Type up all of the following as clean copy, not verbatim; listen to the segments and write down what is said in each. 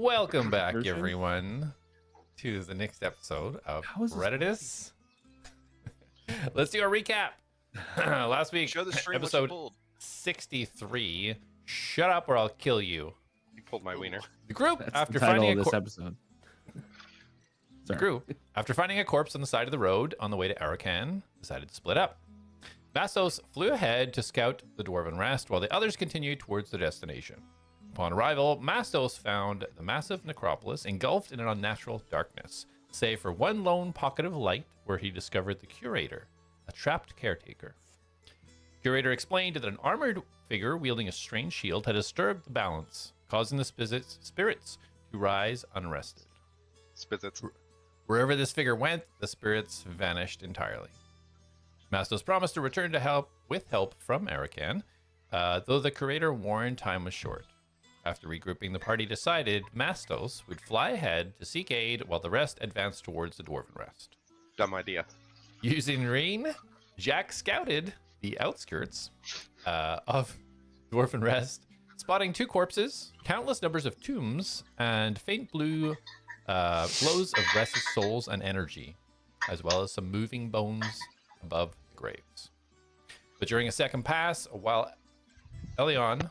Welcome back, Mercer? everyone, to the next episode of How is this Reditus. Let's do a recap. Last week, Show the stream what you episode pulled. 63. Shut up or I'll kill you. You pulled my wiener. The group, That's after the title finding of a this episode. The group, after finding a corpse on the side of the road on the way to Arakan, decided to split up. Mastos flew ahead to scout the Dwarven Rest while the others continued towards their destination. Upon arrival, Mastos found the massive necropolis engulfed in an unnatural darkness, save for one lone pocket of light where he discovered the Curator, a trapped caretaker. Curator explained that an armored figure wielding a strange shield had disturbed the balance, causing the spirits to rise unrested. Spizzits. Wherever this figure went, the spirits vanished entirely. Mastos promised to return to help from Arakan, though the curator warned time was short. After regrouping, the party decided Mastos would fly ahead to seek aid while the rest advanced towards the Dwarven Rest. Dumb idea. Using Reen, Jak scouted the outskirts of Dwarven Rest, spotting two corpses, countless numbers of tombs, and faint blue flows of restless souls and energy, as well as some moving bones above the graves. But during a second pass, while Elion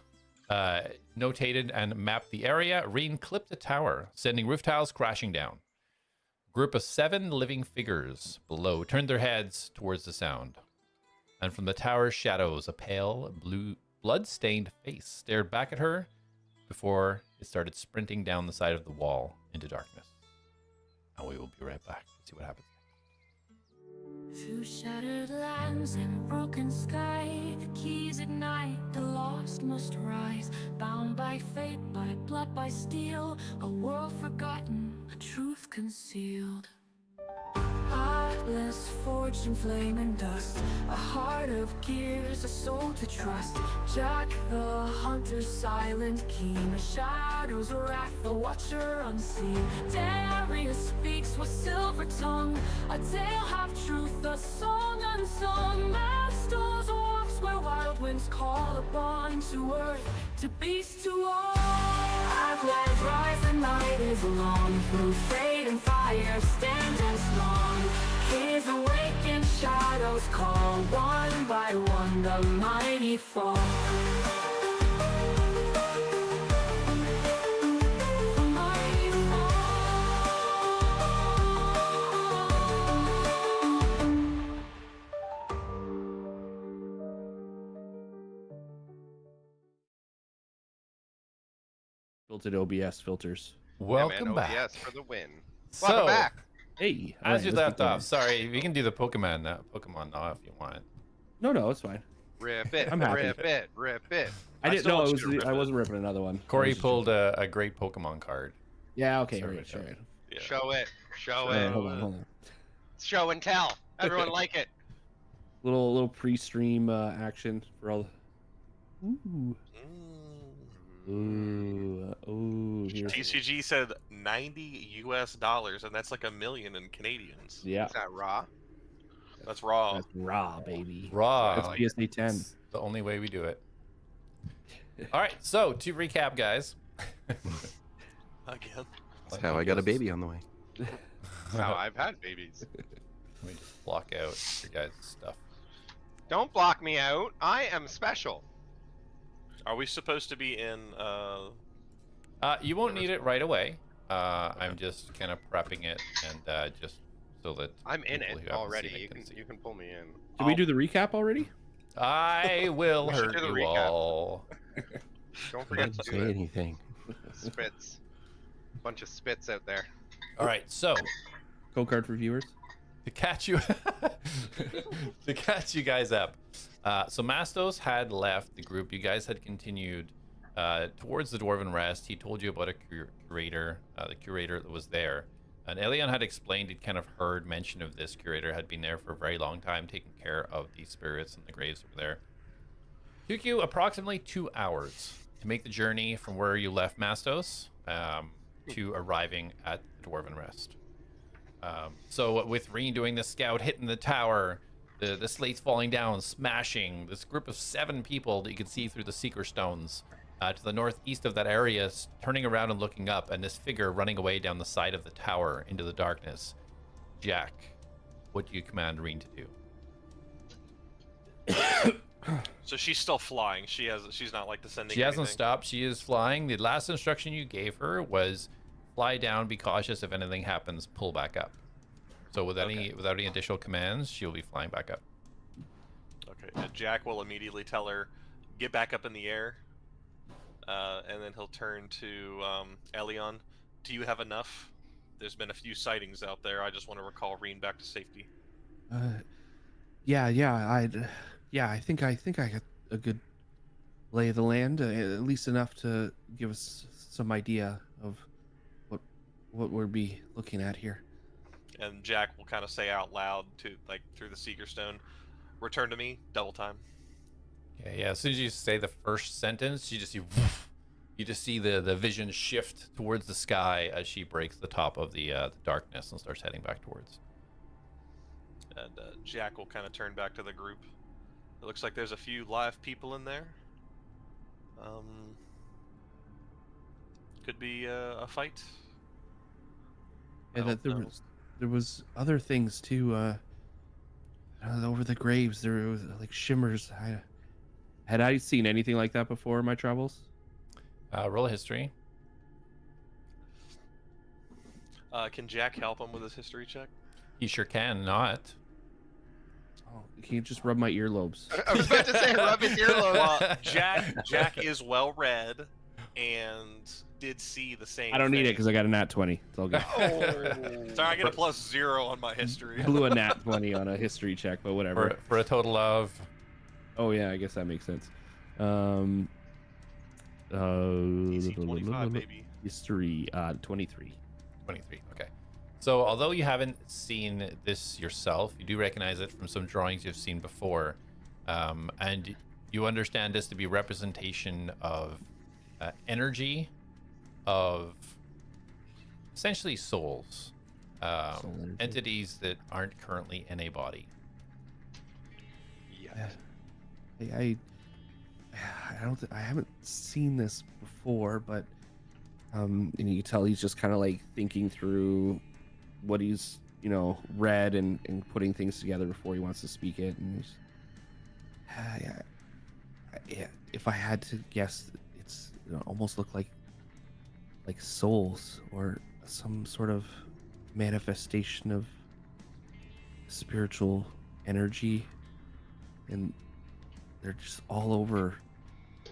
notated and mapped the area, Reen clipped the tower, sending roof tiles crashing down. A group of 7 living figures below turned their heads towards the sound. And from the tower's shadows, a pale, blue, blood-stained face stared back at her before it started sprinting down the side of the wall into darkness. And we will be right back to see what happens. Through shattered lands and broken sky, the keys ignite, the lost must rise. Bound by fate, by blood, by steel, a world forgotten, a truth concealed. Atlas forged in flame and dust, a heart of gears, a soul to trust. Jak the hunter, silent, keen, a shadow's wrath, the watcher unseen. Darius speaks with silver tongue, a tale half truth, a song unsung. Mastos walks where wild winds call upon, to earth, to beast, to all. ATLADS rise, the night is long, through fate and fire standing strong. Keys awaken, shadows call, one by one the mighty fall. The mighty fall. Built-in OBS filters. Welcome man, back. OBS for the win. So, Welcome back. Hey, as you let's left keep going. off, sorry, we can do the Pokemon now if you want. No, it's fine. Rip it, I'm happy. rip it, rip it. I didn't still know want you to rip I it. wasn't ripping another one. I Corey was just pulled joking. a great Pokemon card. Yeah. Okay. Sorry, All right. sorry. All right. Yeah. Show it, show All it. right, hold on. Show and tell. Everyone like it. Little pre-stream action for all. Ooh. Ooh. Here's... TCG said $90 US, and that's like $1 million in Canadians. Yeah. Is that raw? That's raw. That's raw, baby. Raw. That's PSA 10. It's the only way we do it. All right, so to recap, guys. Again. That's how I got a baby on the way. That's how I've had babies. Let me just block out your guys' stuff. Don't block me out. I am special. Are we supposed to be in, You won't need it right away. I'm just kind of prepping it and just so that I'm in people it who haven't already. seen it You can pull me in. Did we do the recap already? I will We should hurt do the you recap. all. Don't I forget didn't to say do it. anything. Spits. Bunch of spits out there. All right, so Code card for viewers. to catch you to catch you guys up. So Mastos had left the group. You guys had continued towards the Dwarven Rest. He told you about a curator, the curator that was there. And Elion had explained he'd kind of heard mention of this curator, had been there for a very long time, taking care of the spirits and the graves over there. Took you approximately 2 hours to make the journey from where you left Mastos to arriving at the Dwarven Rest. So with Reen doing the scout, hitting the tower, the slates falling down, smashing, this group of 7 people that you can see through the seeker stones to the northeast of that area, turning around and looking up, and this figure running away down the side of the tower into the darkness. Jak, what do you command Reen to do? So she's still flying. She's not like descending. She hasn't anything. stopped. She is flying. The last instruction you gave her was fly down, be cautious. If anything happens, pull back up. So without any additional commands, she'll be flying back up. Okay. And Jak will immediately tell her, get back up in the air. And then he'll turn to Elion. Do you have enough? There's been a few sightings out there. I just want to recall Reen back to safety. Yeah, I think I got a good lay of the land, at least enough to give us some idea of what we'll be looking at here. And Jak will kind of say out loud to through the Seeker Stone, return to me, double time. Okay, yeah. As soon as you say the first sentence, you just see the vision shift towards the sky as she breaks the top of the darkness and starts heading back towards. And Jak will kind of turn back to the group. It looks like there's a few live people in there. Could be a fight. Yeah, that there was other things too. Over the graves, there was like shimmers. Had I seen anything like that before in my travels? Roll a history. Can Jak help him with his history check? He sure can not. Oh, can you just rub my earlobes? I was about to say, rub his earlobe. Well, Jak is well read and did see the same. I don't need it thing. because I got a nat 20. It's all good. Sorry, I get a +0 on my history. I blew a nat 20 on a history check, but whatever. For a total of. Oh yeah, I guess that makes sense. Easy 25, baby. History, 23. 23. Okay. So although you haven't seen this yourself, you do recognize it from some drawings you've seen before, and you understand this to be representation of energy, of essentially souls, Soul energy. entities that aren't currently in a body. Yeah. I haven't seen this before, but and you can tell he's just kind of like thinking through what he's read and putting things together before he wants to speak it. And yeah, if I had to guess, it's almost look like souls or some sort of manifestation of spiritual energy, and they're just all over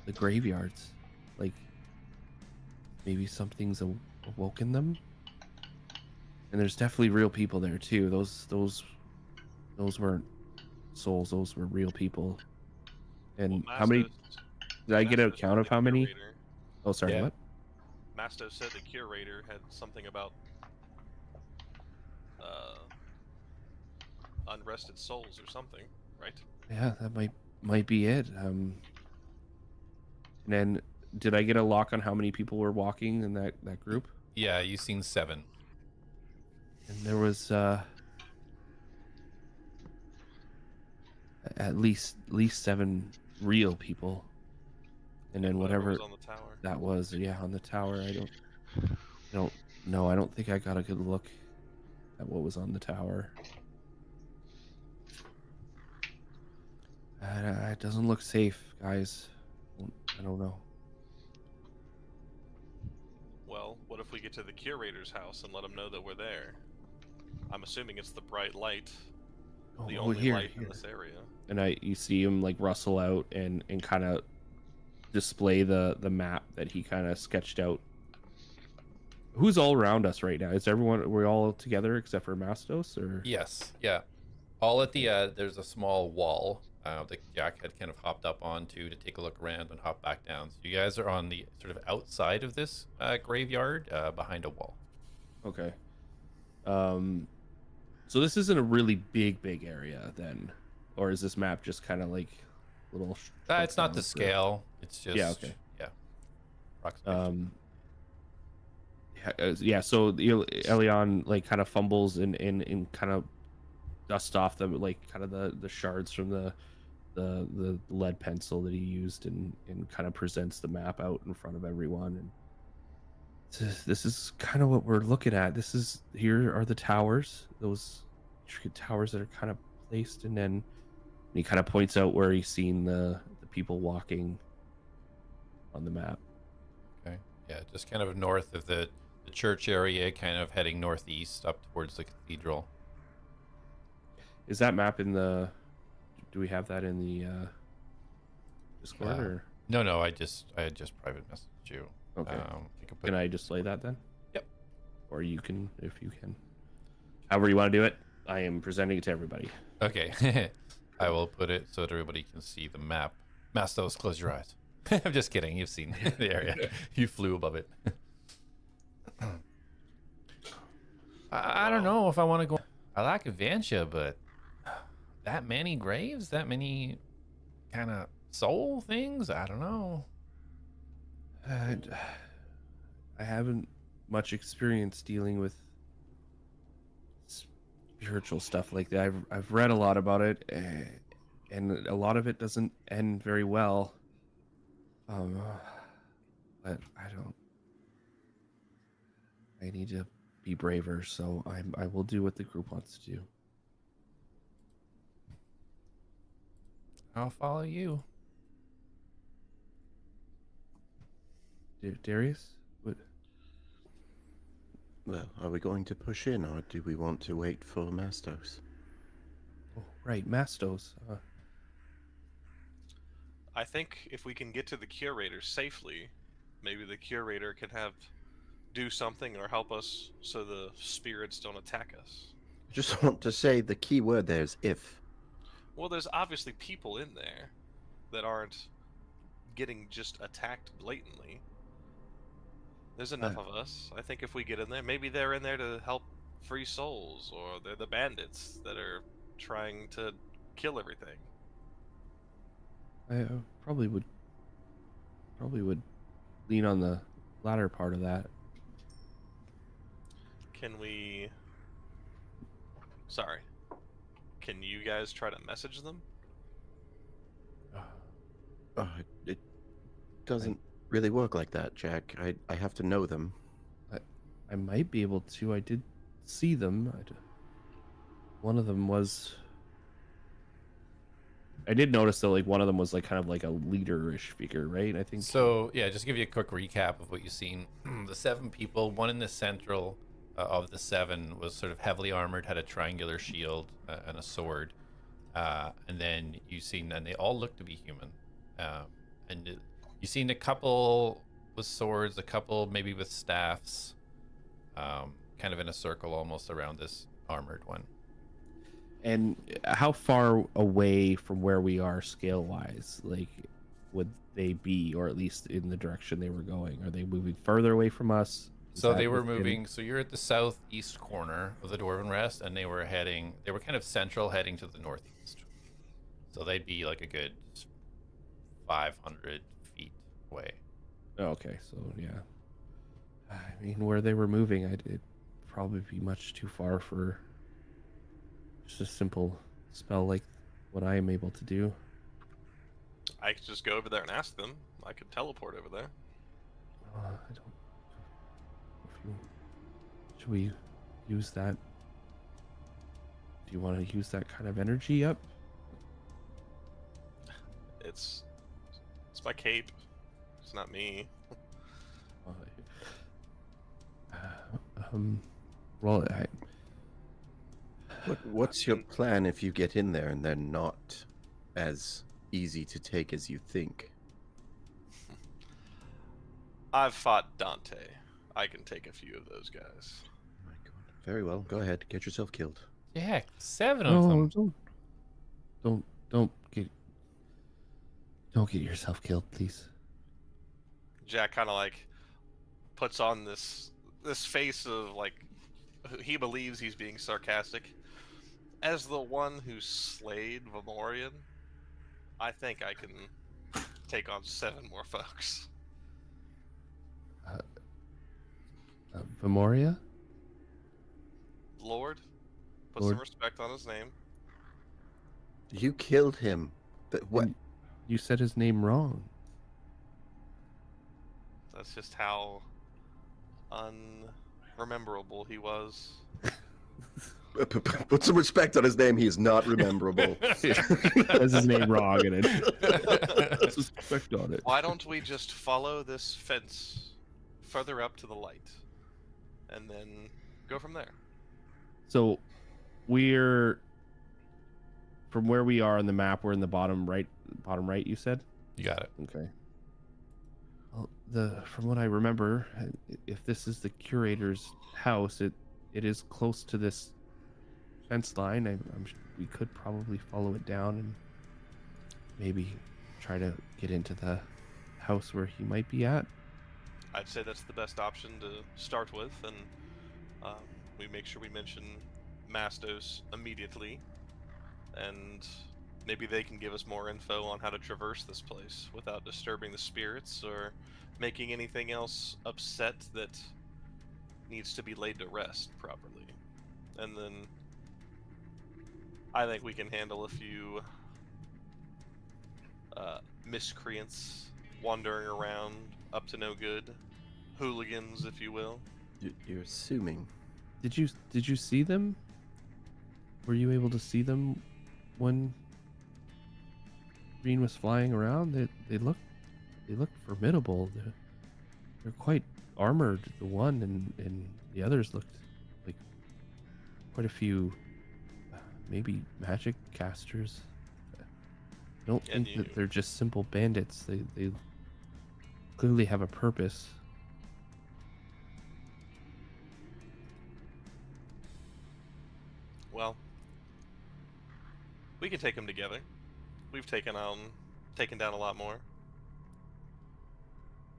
the graveyards. Like maybe something's awoken them. And there's definitely real people there too. Those weren't souls. Those were real people. And Well, how many? Mastos- Did I get a Mastos count said of the how many? curator- Oh, sorry. Yeah. What? Mastos said the curator had something about unrested souls or something, right? Yeah, that might be it. And then did I get a lock on how many people were walking in that group? Yeah, you've seen 7. And there was at least 7 real people. And then whatever was on the tower. that was, on the tower. I don't know. I don't think I got a good look at what was on the tower. It doesn't look safe, guys. I don't know. Well, what if we get to the curator's house and let him know that we're there? I'm assuming it's the bright light, the only light in this area. And you see him like rustle out and kind of display the map that he kind of sketched out. Who's all around us right now? Is everyone? We're all together except for Mastos, or? Yes, yeah. All at the there's a small wall that Jak had kind of hopped up onto to take a look around and hop back down. So you guys are on the sort of outside of this graveyard behind a wall. Okay. So this isn't a really big area then, or is this map just kind of like little? It's not the scale. It's just okay. Yeah. Approximation. Yeah. So Elion like kind of fumbles and kind of dust off the like kind of the shards from the the lead pencil that he used and kind of presents the map out in front of everyone. And this is kind of what we're looking at. Here are the towers, those towers that are kind of placed, and then he kind of points out where he's seen the people walking on the map. Okay. Yeah, just kind of north of the church area, kind of heading northeast up towards the cathedral. Is that map in the? Do we have that in the Discord? Or? No. I had just private messaged you. Okay. I Can I display that then? Yep. Or you can, if you can. However you want to do it. I am presenting it to everybody. Okay. I will put it so that everybody can see the map. Mastos, close your eyes. I'm just kidding. You've seen the area. You flew above it. I don't know if I want to go. I like Adventure, but that many graves, that many kind of soul things, I don't know. I haven't much experience dealing with spiritual stuff like that. I've read a lot about it, and a lot of it doesn't end very well. But I need to be braver, so I will do what the group wants to do. I'll follow you. Darius? What? Well, are we going to push in, or do we want to wait for Mastos? Oh, right, Mastos. I think if we can get to the curator safely, maybe the curator can do something or help us so the spirits don't attack us. I just want to say the key word there is if. Well, there's obviously people in there that aren't getting just attacked blatantly. There's enough of us. I think if we get in there, maybe they're in there to help free souls, or they're the bandits that are trying to kill everything. I probably would lean on the latter part of that. Can you guys try to message them? It doesn't really work like that, Jak. I have to know them. I might be able to. I did see them. One of them was. I did notice though, like one of them was like kind of like a leader-ish figure, right? I think so. Yeah, just give you a quick recap of what you've seen. The 7 people, one in the central of the 7 was sort of heavily armored, had a triangular shield and a sword, and then and they all look to be human. And you've seen a couple with swords, a couple maybe with staffs, kind of in a circle almost around this armored one. And how far away from where we are scale-wise, like, would they be, or at least in the direction they were going? Are they moving further away from us? So they were moving. So you're at the southeast corner of the Dwarven Rest, and they were kind of central, heading to the northeast. So they'd be like a good 500 feet away. Okay, so yeah. I mean, where they were moving, it'd probably be much too far for just a simple spell like what I am able to do. I could just go over there and ask them. I could teleport over there. I don't. Should we use that? Do you want to use that kind of energy up? It's my cape. It's not me. Well, What's your plan if you get in there and they're not as easy to take as you think? I've fought Dante. I can take a few of those guys. Oh my God. Very well. Go ahead. Get yourself killed. Yeah, 7 of them. Don't get yourself killed, please. Jak kind of like puts on this face of like he believes he's being sarcastic. As the one who slayed Vamorian, I think I can take on 7 more folks. Vamoria? Lord, put Lord. some respect on his name. You killed him. What? You said his name wrong. That's just how unrememberable he was. Put some respect on his name. He is not rememberable. That's his name wrong, and it respect on it. Why don't we just follow this fence further up to the light, and then go from there? So, we're from where we are on the map. We're in the bottom right. Bottom right, you said. You got it. Okay. Well, from what I remember, if this is the curator's house, it is close to this fence line. We could probably follow it down and maybe try to get into the house where he might be at. I'd say that's the best option to start with, and we make sure we mention Mastos immediately, and maybe they can give us more info on how to traverse this place without disturbing the spirits or making anything else upset that needs to be laid to rest properly. And then I think we can handle a few miscreants wandering around up to no good, hooligans, if you will. You're assuming. Did you see them? Were you able to see them when Green was flying around? They look formidable. They're quite armored. The one and the others looked like quite a few, maybe magic casters. I don't think that they're just simple bandits. They clearly have a purpose. Well, we can take them together. We've taken down a lot more.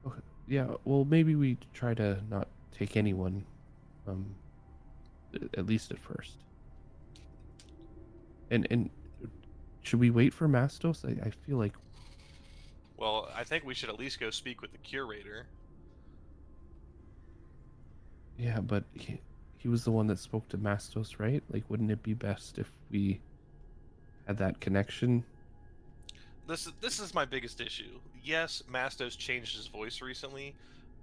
Okay. Yeah, well, maybe we try to not take anyone, at least at first. And should we wait for Mastos? I feel like. Well, I think we should at least go speak with the curator. Yeah, but he was the one that spoke to Mastos, right? Like, wouldn't it be best if we had that connection? This is my biggest issue. Yes, Mastos changed his voice recently,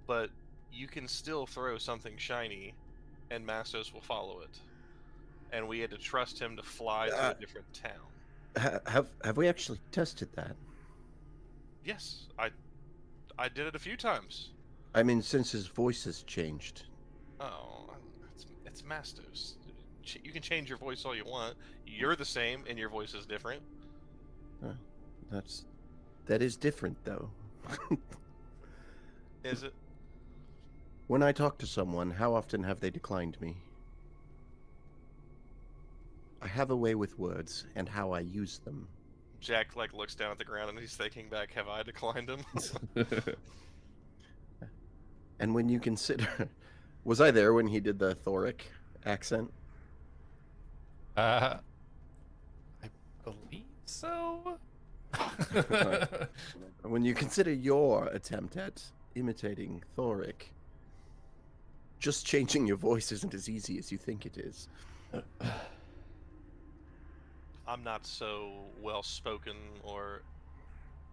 but you can still throw something shiny, and Mastos will follow it. And we had to trust him to fly to a different town. Have we actually tested that? Yes, I did it a few times. I mean, since his voice has changed. Oh, it's Mastos. You can change your voice all you want. You're the same, and your voice is different. That is different, though. Is it? When I talk to someone, how often have they declined me? I have a way with words and how I use them. Jak looks down at the ground and he's thinking back, have I declined him? And when you consider, was I there when he did the Thoric accent? I believe so. When you consider your attempt at imitating Thoric, just changing your voice isn't as easy as you think it is. I'm not so well spoken or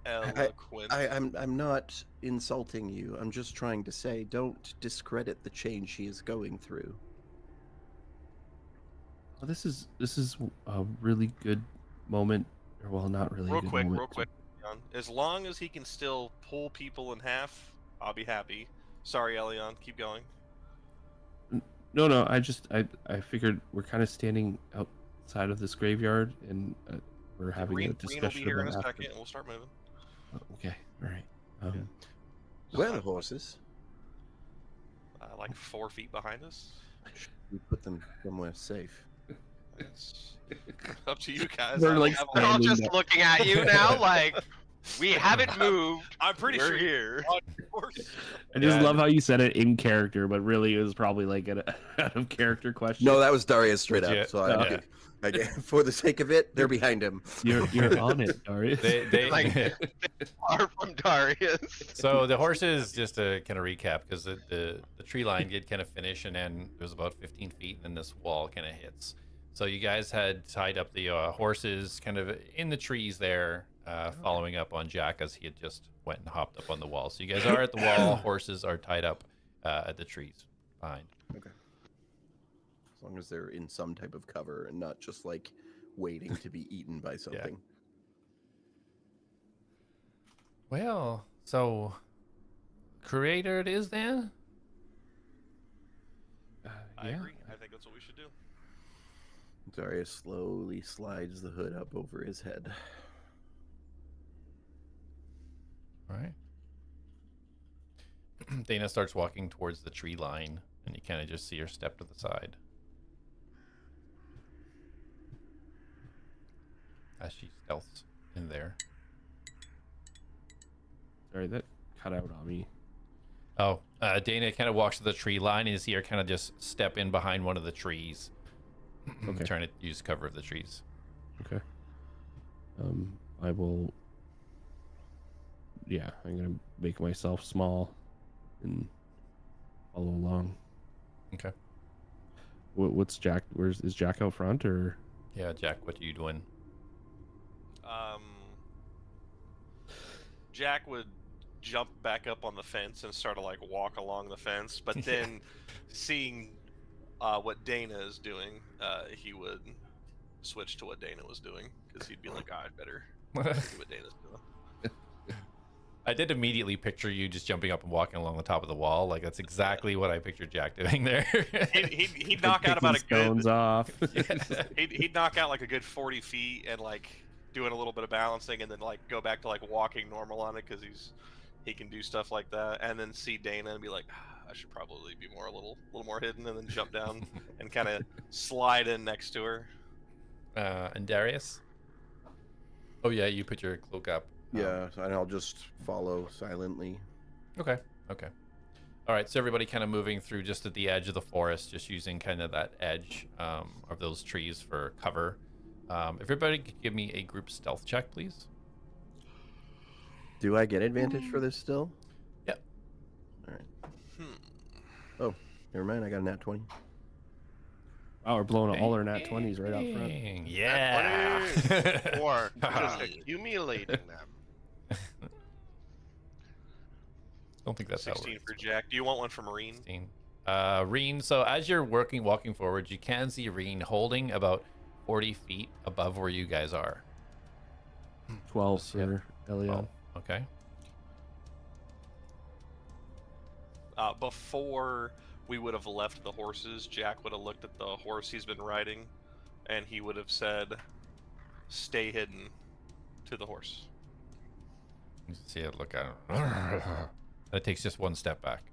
eloquent. I'm not insulting you. I'm just trying to say, don't discredit the change he is going through. Well, this is a really good moment. Well, not really. Real quick. As long as he can still pull people in half, I'll be happy. Sorry, Elion, keep going. No. I figured we're kind of standing outside of this graveyard, and we're having a discussion. Green will be here in a about second, and we'll start moving. Okay, all right. Where are the horses? Like 4 feet behind us. We put them somewhere safe. It's up to you guys. They're like They're all standing just there. looking at you now, like, we haven't moved. I'm pretty We're sure here. I just Yeah. love how you said it in character, but really it was probably like an out of character question. No, that was Darius straight up. Yeah. So Yeah. for the sake of it, they're behind him. You're on it, Darius. They Like, far from Darius. So the horses, just to kind of recap, because the tree line did kind of finish, and then it was about 15 feet, and then this wall kind of hits. So you guys had tied up the horses kind of in the trees there, following up on Jak as he had just went and hopped up on the wall. So you guys are at the wall. Horses are tied up at the trees behind. Okay. As long as they're in some type of cover and not just like waiting to be eaten by something. Well, so creator it is then? I agree. I think that's what we should do. Darius slowly slides the hood up over his head. All right. Dana starts walking towards the tree line, and you kind of just see her step to the side. As she stealths in there. Sorry, that cut out on me. Oh, Dana kind of walks to the tree line, and you see her kind of just step in behind one of the trees. Okay. Trying to use cover of the trees. Okay. I will. Yeah, I'm gonna make myself small and follow along. Okay. What's Jak? Is Jak out front or? Yeah, Jak, what are you doing? Jak would jump back up on the fence and start to like walk along the fence, but then seeing what Dana is doing, he would switch to what Dana was doing because he'd be like, "I'd better do what Dana's doing." I did immediately picture you just jumping up and walking along the top of the wall. Like that's exactly what I pictured Jak doing there. He'd knock out about a stones good. off. He'd knock out like a good 40 feet and like doing a little bit of balancing, and then like go back to like walking normal on it because he can do stuff like that, and then see Dana and be like, I should probably be a little more hidden, and then jump down and kind of slide in next to her. And Darius? Oh yeah, you put your cloak up. Yeah, and I'll just follow silently. Okay. Okay. All right. So everybody kind of moving through just at the edge of the forest, just using kind of that edge of those trees for cover. Everybody could give me a group stealth check, please. Do I get advantage for this still? Yep. All right. Oh, never mind. I got a nat 20. Wow, we're blowing all our nat 20s right up front. Dang, yeah. Or just accumulating them. Don't think that's 16 how it for works. Jak. Do you want one for Marine? 16. Reen, so as you're walking forward, you can see Reen holding about 40 feet above where you guys are. 12 for Elion. Oh, okay. Before we would have left the horses, Jak would have looked at the horse he's been riding, and he would have said, "Stay hidden," to the horse. You see it look at him. It takes just one step back.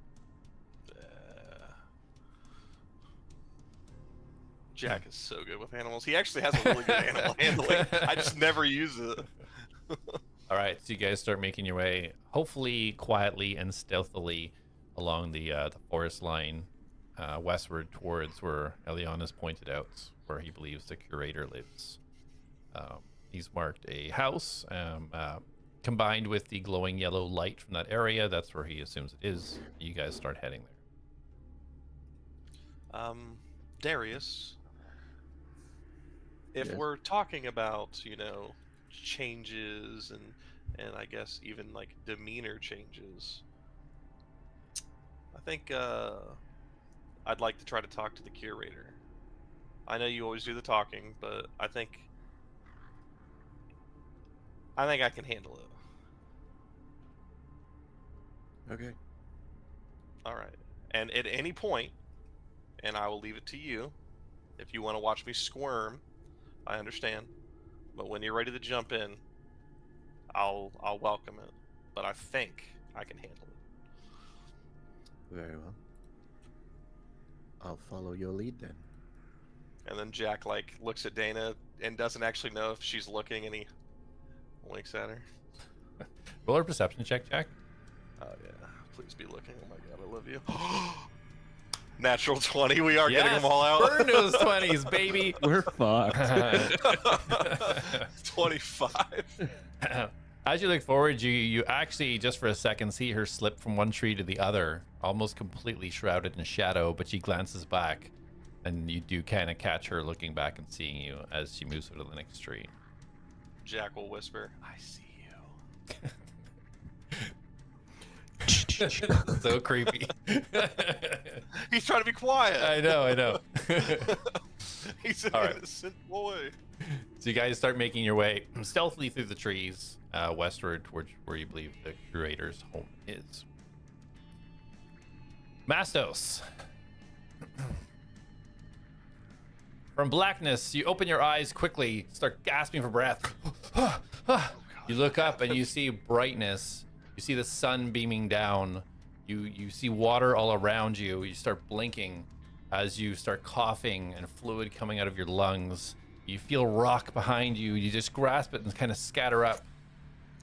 Jak is so good with animals. He actually has a really good animal handling. I just never use it. All right, so you guys start making your way, hopefully quietly and stealthily, along the forest line westward towards where Elion has pointed out, where he believes the curator lives. He's marked a house, combined with the glowing yellow light from that area. That's where he assumes it is. You guys start heading there. Darius, if Yes. we're talking about, changes and I guess even like demeanor changes, I think I'd like to try to talk to the curator. I know you always do the talking, but I think I can handle it. Okay. All right. And at any point, and I will leave it to you, if you want to watch me squirm, I understand. But when you're ready to jump in, I'll welcome it. But I think I can handle it. Very well. I'll follow your lead then. And then Jak looks at Dana and doesn't actually know if she's looking, and he winks at her. Roll a perception check, Jak. Oh yeah, please be looking. Oh my god, I love you. Natural 20. We are getting them all out. Burn those 20s, baby. We're fucked. 25. As you look forward, you actually, just for a second, see her slip from one tree to the other, almost completely shrouded in shadow, but she glances back, and you do kind of catch her looking back and seeing you as she moves to the next tree. Jak will whisper, "I see you." So creepy. He's trying to be quiet. I know. He's an All right. innocent boy. So you guys start making your way stealthily through the trees westward towards where you believe the curator's home is. Mastos. From blackness, you open your eyes quickly, start gasping for breath. You look up and you see brightness. You see the sun beaming down. You see water all around you. You start blinking as you start coughing and fluid coming out of your lungs. You feel rock behind you. You just grasp it and kind of scatter up.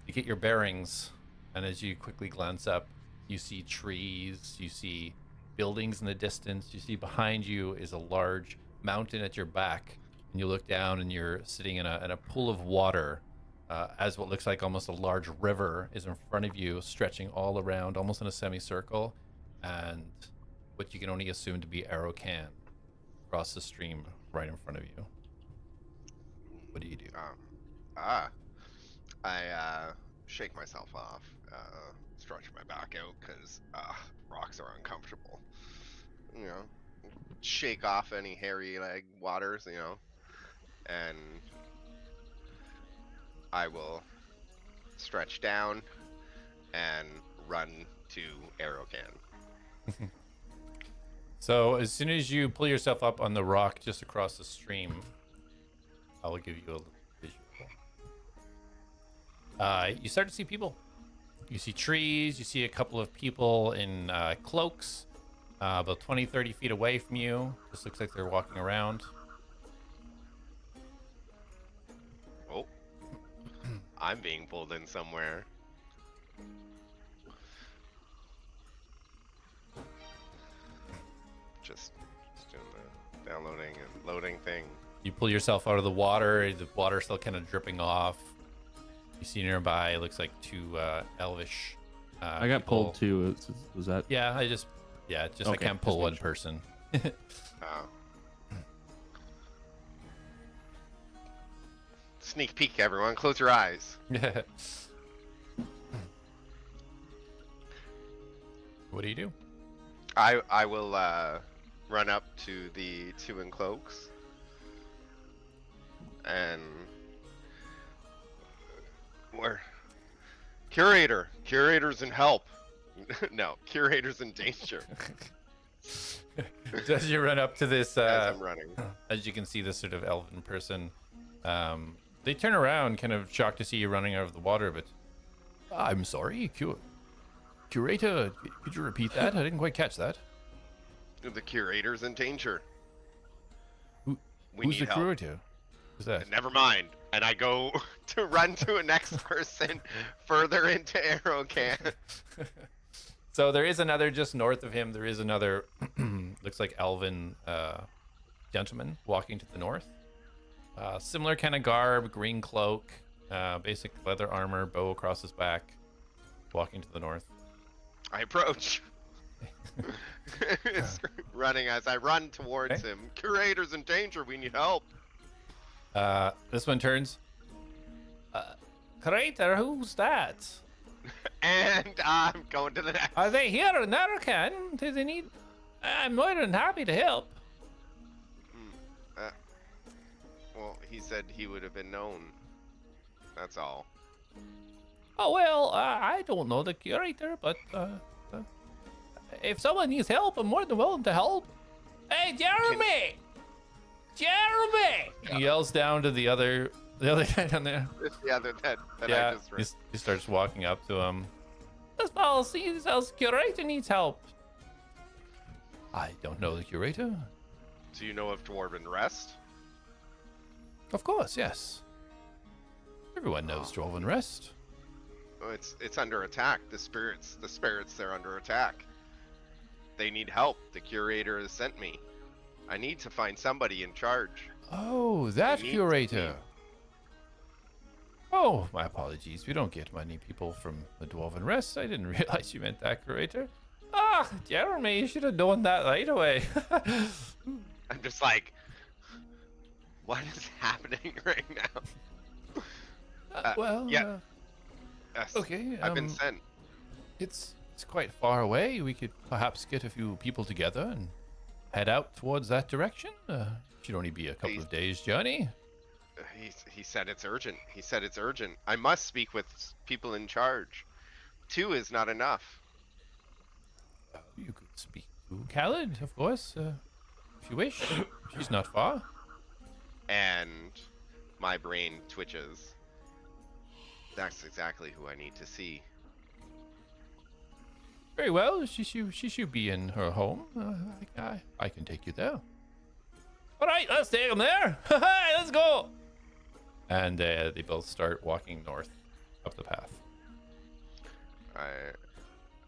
You get your bearings. And as you quickly glance up, you see trees. You see buildings in the distance. You see behind you is a large mountain at your back. And you look down and you're sitting in a pool of water. As what looks like almost a large river is in front of you, stretching all around, almost in a semicircle, and what you can only assume to be Arrocan across the stream right in front of you. What do you do? I shake myself off, stretch my back out because rocks are uncomfortable. You know, shake off any hairy like waters, you know, and I will stretch down and run to Arrocan. So as soon as you pull yourself up on the rock just across the stream, I will give you a little visual. You start to see people. You see trees. You see a couple of people in cloaks about 20, 30 feet away from you. Just looks like they're walking around. Oh, I'm being pulled in somewhere. Just doing the downloading and loading thing. You pull yourself out of the water. The water's still kind of dripping off. You see nearby, it looks like two elvish I got people. pulled too. Was that? Yeah, I Okay, can't pull just one make sure. person. Sneak peek, everyone. Close your eyes. What do you do? I will run up to the two in cloaks and where curators in help. No, curators in danger. As you run up to this, As I'm running. as you can see, this sort of elven person, they turn around, kind of shocked to see you running out of the water. But I'm sorry, curator, could you repeat that? I didn't quite catch that. The curator's in danger. We Who's need the help. curator? Who's that? Never mind. And I go to run to a next person further into Arrowcan. So there is another just north of him. There is another, looks like elven gentleman walking to the north. Similar kind of garb, green cloak, basic leather armor, bow across his back, walking to the north. I approach. Running as I run towards him. Curator's in danger. We need help. This one turns. Curator, who's that? And I'm going to the next. Are they here in Arrocan? Do they need? I'm more than happy to help. Well, he said he would have been known. That's all. Oh well, I don't know the curator, but if someone needs help, I'm more than willing to help. Hey, Jeremy! Jeremy! He yells down to the other guy down there. It's the other that I Yeah, just read. he starts walking up to him. This fellow sees us curator needs help. I don't know the curator. Do you know of Dwarven Rest? Of course, yes. Everyone knows Dwarven Rest. Oh, it's under attack. The spirits, they're under attack. They need help. The curator has sent me. I need to find somebody in charge. Oh, that They need curator. me. Oh, my apologies. We don't get many people from the Dwarven Rest. I didn't realize you meant that curator. Ah, Jeremy, you should have known that right away. I'm just like, what is happening right now? Well, yeah. Yes. okay. I've been sent. It's quite far away. We could perhaps get a few people together and head out towards that direction. Should only be a couple of days' journey. He said it's urgent. He said it's urgent. I must speak with people in charge. 2 is not enough. You could speak to Khaled, of course, if you wish. She's not far. And my brain twitches. That's exactly who I need to see. Very well. She should be in her home. I can take you there. All right, let's take them there. Let's go. And they both start walking north up the path.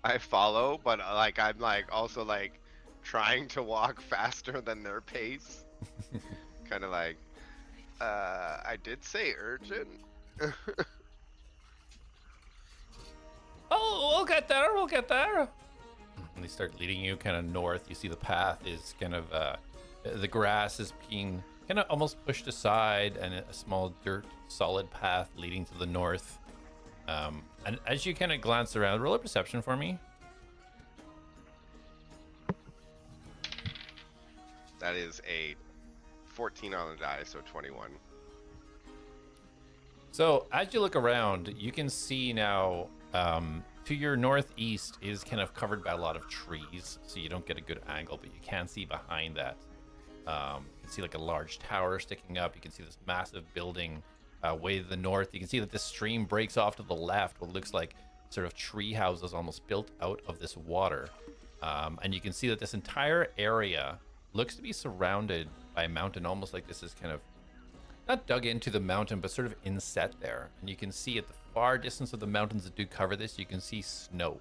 I follow, but I'm also trying to walk faster than their pace. Kind of I did say urgent. Oh, we'll get there. We'll get there. And they start leading you kind of north. You see the path is kind of the grass is being kind of almost pushed aside, and a small dirt solid path leading to the north. And as you kind of glance around, roll a perception for me. That is a 14 on the die, so 21. So as you look around, you can see now to your northeast is kind of covered by a lot of trees, so you don't get a good angle, but you can see behind that. You can see like a large tower sticking up. You can see this massive building way to the north. You can see that this stream breaks off to the left, what looks like sort of tree houses almost built out of this water. And you can see that this entire area looks to be surrounded by a mountain, almost like this is kind of not dug into the mountain, but sort of inset there. And you can see at the far distance of the mountains that do cover this, you can see snow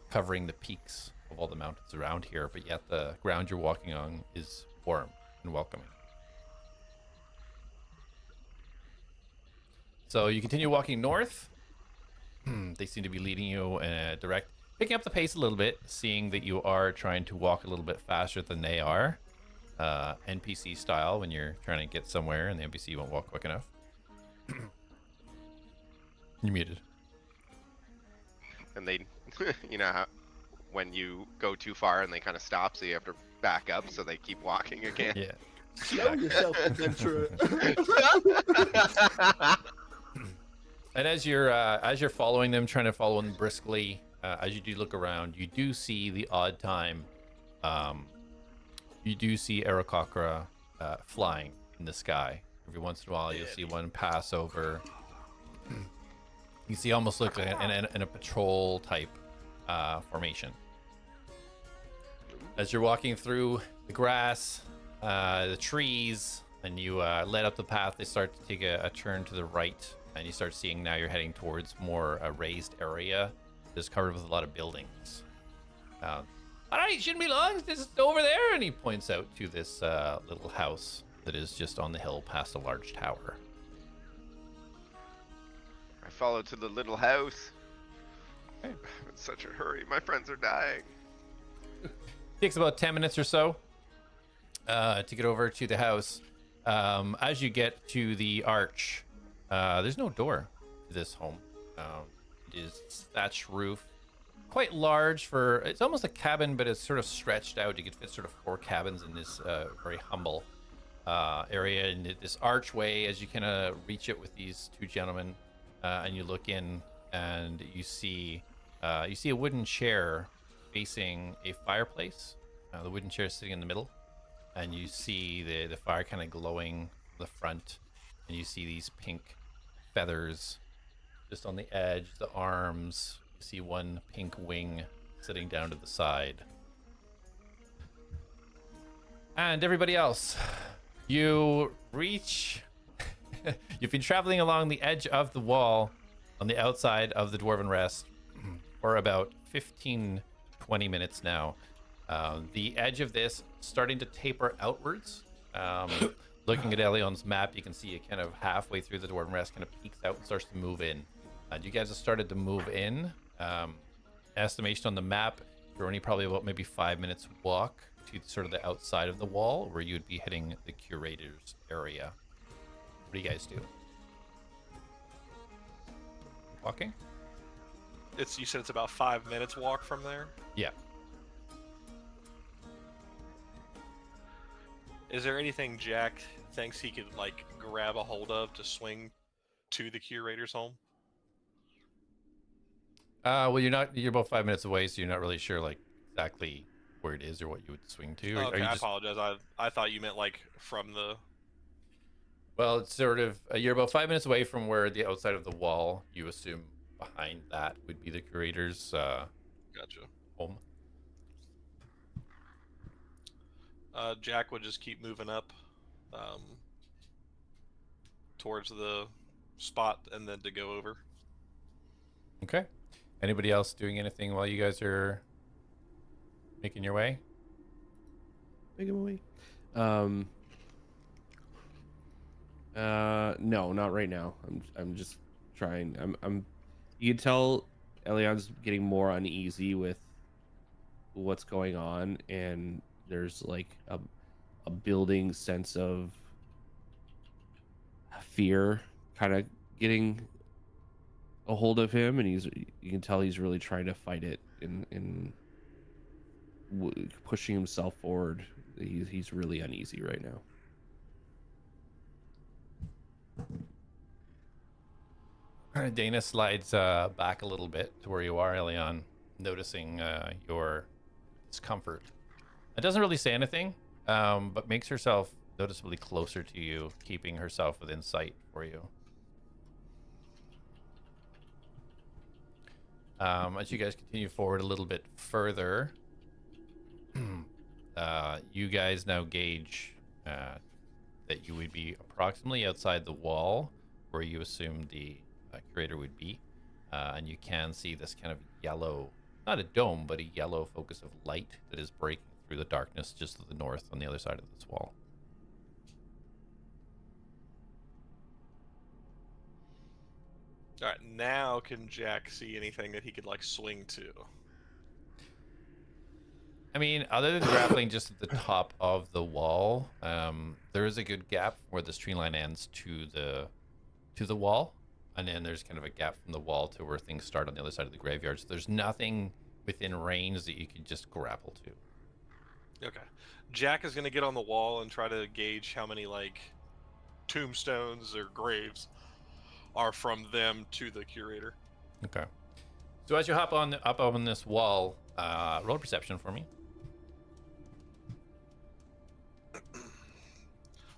covering the peaks of all the mountains around here, but yet the ground you're walking on is warm and welcoming. So you continue walking north. They seem to be leading you in a direct, picking up the pace a little bit, seeing that you are trying to walk a little bit faster than they are. NPC style, when you're trying to get somewhere and the NPC won't walk quick enough. You're muted. And they, how when you go too far and they kind of stop, so you have to back up, so they keep walking again. Yeah. Slow yourself, adventurer. And as you're following them, trying to follow them briskly, as you do look around, you do see the odd time. You do see Aarakocra flying in the sky. Every once in a while, you'll see one pass over. You see almost look like in a patrol type formation. As you're walking through the grass, the trees, and you let up the path, they start to take a turn to the right, and you start seeing now you're heading towards more a raised area that's covered with a lot of buildings. All right, shouldn't be long. This is over there, and he points out to this little house that is just on the hill past a large tower. I follow to the little house. I'm in such a hurry. My friends are dying. Takes about 10 minutes or so to get over to the house. As you get to the arch, there's no door to this home. It is thatched roof. Quite large for, it's almost a cabin, but it's sort of stretched out. You could fit sort of 4 cabins in this very humble area. And this archway, as you kind of reach it with these 2 gentlemen, and you look in, and you see a wooden chair facing a fireplace. The wooden chair is sitting in the middle, and you see the fire kind of glowing from the front, and you see these pink feathers just on the edge, the arms. You see one pink wing sitting down to the side. And everybody else, you reach... You've been traveling along the edge of the wall on the outside of the Dwarven Rest for about 15-20 minutes now. The edge of this starting to taper outwards. Looking at Elion's map, you can see it kind of halfway through the Dwarven Rest kind of peeks out and starts to move in. You guys have started to move in. Estimation on the map, you're only probably about maybe 5 minutes walk to sort of the outside of the wall where you would be hitting the curator's area. What do you guys do? walking. You said it's about 5 minutes walk from there. Yeah. Is there anything Jak thinks he could like grab a hold of to swing to the curator's home? Well, you're about 5 minutes away, so you're not really sure like exactly where it is or what you would swing to. Oh, Are okay, you I just... apologize. I thought you meant like from the. Well, it's sort of you're about 5 minutes away from where the outside of the wall. You assume behind that would be the curator's Gotcha. home. Jak would just keep moving up towards the spot and then to go over. Okay. Anybody else doing anything while you guys are making your way? Make him away. No, not right now. I'm just trying. You can tell Elion's getting more uneasy with what's going on, and there's like a building sense of fear kind of getting a hold of him, and you can tell he's really trying to fight it in pushing himself forward. He's really uneasy right now. Dana slides back a little bit to where you are, Elion, noticing your discomfort. It doesn't really say anything, but makes herself noticeably closer to you, keeping herself within sight for you. As you guys continue forward a little bit further, you guys now gauge that you would be approximately outside the wall where you assume the curator would be, and you can see this kind of yellow, not a dome, but a yellow focus of light that is breaking through the darkness just to the north on the other side of this wall. All right, now can Jak see anything that he could like swing to? I mean, other than grappling just at the top of the wall, there is a good gap where this tree line ends to the wall, and then there's kind of a gap from the wall to where things start on the other side of the graveyard. So there's nothing within range that you could just grapple to. Okay, Jak is gonna get on the wall and try to gauge how many like tombstones or graves are from them to the curator. Okay. So as you hop up on this wall, roll a perception for me.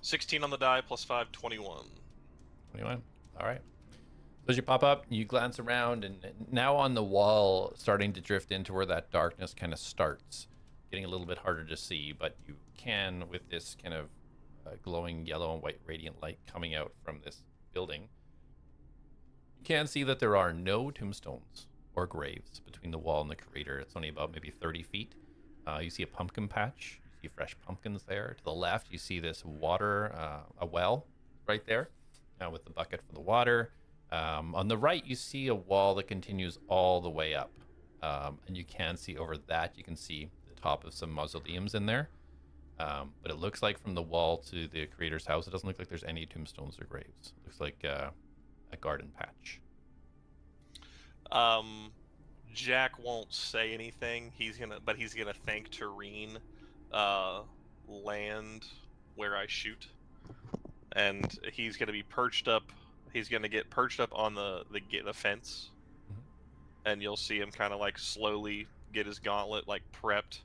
16 on the die, plus 5, 21. 21. All right. So as you pop up, you glance around, and now on the wall, starting to drift into where that darkness kind of starts, getting a little bit harder to see, but you can, with this kind of glowing yellow and white radiant light coming out from this building, you can see that there are no tombstones or graves between the wall and the crater. It's only about maybe 30 feet. You see a pumpkin patch. You see fresh pumpkins there. To the left, you see this water, a well right there with the bucket for the water. On the right, you see a wall that continues all the way up. And you can see over that, you can see the top of some mausoleums in there. But it looks like from the wall to the creator's house, it doesn't look like there's any tombstones or graves. It looks like a garden patch. Jak won't say anything. He's gonna thank Tareen, land where I shoot, and he's gonna be perched up. He's gonna get perched up on the fence, and you'll see him kind of like slowly get his gauntlet like prepped,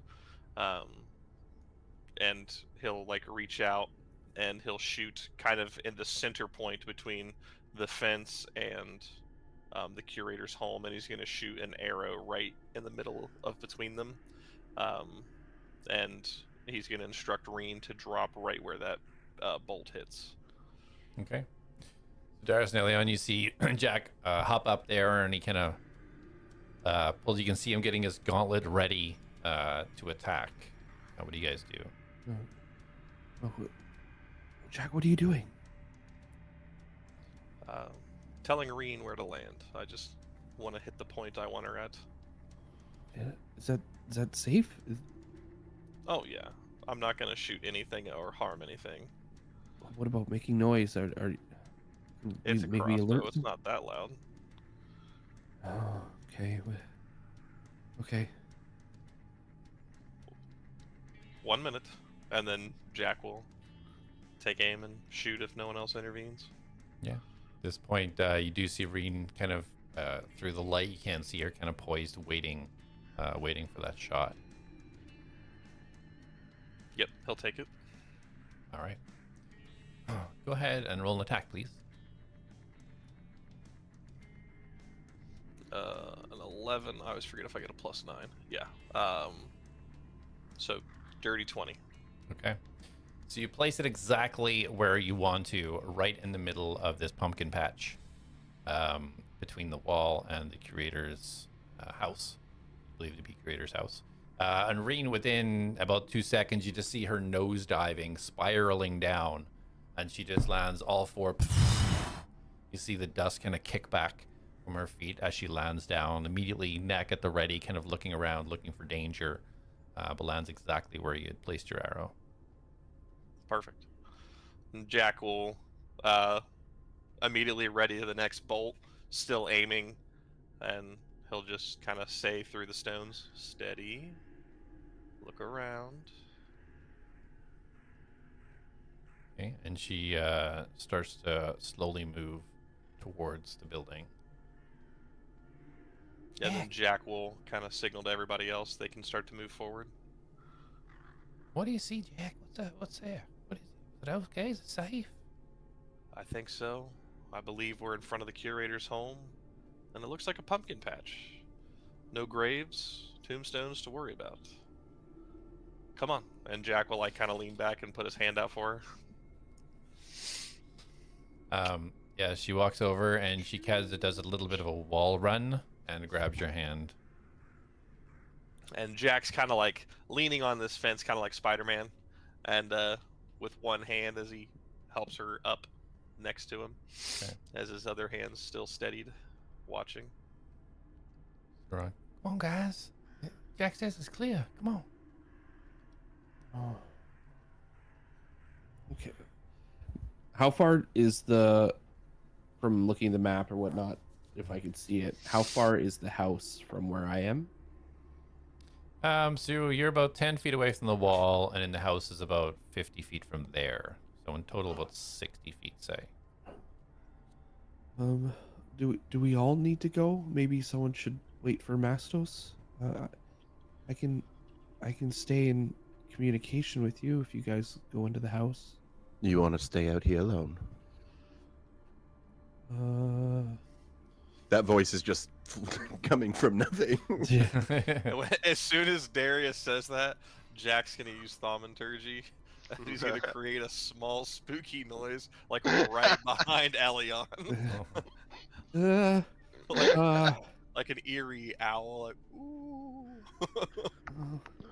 and he'll like reach out and he'll shoot kind of in the center point between the fence and the curator's home, and he's going to shoot an arrow right in the middle of between them, and he's going to instruct Reen to drop right where that bolt hits. Okay. So Darius and Elion, you see Jak hop up there, and he kind of pulls. You can see him getting his gauntlet ready to attack. What do you guys do? Jak, what are you doing? Telling Reen where to land. I just want to hit the point I want her at. Yeah. Is that safe? Oh yeah, I'm not gonna shoot anything or harm anything. What about making noise? It's a make me crossbow. alert? It's not that loud. Oh, okay. Okay. 1 minute, and then Jak will take aim and shoot if no one else intervenes. Yeah. At this point, you do see Reen kind of through the light. You can't see her, kind of poised, waiting for that shot. Yep, he'll take it. All right. Go ahead and roll an attack, please. An 11. I always forget if I get a +9. Yeah. So dirty 20. Okay. So you place it exactly where you want to, right in the middle of this pumpkin patch, between the wall and the curator's house. I believe to be curator's house. And Reen, within about 2 seconds, you just see her nose diving, spiraling down, and she just lands all four. You see the dust kind of kick back from her feet as she lands down, immediately neck at the ready, kind of looking around, looking for danger, but lands exactly where you had placed your arrow. Perfect. And Jak will immediately ready to the next bolt, still aiming, and he'll just kind of say through the stones, steady, look around. Okay, and she starts to slowly move towards the building. And then Jak will kind of signal to everybody else they can start to move forward. What do you see, Jak? What's there? What is it? Okay? Is it safe? I think so. I believe we're in front of the curator's home, and it looks like a pumpkin patch. No graves, tombstones to worry about. Come on. And Jak will like kind of lean back and put his hand out for her. Yeah, she walks over and she does a little bit of a wall run and grabs your hand. And Jak's kind of like leaning on this fence, kind of like Spider-Man, and with one hand as he helps her up next to him, Okay. as his other hand's still steadied, watching. Right. Come on, guys. Jak says it's clear. Come on. Oh. Okay. How far is from looking at the map or whatnot, if I could see it, how far is the house from where I am? So you're about 10 feet away from the wall, and in the house is about 50 feet from there. So in total, about 60 feet, say. Do we all need to go? Maybe someone should wait for Mastos. I can stay in communication with you if you guys go into the house. You want to stay out here alone? That voice is just coming from nothing. As soon as Darius says that, Jak's gonna use thaumaturgy. And he's gonna create a small spooky noise, like right behind Elion. Like an eerie owl, like ooh.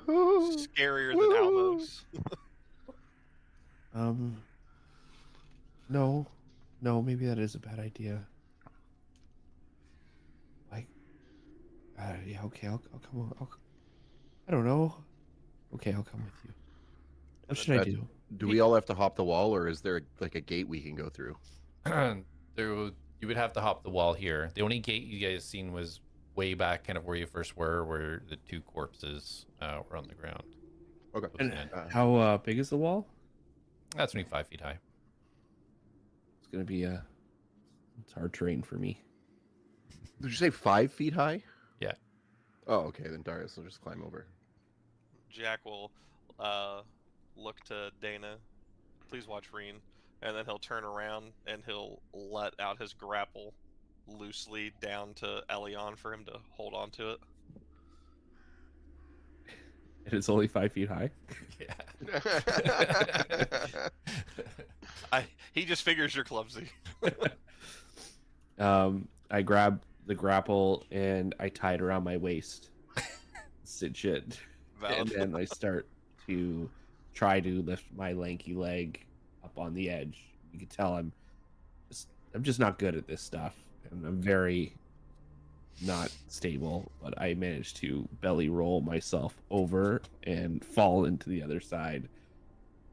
Scarier than Almos. No, maybe that is a bad idea. Yeah, okay, I'll come. I don't know. Okay, I'll come with you. What should I do? Do we all have to hop the wall, or is there like a gate we can go through? You would have to hop the wall here. The only gate you guys seen was way back, kind of where you first were, where the two corpses were on the ground. Okay. And how big is the wall? That's only 5 feet high. It's gonna be it's hard terrain for me. Did you say 5 feet high? Yeah. Oh, okay. Then Darius will just climb over. Jak will look to Dana. Please watch Reen. And then he'll turn around and he'll let out his grapple loosely down to Elion for him to hold on to it. And it's only 5 feet high. Yeah. He just figures you're clumsy. I grab the grapple and I tie it around my waist. Cinch it. And then I start to try to lift my lanky leg up on the edge. You can tell I'm just not good at this stuff, and I'm very not stable, but I managed to belly roll myself over and fall into the other side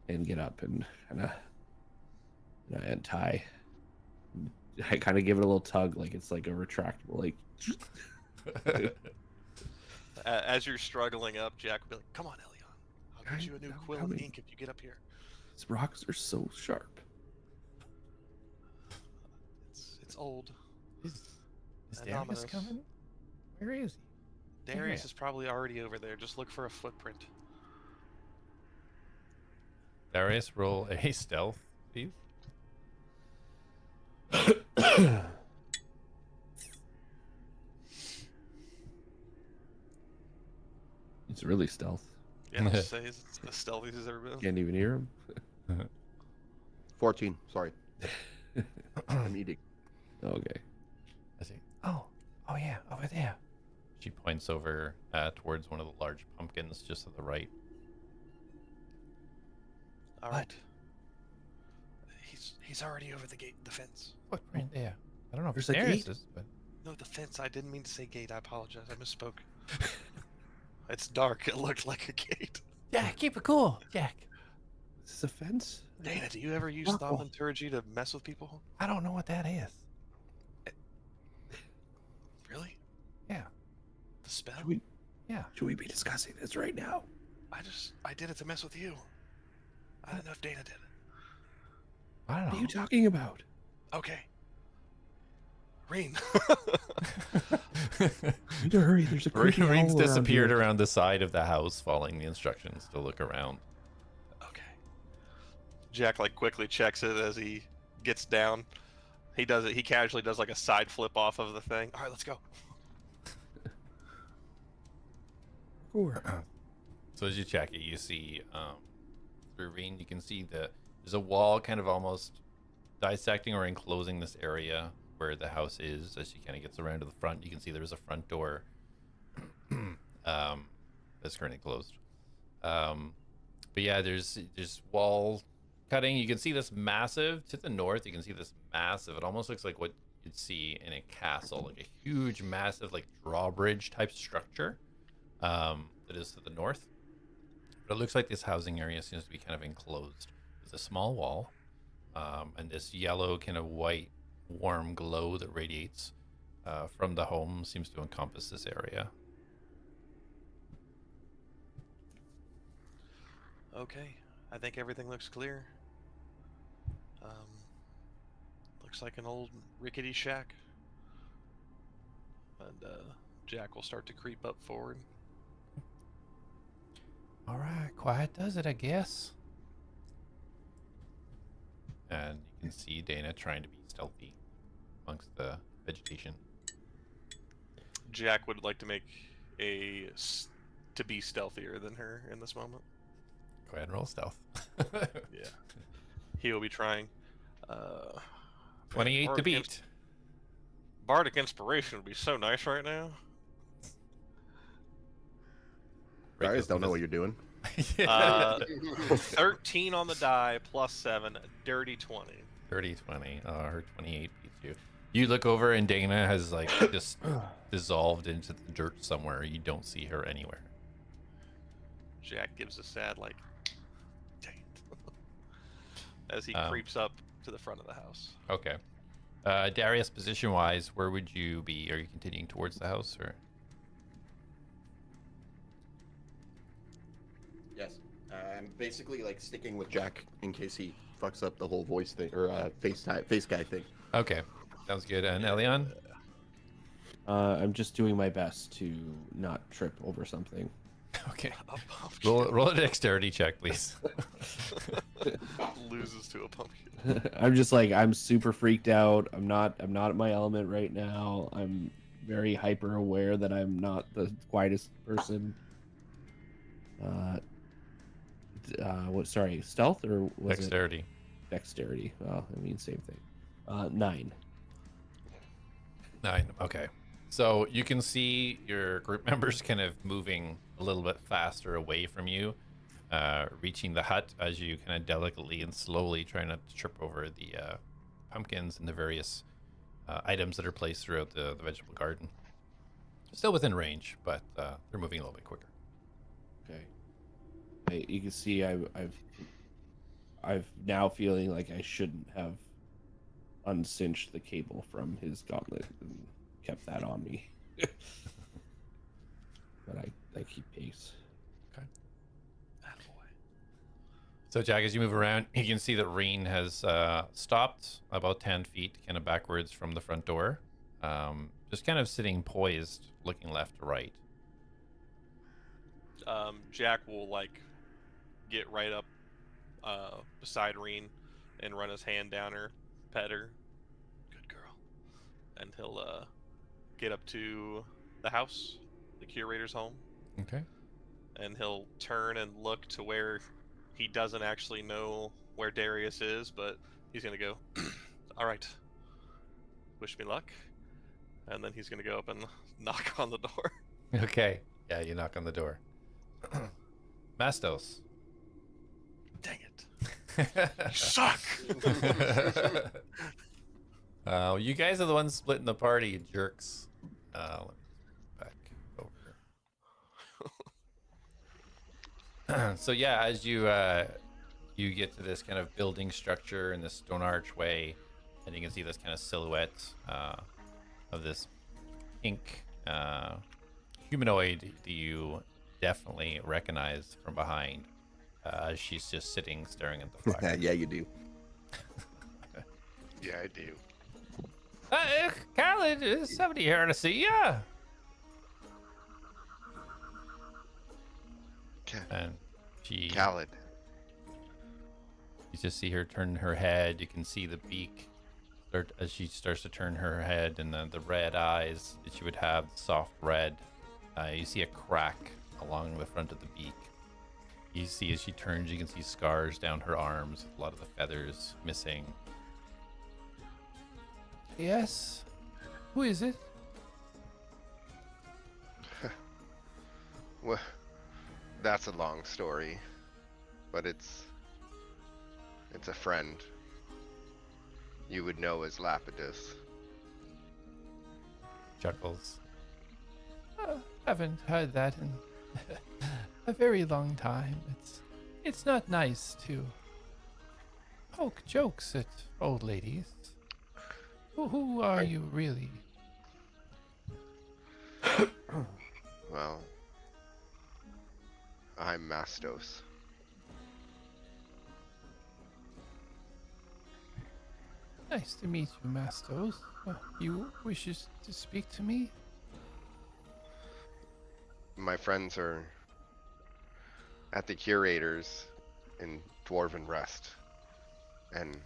and get up and kind of untie, I kind of give it a little tug, like it's like a retractable, like. As you're struggling up, Jak will be like, "Come on, Elion. I'll get you a new I'm quill coming. and ink if you get up here." These rocks are so sharp. It's old. Is And Darius ominous. coming? Where is he? Darius Yeah. is probably already over there. Just look for a footprint. Darius, roll a stealth, please. It's really stealth. Yeah, I'll say it's the stealthiest he's ever been. Can't even hear him. 14. Sorry. I'm eating. Okay. I see. Oh yeah, over there. She points over towards one of the large pumpkins just to the right. All right. He's already over the gate, the fence. Footprint there. I don't know if There's it's a Darius, gate? but No, the fence. I didn't mean to say gate. I apologize. I misspoke. It's dark. It looked like a gate. yeah, keep it cool, Jak. Is this a fence? Dana, do you ever use Rockwell. thaumaturgy to mess with people? I don't know what that is. Really? Yeah, The spell? yeah. Should we be discussing this right now? I did it to mess with you. I don't know if Dana did it. I don't What know. are you talking about? Okay. Reen. We need to hurry. There's a creepy Reem's owl around disappeared here. around the side of the house, following the instructions to look around. Okay. Jak like quickly checks it as he gets down. He does it. He casually does like a side flip off of the thing. All right, let's go. So as you check it, you see through Reem, you can see there's a wall kind of almost dissecting or enclosing this area where the house is. As she kind of gets around to the front, you can see there's a front door that's currently closed. But yeah, there's wall cutting. You can see this massive to the north. You can see this massive. It almost looks like what you'd see in a castle, like a huge, massive, like drawbridge type structure. That is to the north. But it looks like this housing area seems to be kind of enclosed. There's a small wall, and this yellow kind of white warm glow that radiates from the home seems to encompass this area. Okay. I think everything looks clear. Looks like an old rickety shack. And Jak will start to creep up forward. All right, quiet does it, I guess. And you can see Dana trying to be stealthy amongst the vegetation. Jak would like to make to be stealthier than her in this moment. Go ahead and roll stealth. Yeah. He will be trying. 28 to Bardic beat. Bardic Inspiration would be so nice right now. Guys don't know what you're doing. 13 on the die, plus 7, dirty 20. Dirty 20. Her 28 beats you. You look over and Dana has like just dissolved into the dirt somewhere. You don't see her anywhere. Jak gives a sad, like, dang it. As he Um, creeps up to the front of the house. Okay. Darius, position-wise, where would you be? Are you continuing towards the house, or? Yes. I'm basically like sticking with Jak in case he fucks up the whole voice thing or face guy thing. Okay, sounds good. And Elion? I'm just doing my best to not trip over something. Okay. A pumpkin Roll a dexterity check, please. loses to a pumpkin. I'm just like, I'm super freaked out. I'm not at my element right now. I'm very hyper aware that I'm not the quietest person. Sorry, stealth or was Dexterity. it dexterity? Well, I mean, same thing. 9. 9. Okay. So you can see your group members kind of moving a little bit faster away from you, reaching the hut as you kind of delicately and slowly try not to trip over the pumpkins and the various items that are placed throughout the vegetable garden. Still within range, but they're moving a little bit quicker. Okay. You can see I've now feeling like I shouldn't have uncinched the cable from his gauntlet and kept that on me. But I keep pace. So, Jack, as you move around, you can see that Reen has stopped about 10 feet, kind of backwards from the front door. Just kind of sitting poised, looking left to right. Jack will like get right up beside Reen and run his hand down her, pet her. Good girl. And he'll get up to the house, the curator's home, Okay. and he'll turn and look to where he doesn't actually know where Darius is, but he's gonna go, all right, wish me luck. And then he's gonna go up and knock on the door. Okay. Yeah, you knock on the door. Mastos. Dang it. You suck! You guys are the ones splitting the party, you jerks. Let me back over. So yeah, as you you get to this kind of building structure in this stone archway, and you can see this kind of silhouette of this pink humanoid that you definitely recognize from behind. She's just sitting, staring at the fire. Yeah, you do. Yeah, I do. Khaled, somebody here to see ya. And she, Khaled. you just see her turn her head. You can see the beak start as she starts to turn her head, and then the red eyes that she would have, soft red. You see a crack along the front of the beak. You see as she turns, you can see scars down her arms, a lot of the feathers missing. Yes? Who is it? Well, that's a long story, but it's a friend. You would know as Lapidus. Chuckles. Haven't heard that in a very long time. It's not nice to poke jokes at old ladies. Who are you really? Well, I'm Mastos. Nice to meet you, Mastos. You wishes to speak to me? My friends are at the curators in Dwarven Rest, and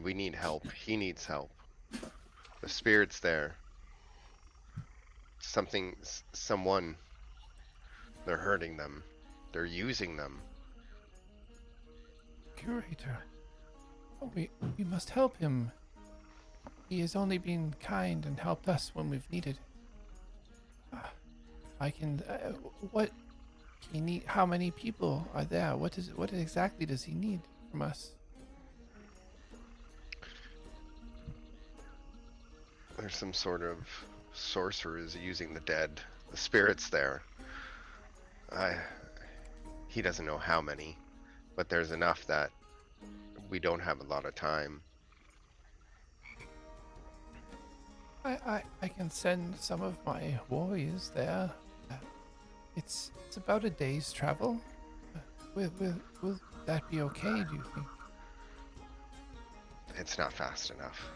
we need help. He needs help. The spirit's there. Someone. They're hurting them. They're using them. Curator. Oh, we must help him. He has only been kind and helped us when we've needed it. I can. What he need? How many people are there? What exactly does he need from us? There's some sort of sorcerers using the dead. The spirit's there. He doesn't know how many, but there's enough that we don't have a lot of time. I can send some of my warriors there. It's about a day's travel. Will that be okay, do you think? It's not fast enough.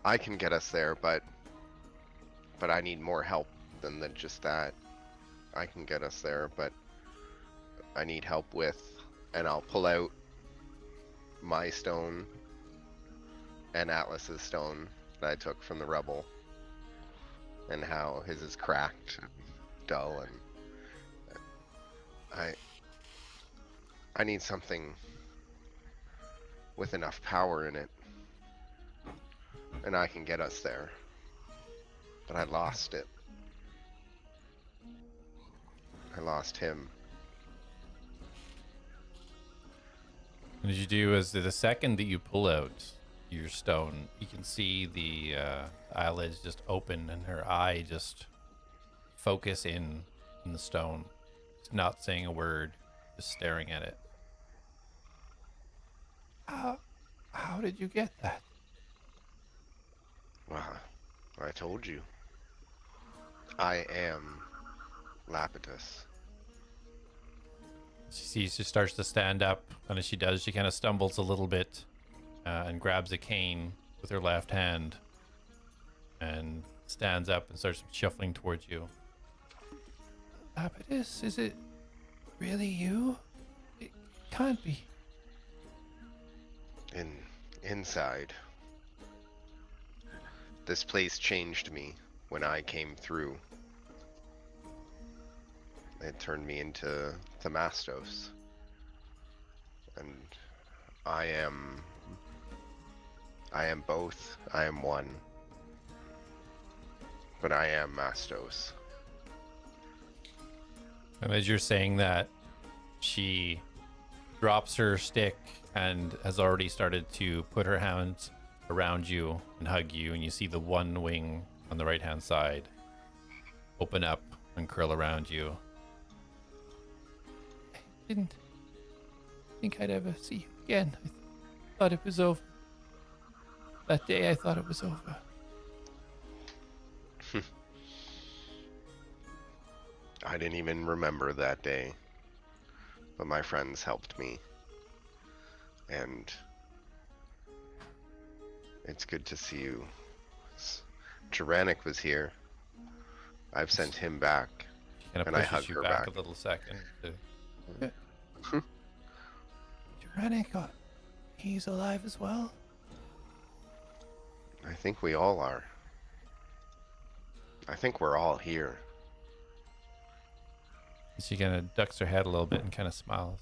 I can get us there, but I need more help than just that. I can get us there, but I need help with, and I'll pull out my stone and Atlas's stone that I took from the rubble, and how his is cracked and dull, and I need something with enough power in it, and I can get us there, but I lost it. I lost him. What did you do is the second that you pull out your stone, you can see the eyelids just open and her eye just focus in the stone. Just not saying a word, just staring at it. How did you get that? Well, I told you. I am Lapidus. She starts to stand up, and as she does, she kind of stumbles a little bit and grabs a cane with her left hand and stands up and starts shuffling towards you. Lapidus, is it really you? It can't be. Inside. This place changed me when I came through. It turned me into the Mastos. And I am both. I am one. But I am Mastos. And as you're saying that, she drops her stick and has already started to put her hands around you and hug you, and you see the one wing on the right hand side open up and curl around you. I didn't think I'd ever see you again. I thought it was over. That day I thought it was over. I didn't even remember that day. But my friends helped me. And it's good to see you. Tyrannic was here. I've sent him back. Kind of and I pushes hug you her back back. a little second. Tyrannic, he's alive as well? I think we all are. I think we're all here. She kind of ducks her head a little bit and kind of smiles.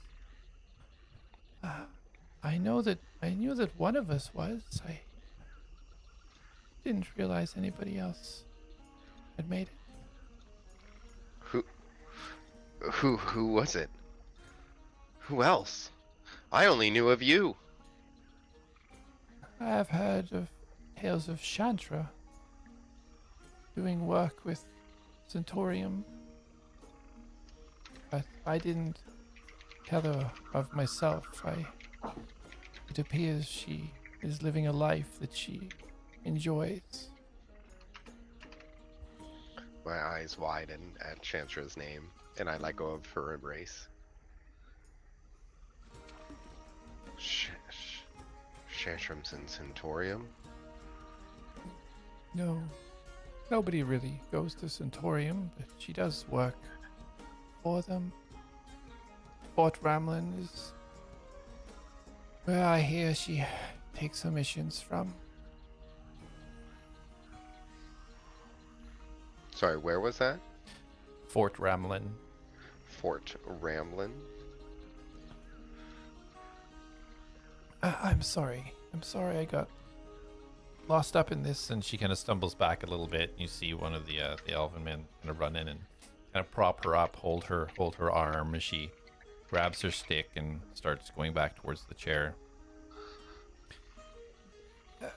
I knew that one of us was. I didn't realize anybody else had made it. Who was it? Who else? I only knew of you. I have heard of tales of Chantra doing work with Centaurium, but I didn't tell her of myself. It appears she is living a life that she enjoys. My eyes widen at Chantra's name, and I let go of her embrace. Shantram's in Centaurium? No, nobody really goes to Centaurium, but she does work for them. Fort Ramlin is where I hear she takes her missions from. Sorry, where was that? Fort Ramlin. Fort Ramlin? I'm sorry. I got lost up in this. And she kind of stumbles back a little bit. You see one of the elven men kind of run in and kind of prop her up, hold her arm as she grabs her stick and starts going back towards the chair.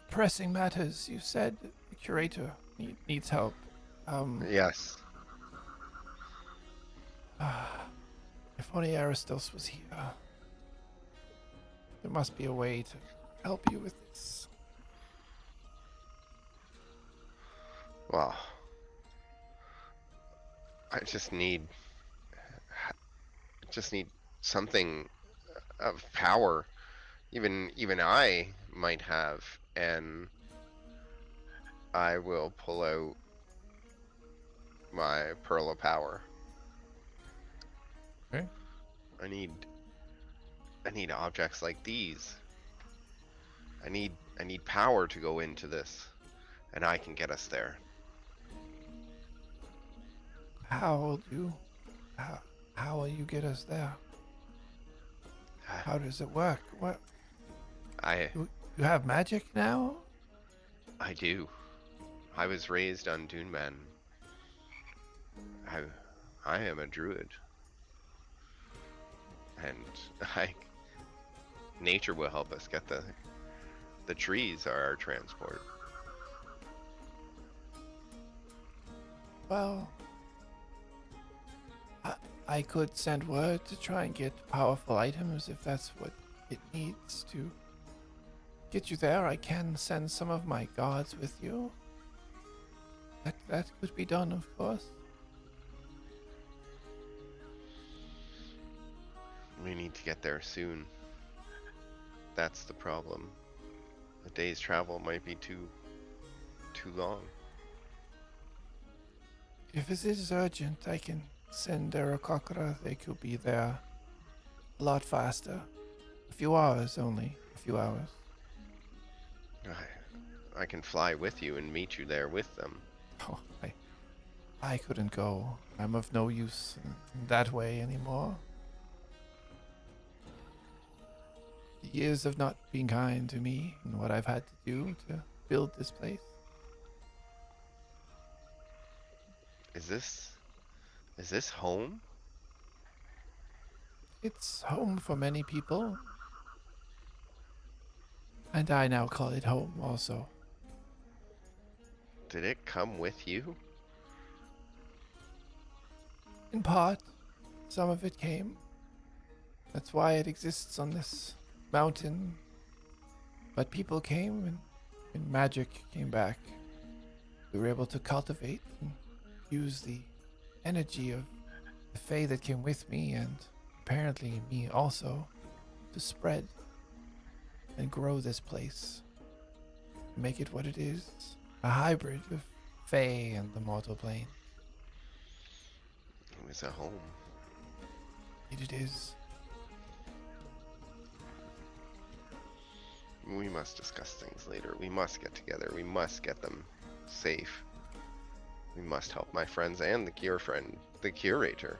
Pressing matters. You said the curator needs help. Yes. If only Aristos was here. There must be a way to help you with this. Well, I just need something of power. Even I might have, and I will pull out my pearl of power. Okay. I need objects like these. I need power to go into this, and I can get us there. How will you get us there? How does it work? What? You have magic now? I do. I was raised on Dunemen. I am a druid. And nature will help us get the trees are our transport. Well, I could send word to try and get powerful items if that's what it needs to get you there, I can send some of my guards with you. That could be done, of course. We need to get there soon. That's the problem. A day's travel might be too long. If it is urgent, I can send Arakokra. They could be there a lot faster. A few hours only. A few hours. I can fly with you and meet you there with them. Oh, I couldn't go. I'm of no use in that way anymore. The years have not been kind to me and what I've had to do to build this place. Is this home? It's home for many people. And I now call it home also. Did it come with you? In part, some of it came. That's why it exists on this mountain. But people came and magic came back. We were able to cultivate and use the energy of the Fae that came with me and apparently me also to spread and grow this place. Make it what it is. A hybrid of Fae and the mortal plane. It was a home. It is. We must discuss things later. We must get together. We must get them safe. We must help my friends and the curator.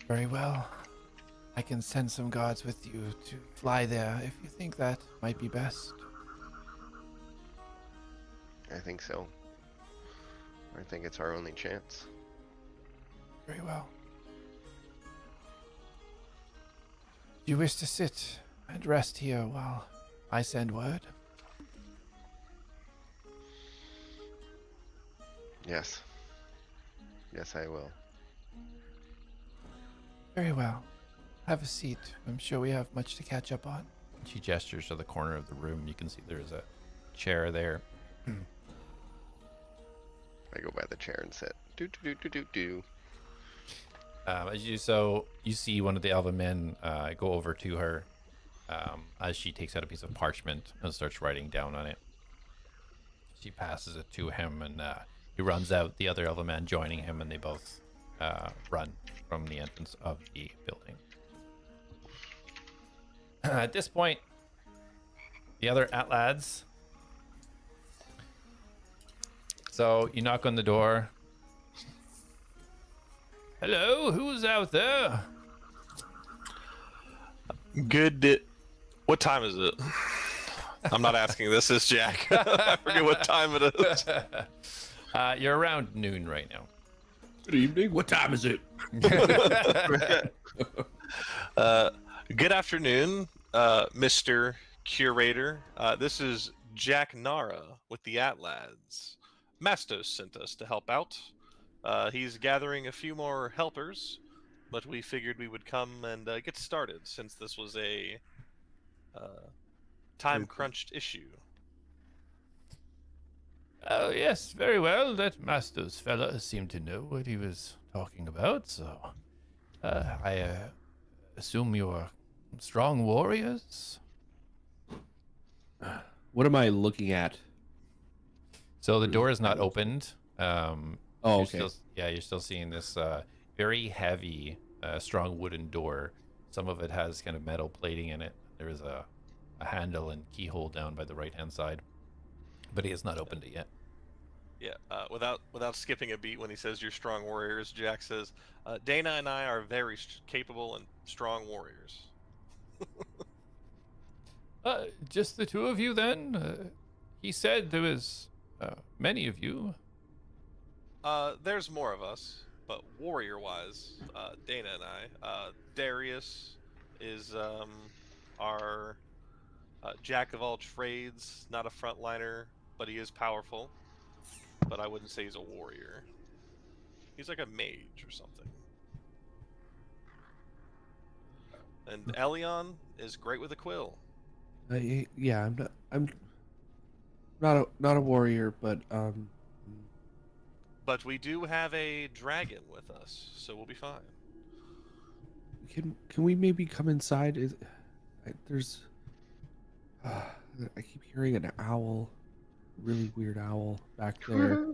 Very well. I can send some guards with you to fly there if you think that might be best. I think so. I think it's our only chance. Very well. Do you wish to sit and rest here while I send word? Yes. Yes, I will. Very well. Have a seat. I'm sure we have much to catch up on. She gestures to the corner of the room. You can see there's a chair there. I go by the chair and sit. Do. You see one of the elven men go over to her as she takes out a piece of parchment and starts writing down on it. She passes it to him, and he runs out. The other elven man joining him, and they both run from the entrance of the building. At this point, the other ATLADS. So you knock on the door. Hello, who's out there? Good. What time is it? I'm not asking. This is Jak. I forget what time it is. You're around noon right now. Good evening. What time is it? Good afternoon, Mr. Curator. This is Jak Nara with the ATLADS. Mastos sent us to help out. He's gathering a few more helpers, but we figured we would come and get started since this was a time-crunched issue. Oh, yes, very well. That Mastos fella seemed to know what he was talking about, so I assume you're strong warriors? What am I looking at? So the door is not opened. Oh, okay. You're still seeing this very heavy, strong wooden door. Some of it has kind of metal plating in it. There is a handle and keyhole down by the right-hand side, but he has not opened it yet. Yeah, without skipping a beat when he says you're strong warriors, Jak says, Dana and I are very capable and strong warriors. Just the two of you then? He said there was many of you. There's more of us, but warrior-wise, Dana and I. Darius is our jack of all trades, not a frontliner, but he is powerful. But I wouldn't say he's a warrior. He's like a mage or something. And Elion is great with a quill. Yeah, I'm not a warrior, but But we do have a dragon with us, so we'll be fine. can we maybe come inside? There's I keep hearing an owl, really weird owl back there.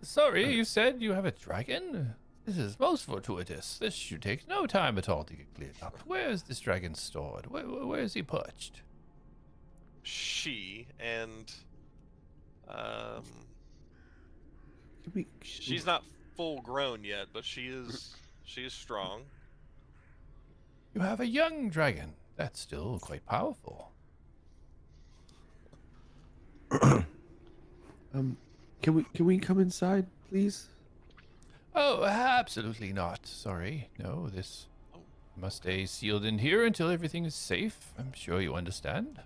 Sorry, you said you have a dragon? This is most fortuitous. This should take no time at all to get cleared up. Where is this dragon stored? Where is he perched? She and Can we, she's not full grown yet, but she is strong. You have a young dragon. That's still quite powerful. Can we come inside, please? Oh, absolutely not. Sorry. No, this must stay sealed in here until everything is safe. I'm sure you understand.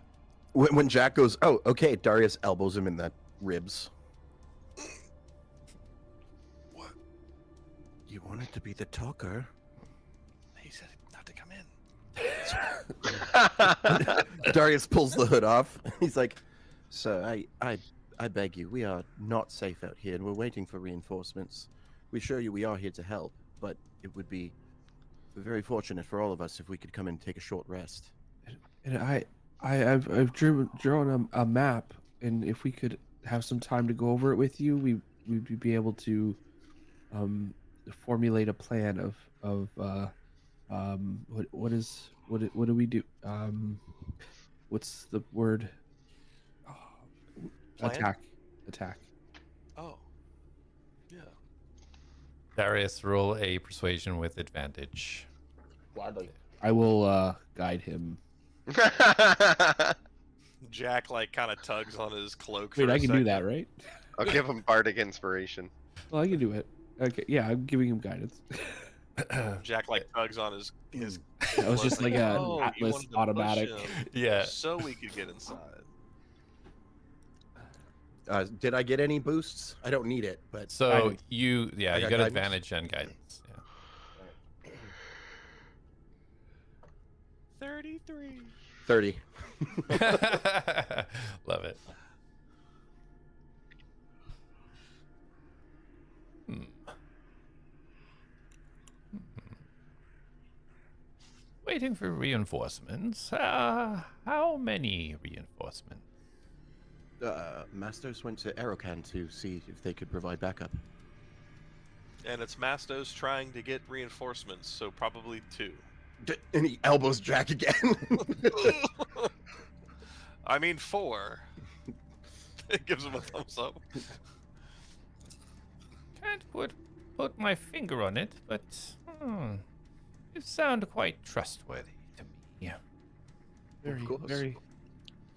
When Jak goes, oh, okay, Darius elbows him in the ribs. What? You wanted to be the talker? He said not to come in. Darius pulls the hood off. He's like, "Sir, I beg you, we are not safe out here, and we're waiting for reinforcements. We assure you we are here to help, but it would be very fortunate for all of us if we could come and take a short rest." And I've drawn a map, and if we could have some time to go over it with you, we'd be able to formulate a plan of what do we do? What's the word? Plan? Attack. Oh. Yeah. Darius, roll a persuasion with advantage. Gladly. I will guide him. Jak kind of tugs on his cloak. Wait, for a I can do second. that, right? I'll give him bardic inspiration. Well, I can do it. Okay, yeah, I'm giving him guidance. Jak tugs on his. That was just like an "Oh, you Atlas wanted to push automatic. him Yeah. So we could get inside. Did I get any boosts? I don't need it, but So Guidance. you I got got guidance? advantage and guidance. 33. 30. Yeah. Love it. Waiting for reinforcements. How many reinforcements? Mastos went to Aerocan to see if they could provide backup. And it's Mastos trying to get reinforcements, so probably 2. And he elbows Jak again. I mean 4. It gives him a thumbs up. Can't put my finger on it, but you sound quite trustworthy to me. Very.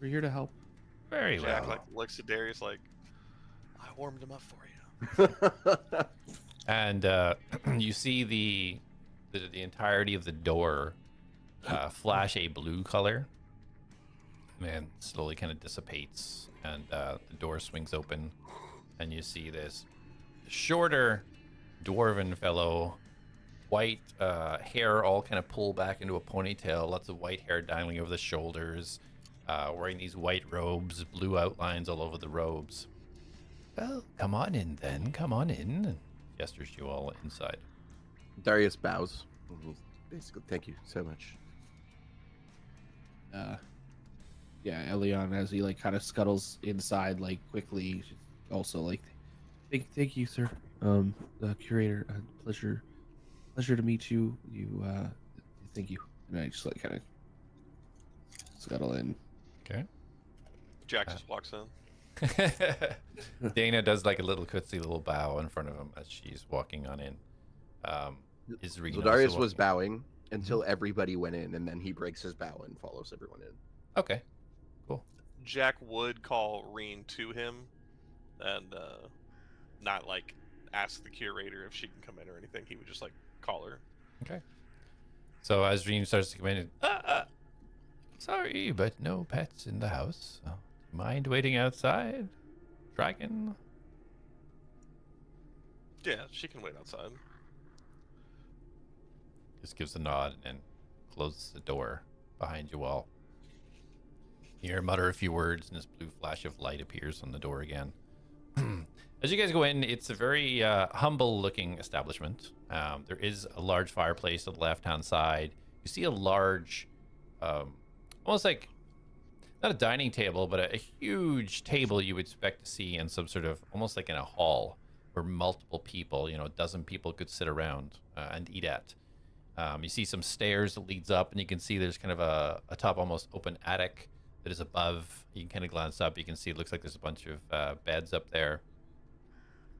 We're here to help. Very Jak well. looks at Darius I warmed him up for you. And you see the entirety of the door flash a blue color, and slowly kind of dissipates, and the door swings open, and you see this shorter dwarven fellow, white hair all kind of pulled back into a ponytail, lots of white hair dangling over the shoulders, wearing these white robes, blue outlines all over the robes. Well, come on in then, come on in. And gestures you all inside. Darius bows. He's basically, thank you so much. Yeah, Elion, as he kind of scuttles inside quickly, also thank you, sir. The curator, pleasure to meet you. Thank you. And I just kind of scuttle in. Okay. Jak just walks in. Dana does a little curtsy, little bow in front of him as she's walking on in. Is Reen So also Darius was walking? bowing until everybody went in, and then he breaks his bow and follows everyone in. Okay. Cool. Jak would call Reen to him, and not ask the curator if she can come in or anything. He would just call her. Okay. So as Reen starts to come in, sorry, but no pets in the house. So, mind waiting outside? Dragon? Yeah, she can wait outside. just gives a nod and closes the door behind you all. You hear him mutter a few words, and this blue flash of light appears on the door again. As you guys go in, it's a very humble-looking establishment. There is a large fireplace on the left-hand side. You see a large, almost like, not a dining table, but a huge table you would expect to see in some sort of, almost like in a hall, where multiple people, a dozen people could sit around and eat at. You see some stairs that leads up, and you can see there's kind of a top almost open attic that is above. You can kind of glance up. You can see it looks like there's a bunch of beds up there.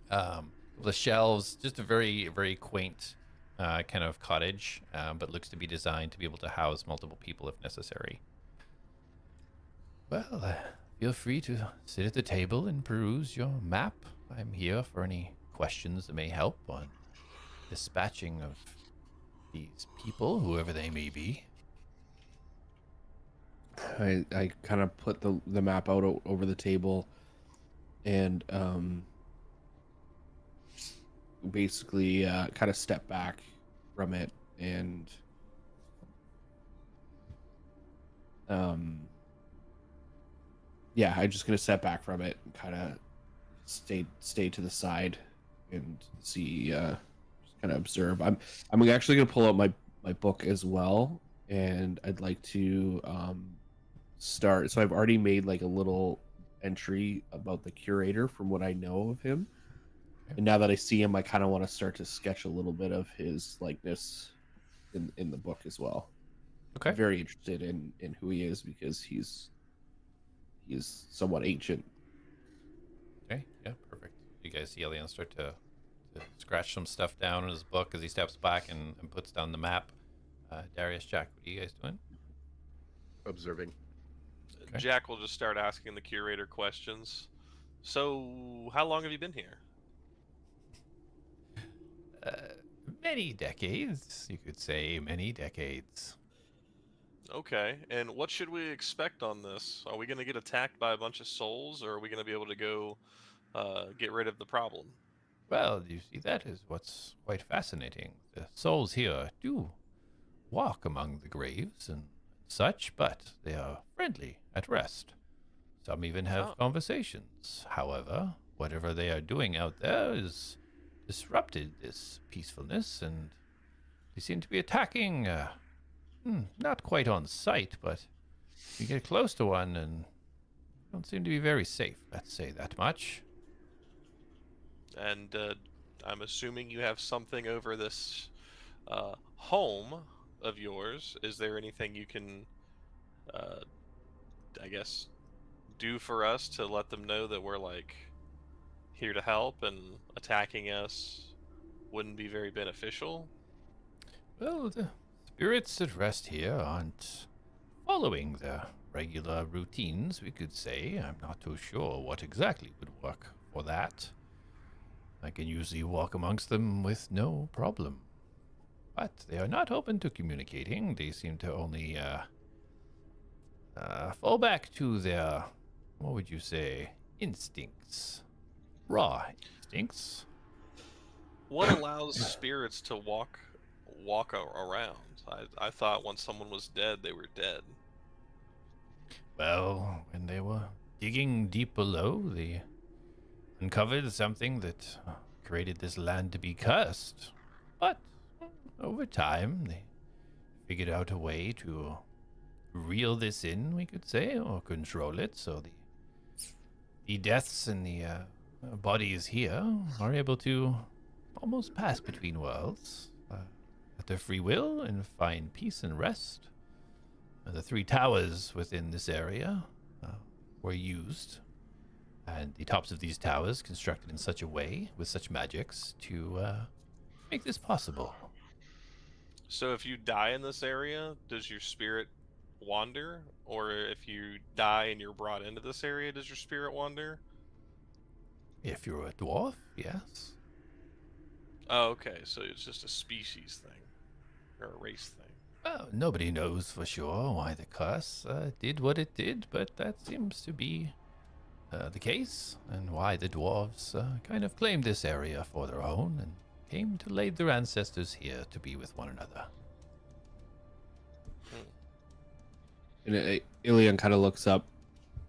The shelves, just a very, very quaint kind of cottage, but looks to be designed to be able to house multiple people if necessary. Well, feel free to sit at the table and peruse your map. I'm here for any questions that may help on dispatching of these people, whoever they may be. I kind of put the map out over the table and basically kind of step back from it and yeah, I'm just gonna step back from it and kind of stay to the side and see, just kind of observe. I'm actually gonna pull out my book as well, and I'd like to start. So I've already made like a little entry about the curator from what I know of him, and now that I see him, I kind of want to start to sketch a little bit of his likeness in the book as well. Okay. I'm very interested in who he is because he's somewhat ancient. Okay, yeah, perfect. You guys see Elion start to scratch some stuff down in his book as he steps back and puts down the map. Darius, Jak, what are you guys doing? Observing. Okay. Jak will just start asking the curator questions. So, how long have you been here? Many decades, you could say, many decades. Okay, and what should we expect on this? Are we going to get attacked by a bunch of souls, or are we going to be able to go get rid of the problem? Well, you see, that is what's quite fascinating. The souls here do walk among the graves and such, but they are friendly at rest. Some even have conversations. However, whatever they are doing out there is disrupted this peacefulness, and they seem to be attacking, not quite on sight, but you get close to one and don't seem to be very safe, let's say that much. And I'm assuming you have something over this home of yours. Is there anything you can, I guess, do for us to let them know that we're, like, here to help and attacking us wouldn't be very beneficial? Well, the spirits that rest here aren't following the regular routines, we could say. I'm not too sure what exactly would work for that. I can usually walk amongst them with no problem. But they are not open to communicating. They seem to only fall back to their, what would you say, instincts. Raw instincts. What allows spirits to walk around? I thought when someone was dead, they were dead. Well, when they were digging deep below, they uncovered something that created this land to be cursed. But over time, they figured out a way to reel this in, we could say, or control it, so the deaths and the bodies here are able to almost pass between worlds at their free will and find peace and rest. The 3 towers within this area were used, and the tops of these towers constructed in such a way, with such magics, to make this possible. So if you die in this area, does your spirit wander? Or if you die and you're brought into this area, does your spirit wander? If you're a dwarf, yes. Oh, okay, so it's just a species thing, or a race thing. Well, nobody knows for sure why the curse did what it did, but that seems to be the case, and why the dwarves kind of claimed this area for their own and came to lay their ancestors here to be with one another. And Elion kind of looks up.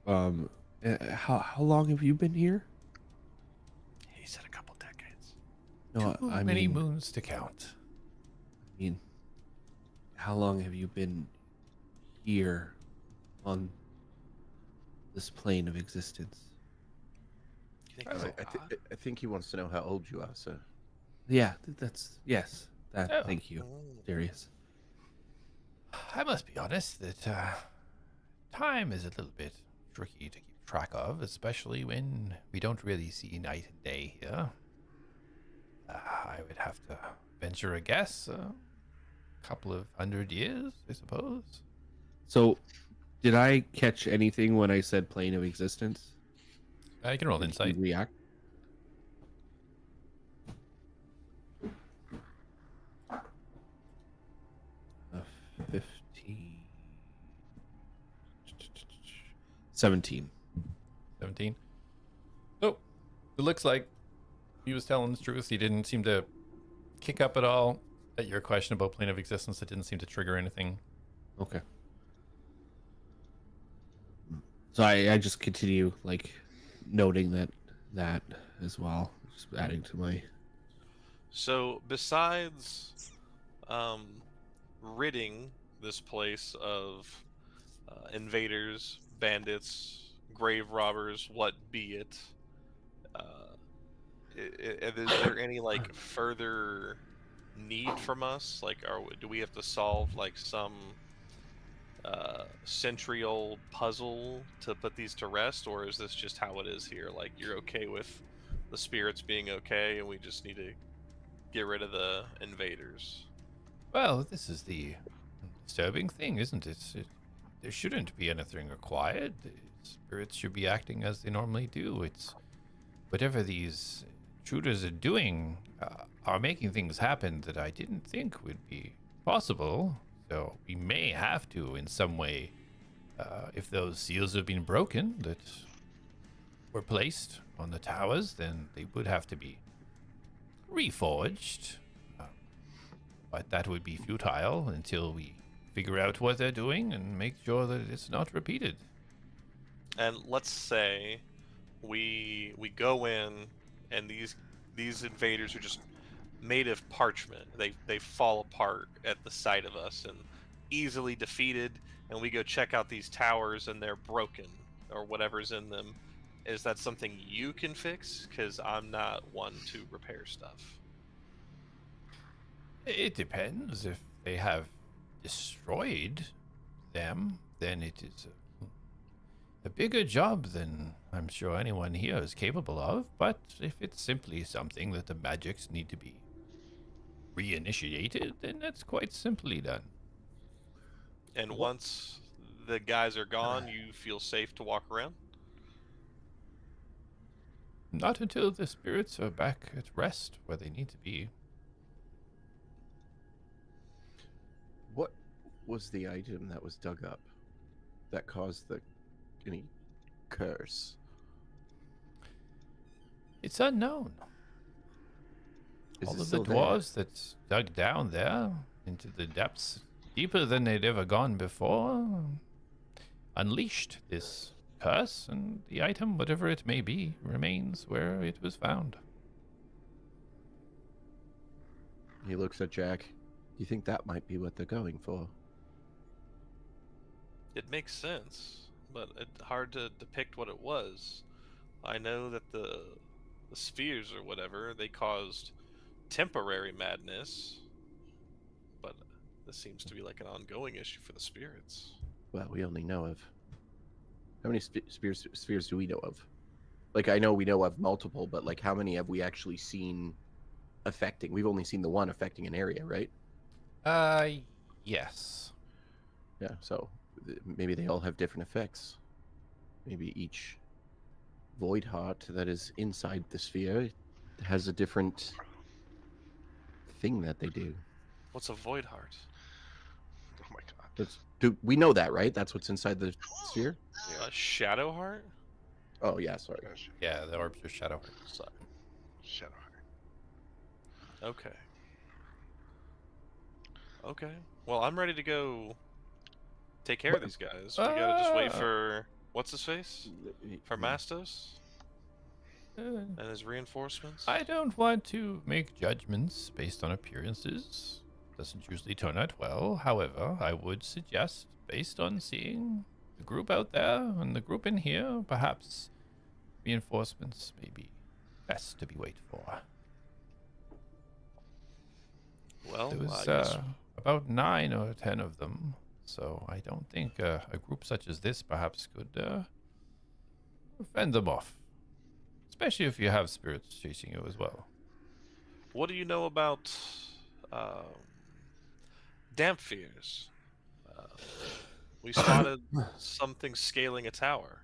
How long have you been here? He said a couple decades. No, Too I many mean, moons to count. how long have you been here on this plane of existence? You think Oh. I think he wants to know how old you are, sir. Yeah, that's yes. Oh. Thank you, Darius. I must be honest that time is a little bit tricky to keep track of, especially when we don't really see night and day here. I would have to venture a guess, a couple of 100 years, I suppose. So, did I catch anything when I said plane of existence? I can roll Did insight. you react? A 15. 17. 17. Oh, it looks like he was telling the truth. He didn't seem to kick up at all at your question about plane of existence. It didn't seem to trigger anything. Okay. So I just continue like noting that as well, just adding to my. So besides ridding this place of invaders, bandits, grave robbers, what be it, is there any like further need from us? Like, do we have to solve like some century-old puzzle to put these to rest, or is this just how it is here? Like, you're okay with the spirits being okay, and we just need to get rid of the invaders? Well, this is the disturbing thing, isn't it? There shouldn't be anything required. The spirits should be acting as they normally do. It's whatever these intruders are doing are making things happen that I didn't think would be possible. So we may have to, in some way, if those seals have been broken that were placed on the towers, then they would have to be reforged. But that would be futile until we figure out what they're doing and make sure that it's not repeated. And let's say we go in, and these invaders are just made of parchment. They fall apart at the sight of us and easily defeated, and we go check out these towers and they're broken or whatever's in them. Is that something you can fix? Because I'm not one to repair stuff. It depends. If they have destroyed them, then it is a bigger job than I'm sure anyone here is capable of. But if it's simply something that the magics need to be reinitiated, then that's quite simply done. And once the guys are gone, you feel safe to walk around? Not until the spirits are back at rest where they need to be. What was the item that was dug up that caused any curse? It's unknown. Is All it of the still there? dwarves that's dug down there into the depths, deeper than they'd ever gone before, unleashed this curse, and the item, whatever it may be, remains where it was found. He looks at Jak. Do you think that might be what they're going for? It makes sense, but it's hard to depict what it was. I know that the spheres or whatever, they caused temporary madness, but this seems to be like an ongoing issue for the spirits. Well, we only know of... How many spheres do we know of? Like, I know we know of multiple, but like, how many have we actually seen affecting? We've only seen the one affecting an area, right? Yes. Yeah, so maybe they all have different effects. Maybe each void heart that is inside the sphere has a different thing that they do. What's a void heart? Oh my god. We know that, right? That's what's inside the sphere? A shadow heart? Oh, yeah, sorry. Gosh, Yeah, the orbs are shadow. Sorry. Shadow heart. Okay. Okay. Well, I'm ready to go take care of these guys. We gotta just wait for what's his face? For Mastos and his reinforcements. I don't want to make judgments based on appearances. Doesn't usually turn out well. However, I would suggest, based on seeing the group out there and the group in here, perhaps reinforcements may be best to be waited for. Well, There was I guess about 9 or 10 of them, so I don't think a group such as this perhaps could fend them off. Especially if you have spirits chasing you as well. what do you know about damp fears? We spotted something scaling a tower.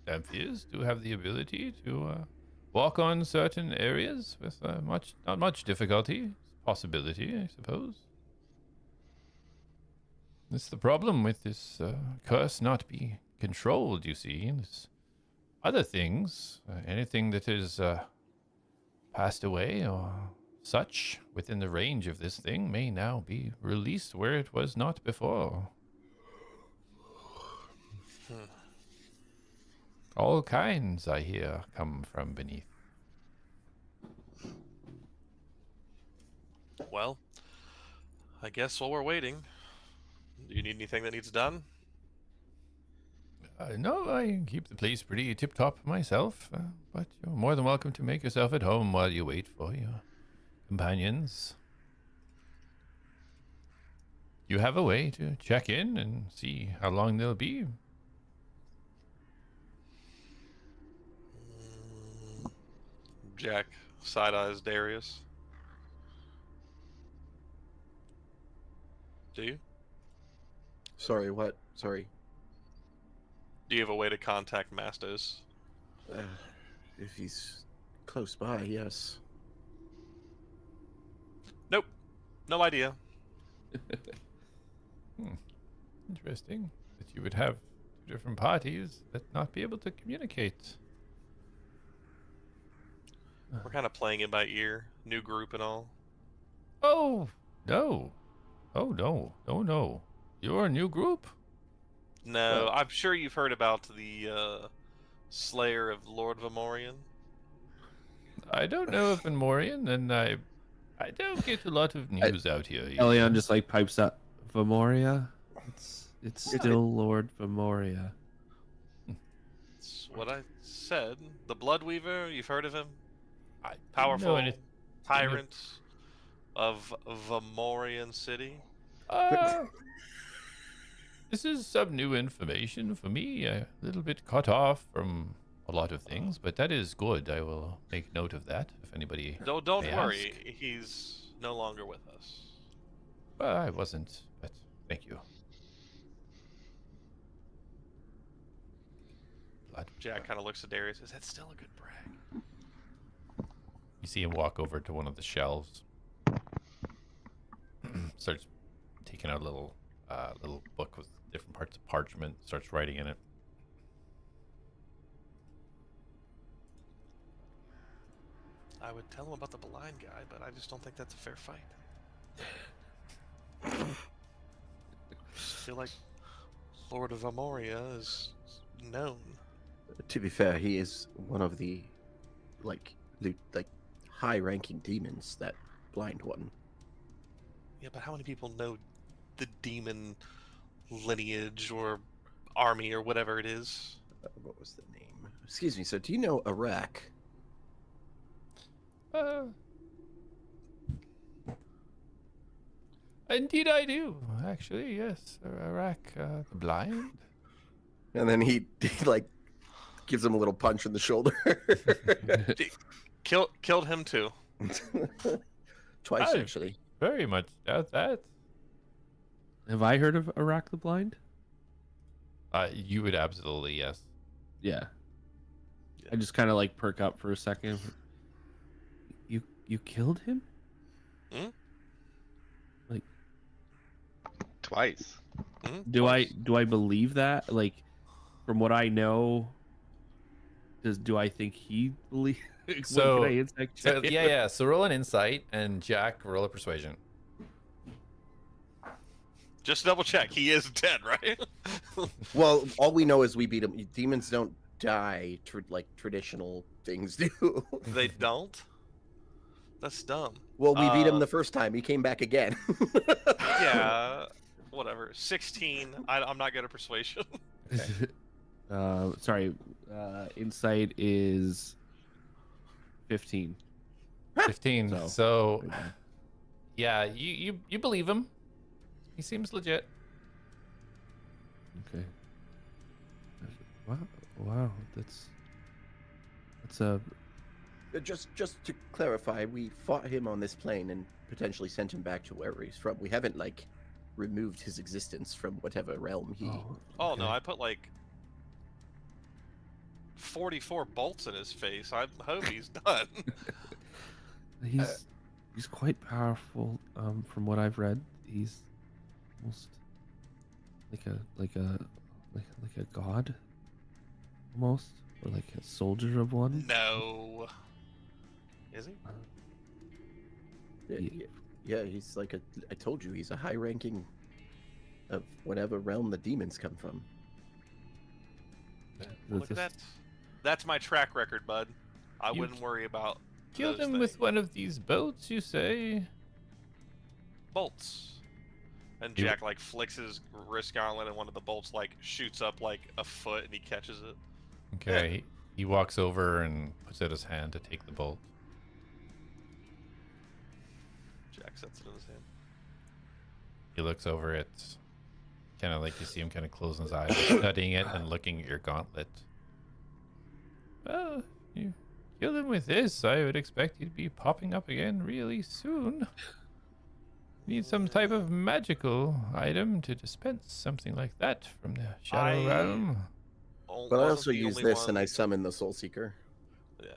Amphias do have the ability to walk on certain areas with not much difficulty. Possibility, I suppose. It's the problem with this curse not be controlled, you see. There's other things, anything that is passed away or such within the range of this thing may now be released where it was not before. All kinds, I hear, come from beneath. Well, I guess while we're waiting, do you need anything that needs done? No, I keep the place pretty tip-top myself, but you're more than welcome to make yourself at home while you wait for your companions. You have a way to check in and see how long they'll be. Jak side-eyes Darius. Do you? Sorry, what? Sorry. Do you have a way to contact Mastos? If he's close by, yes. Nope. No idea. Interesting that you would have 2 different parties that not be able to communicate. We're kind of playing it by ear. New group and all. Oh, no. Oh, no. Oh, no. You're a new group? No, I'm sure you've heard about the Slayer of Lord Vamorian. I don't know of Morian, and I don't get a lot of news out here. Elion just like pipes up Vamoria. It's still Lord Vamoria. That's what I said. The Bloodweaver, you've heard of him? I Powerful don't know tyrant of Vamorian City. This is some new information for me. A little bit cut off from a lot of things, but that is good. I will make note of that if anybody. Don't may worry, ask. he's no longer with us. Well, I wasn't, but thank you. Jak kind of looks at Darius. Is that still a good brag? You see him walk over to one of the shelves. Starts taking out a little book with different parts of parchment. Starts writing in it. I would tell him about the blind guy, but I just don't think that's a fair fight. I feel like Lord of Amoria is known. To be fair, he is one of the high-ranking demons, that blind one. Yeah, but how many people know the demon lineage or army or whatever it is? What was the name? Excuse me, so do you know Iraq? Indeed I do. Actually, yes. Iraq, the blind. And then he like gives him a little punch in the shoulder. Killed him too. Twice, I actually. Very much doubt that. Have I heard of Iraq the Blind? You would absolutely, yes. Yeah. I just kind of like perk up for a second. You killed him? Hmm? Like Twice. do I believe that? Like from what I know, do I think he believes? So, can I insight check it? yeah. So roll an insight, and Jak roll a persuasion. Just double check. He is dead, right? Well, all we know is we beat him. Demons don't die like traditional things do. They don't? That's dumb. Well, we beat him the first time. He came back again. Yeah, whatever. 16. I'm not good at persuasion. Sorry. Insight is 15. 15. So yeah, you believe him. He seems legit. Okay. Wow. That's a. Just to clarify, we fought him on this plane and potentially sent him back to where he's from. We haven't like removed his existence from whatever realm he. Oh no, I put like 44 bolts in his face. I hope he's done. He's quite powerful. From what I've read, he's almost like a god, almost, or like a soldier of one. No. Is he? Yeah, he's like I told you, he's a high ranking of whatever realm the demons come from. Look at that. That's my track record, bud. I wouldn't worry about Killed those him things. with one of these boats, you say? Bolts. And Jack like flicks his wrist gauntlet, and one of the bolts like shoots up like a foot, and he catches it. Okay. He walks over and puts out his hand to take the bolt. Jack sets it in his hand. He looks over it, kind of like you see him kind of closing his eyes, studying it and looking at your gauntlet. Well, you kill him with this. I would expect you'd be popping up again really soon. Need some type of magical item to dispense something like that from the Shadow Realm. But I also use this and I summon the Soul Seeker. Yeah,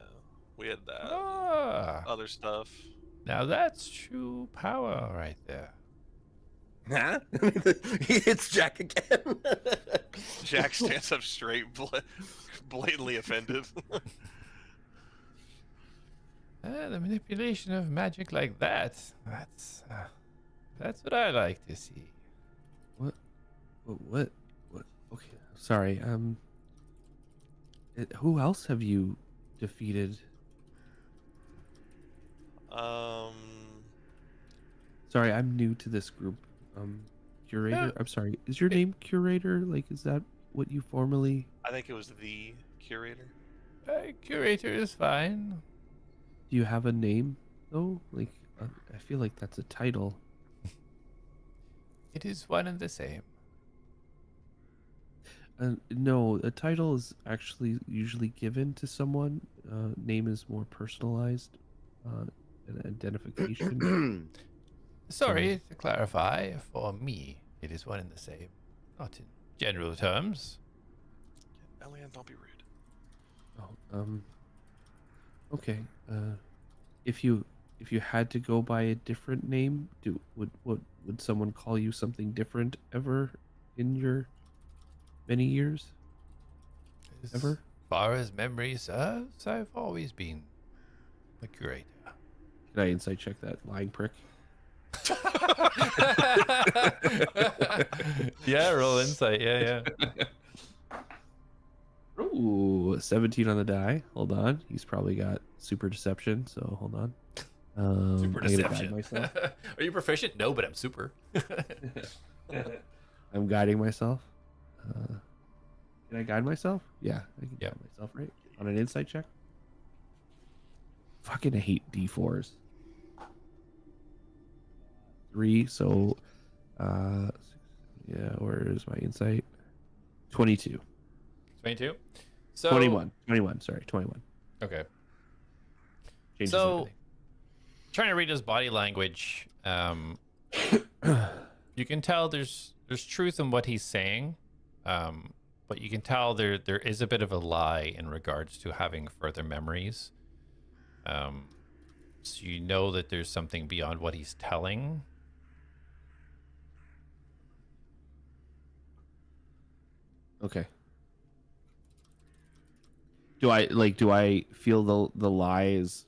we had that. Ah, Other stuff. now that's true power right there. Huh? He hits Jack again. Jack stands up straight, blatantly offended. The manipulation of magic like that. That's what I like to see. What? Okay, sorry. Who else have you defeated? Sorry, I'm new to this group. Curator. I'm sorry. Is your name Curator? Like, is that what you formerly? I think it was the curator. Curator is fine. Do you have a name though? Like, I feel like that's a title. It is one and the same. No, a title is actually usually given to someone. Name is more personalized, an identification. Sorry to clarify, for me, it is one and the same. Not in general terms. Elion, don't be rude. Oh, okay. If you had to go by a different name, would someone call you something different ever in your many years? Ever? As far as memory serves, I've always been a curator. Can I insight check that lying prick? Yeah, roll insight. Yeah. Ooh, 17 on the die. Hold on. He's probably got super deception, so hold on. Super I gotta guide deception. myself. Are you proficient? No, but I'm super. I'm guiding myself. Can I guide myself? Yeah, I can Yeah. guide myself, right? On an insight check? Fucking hate D4s. 3, so yeah, where is my insight? 22. 22. So 21, sorry, 21. Okay. Changes So, everything. trying to read his body language, you can tell there's truth in what he's saying, but you can tell there is a bit of a lie in regards to having further memories. So you know that there's something beyond what he's telling. Okay. Do I feel the lie is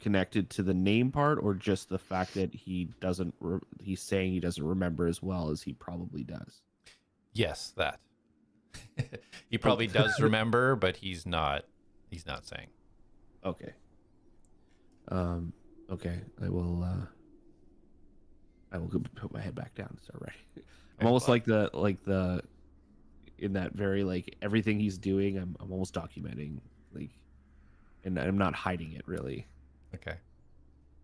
connected to the name part, or just the fact that he doesn't? He's saying he doesn't remember as well as he probably does. Yes, that. He probably does remember, but he's not. He's not saying. Okay. Okay. I will. I will go put my head back down and start writing. I'm almost like the in that very like everything he's doing. I'm almost documenting like, and I'm not hiding it really. Okay.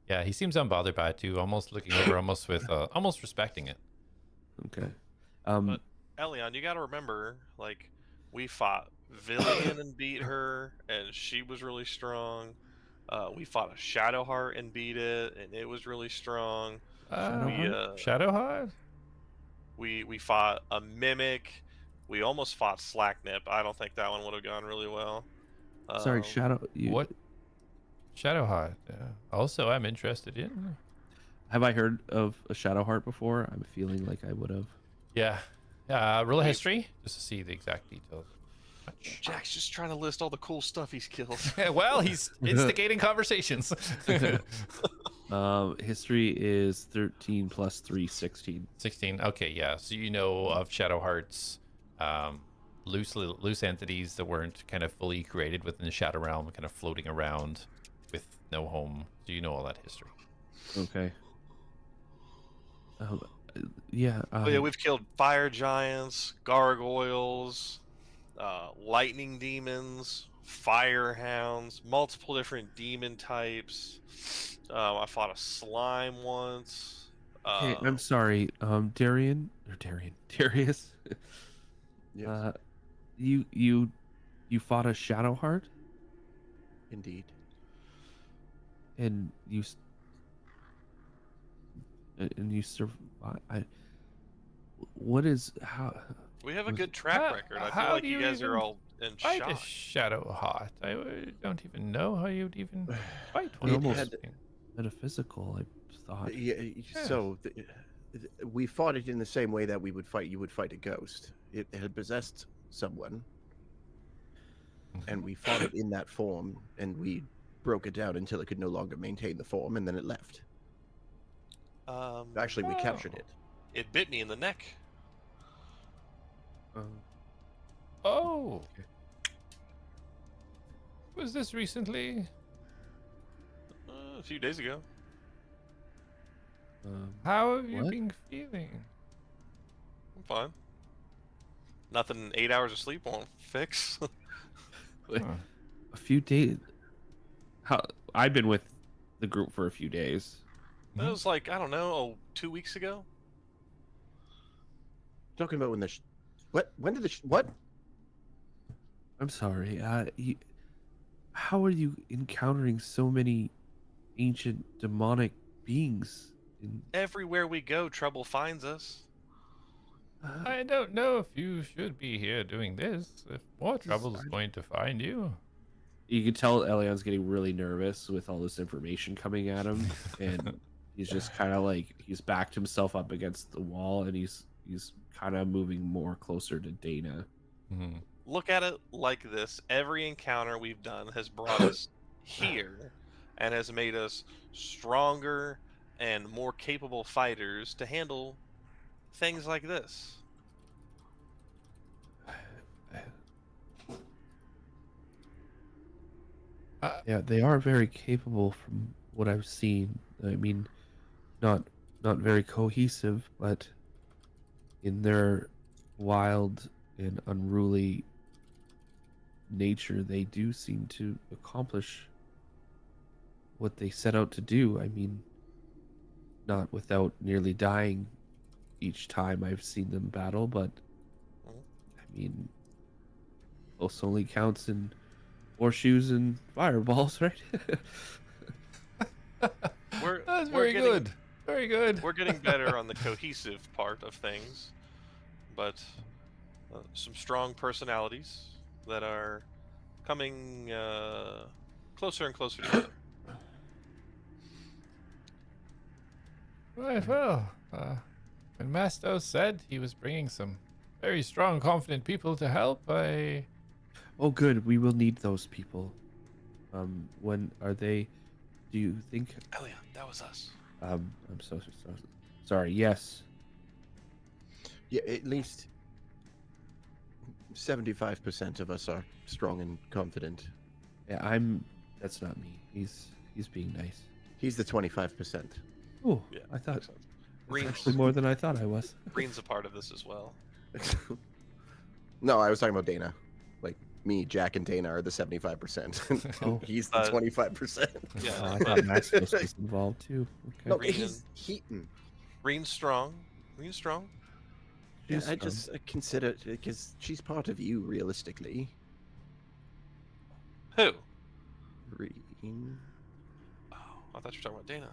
Yeah, he seems unbothered by it too, almost looking over, almost with, almost respecting it. Okay. But Elion, you got to remember, like, we fought Villian and beat her, and she was really strong. We fought a Shadowheart and beat it, and it was really strong. Shadowheart? We fought a Mimic. We almost fought Slacknip. I don't think that one would have gone really well. Sorry, Shadow. What? Shadowheart. Also, I'm interested in. Have I heard of a Shadowheart before? I'm feeling like I would have. Yeah. Roll a history just to see the exact details. Jack's just trying to list all the cool stuff he's killed. Well, he's instigating conversations. History is 13 plus 3, 16. 16. Okay, yeah. So you know of Shadowheart's loose entities that weren't kind of fully created within the Shadow Realm, kind of floating around with no home. So you know all that history. Okay. Yeah. Oh yeah, we've killed fire giants, gargoyles, lightning demons, fire hounds, multiple different demon types. I fought a slime once. Okay, I'm sorry, Darius. Yes. You fought a Shadowheart, Indeed. and you survived. What is how? We have a good track record. I feel like you guys are all in Fight a shock. Shadowheart. I don't even know how you'd even fight one. It of those almost things. metaphysical. I thought. Yeah, so we fought it in the same way that you would fight a ghost. It had possessed someone, and we fought it in that form, and we broke it down until it could no longer maintain the form, and then it left. Actually, we captured it. It bit me in the neck. Oh. Was this recently? A few days ago. How have you What? been feeling? I'm fine. Nothing 8 hours of sleep won't fix. A few days. How I've been with the group for a few days. That was like, I don't know, 2 weeks ago? Talking about when the what? When did the what? I'm sorry. How are you encountering so many ancient demonic beings? Everywhere we go, trouble finds us. I don't know if you should be here doing this. If more trouble is going to find you. You can tell Elion's getting really nervous with all this information coming at him, and he's just kind of like he's backed himself up against the wall, and he's kind of moving more closer to Dana. Mm-hmm. Look at it like this. Every encounter we've done has brought us here and has made us stronger and more capable fighters to handle things like this. Yeah, they are very capable from what I've seen. I mean, not very cohesive, but in their wild and unruly nature, they do seem to accomplish what they set out to do. I mean, not without nearly dying each time I've seen them battle, but I mean, close only counts in horseshoes and fireballs, right? That's very good. Very good. We're getting better on the cohesive part of things, but some strong personalities that are coming closer and closer together. Right, well, when Mastos said he was bringing some very strong, confident people to help, Oh, good. We will need those people. When are they Do you think? Elion, that was us. I'm so sorry. Yes. Yeah, at least 75% of us are strong and confident. Yeah, That's not me. He's being nice. He's the 25%. Oh, Yeah, I thought Reen's, actually more than I thought I was. Reen's a part of this as well. No, I was talking about Dana. Like me, Jack, and Dana are the 75%. Oh. He's the 25%. Yeah, Oh, I but thought Mastos was involved too. Okay. No, Reen he's Heaton. Reen's strong. Reen's strong. Yeah, She's, I just consider because she's part of you realistically. Who? Reen. Oh, I thought you were talking about Dana.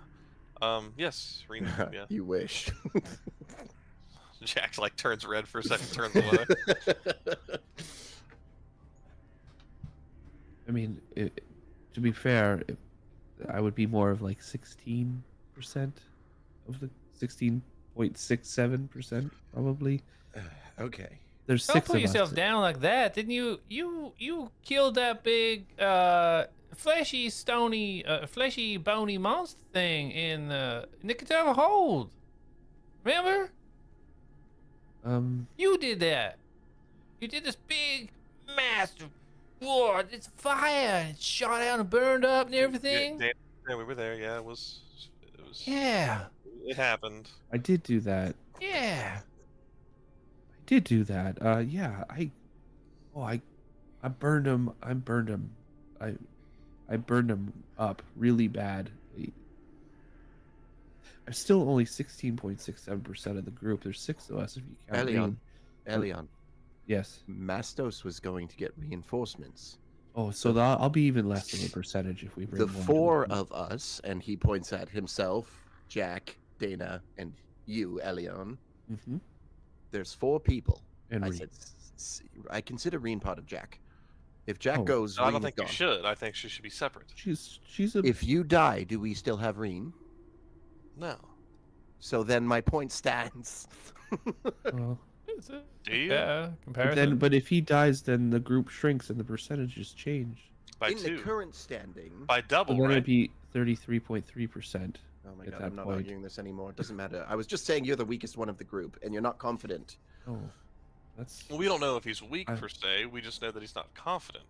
Yes, Reen. Yeah. You wish. Jax like turns red for a second, turns away. I mean, to be fair, I would be more of like 16% of the 16.67% probably. Okay. There's Don't 6 put of yourself us. down like that. Didn't you? You killed that big, fleshy, stony, fleshy, bony monster thing in Nicotella Hold. Remember? You did that. You did this big, massive, whoa, this fire. It shot out and burned up and everything. Yeah, we were there. Yeah, it was. Yeah. It happened. I did do that. Yeah. Yeah, I burned him. I burned him up really bad. I'm still only 16.67% of the group. There's 6 of us if you count Elion. me. Elion. Yes. Mastos was going to get reinforcements. Oh, so I'll be even less of a percentage if we bring The more to 4 group. of us, and he points at himself, Jack, Dana, and you, Elion. Mhm. There's 4 people. And I Reen. said, I consider Reen part of Jack. If Jack Oh. goes, No, I don't Reen's think gone. you should. I think she should be separate. She's a If you die, do we still have Reen? No. So then my point stands. well, It's a, Do you? yeah, but comparison. then if he dies, then the group shrinks and the percentages change. By In 2. the current standing. By So double, then right? it'd be 33.3%. Oh my at god, that I'm not point. arguing this anymore. It doesn't matter. I was just saying you're the weakest one of the group, and you're not confident. Oh, that's Well, we don't know if he's weak I- per se. We just know that he's not confident.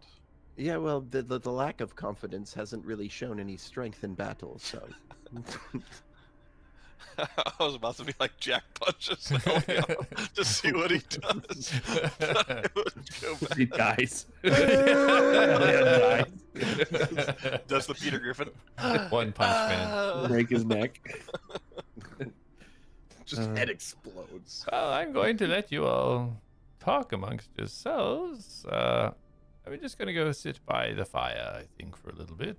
Yeah, well, the lack of confidence hasn't really shown any strength in battle, so. I was about to be like Jack punches Elion to see what he does. But I would go back. he dies. Does the Peter Griffin? One punch man. Break his neck. Just Uh, head explodes. Well, I'm going to let you all talk amongst yourselves. I'm just gonna go sit by the fire, I think, for a little bit.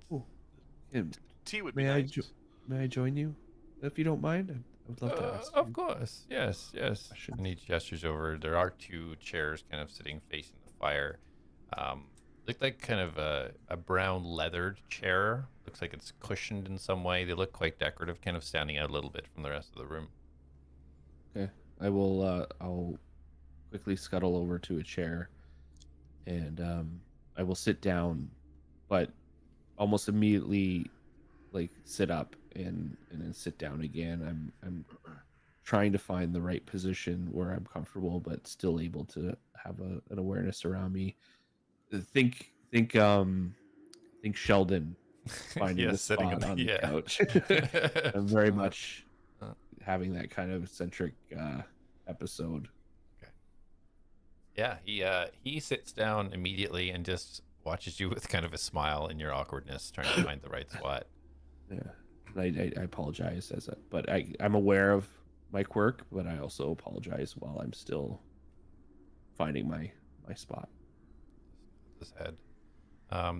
And Tea would be May I nice. may I join you, if you don't mind? I would love to ask. Of you. course, yes. Questions. And he gestures over. There are 2 chairs kind of sitting facing the fire. Look like kind of a brown leathered chair. Looks like it's cushioned in some way. They look quite decorative, kind of standing out a little bit from the rest of the room. Okay, I will. I'll quickly scuttle over to a chair, and I will sit down, but almost immediately, like sit up and then sit down again. I'm trying to find the right position where I'm comfortable, but still able to have an awareness around me. Think Sheldon finding Yeah, the sitting spot on on the- the yeah. couch. I'm very much having that kind of centric episode. Yeah, he sits down immediately and just watches you with kind of a smile in your awkwardness, trying to find the right spot. Yeah, I apologize but I'm aware of my quirk, but I also apologize while I'm still finding my spot. His head.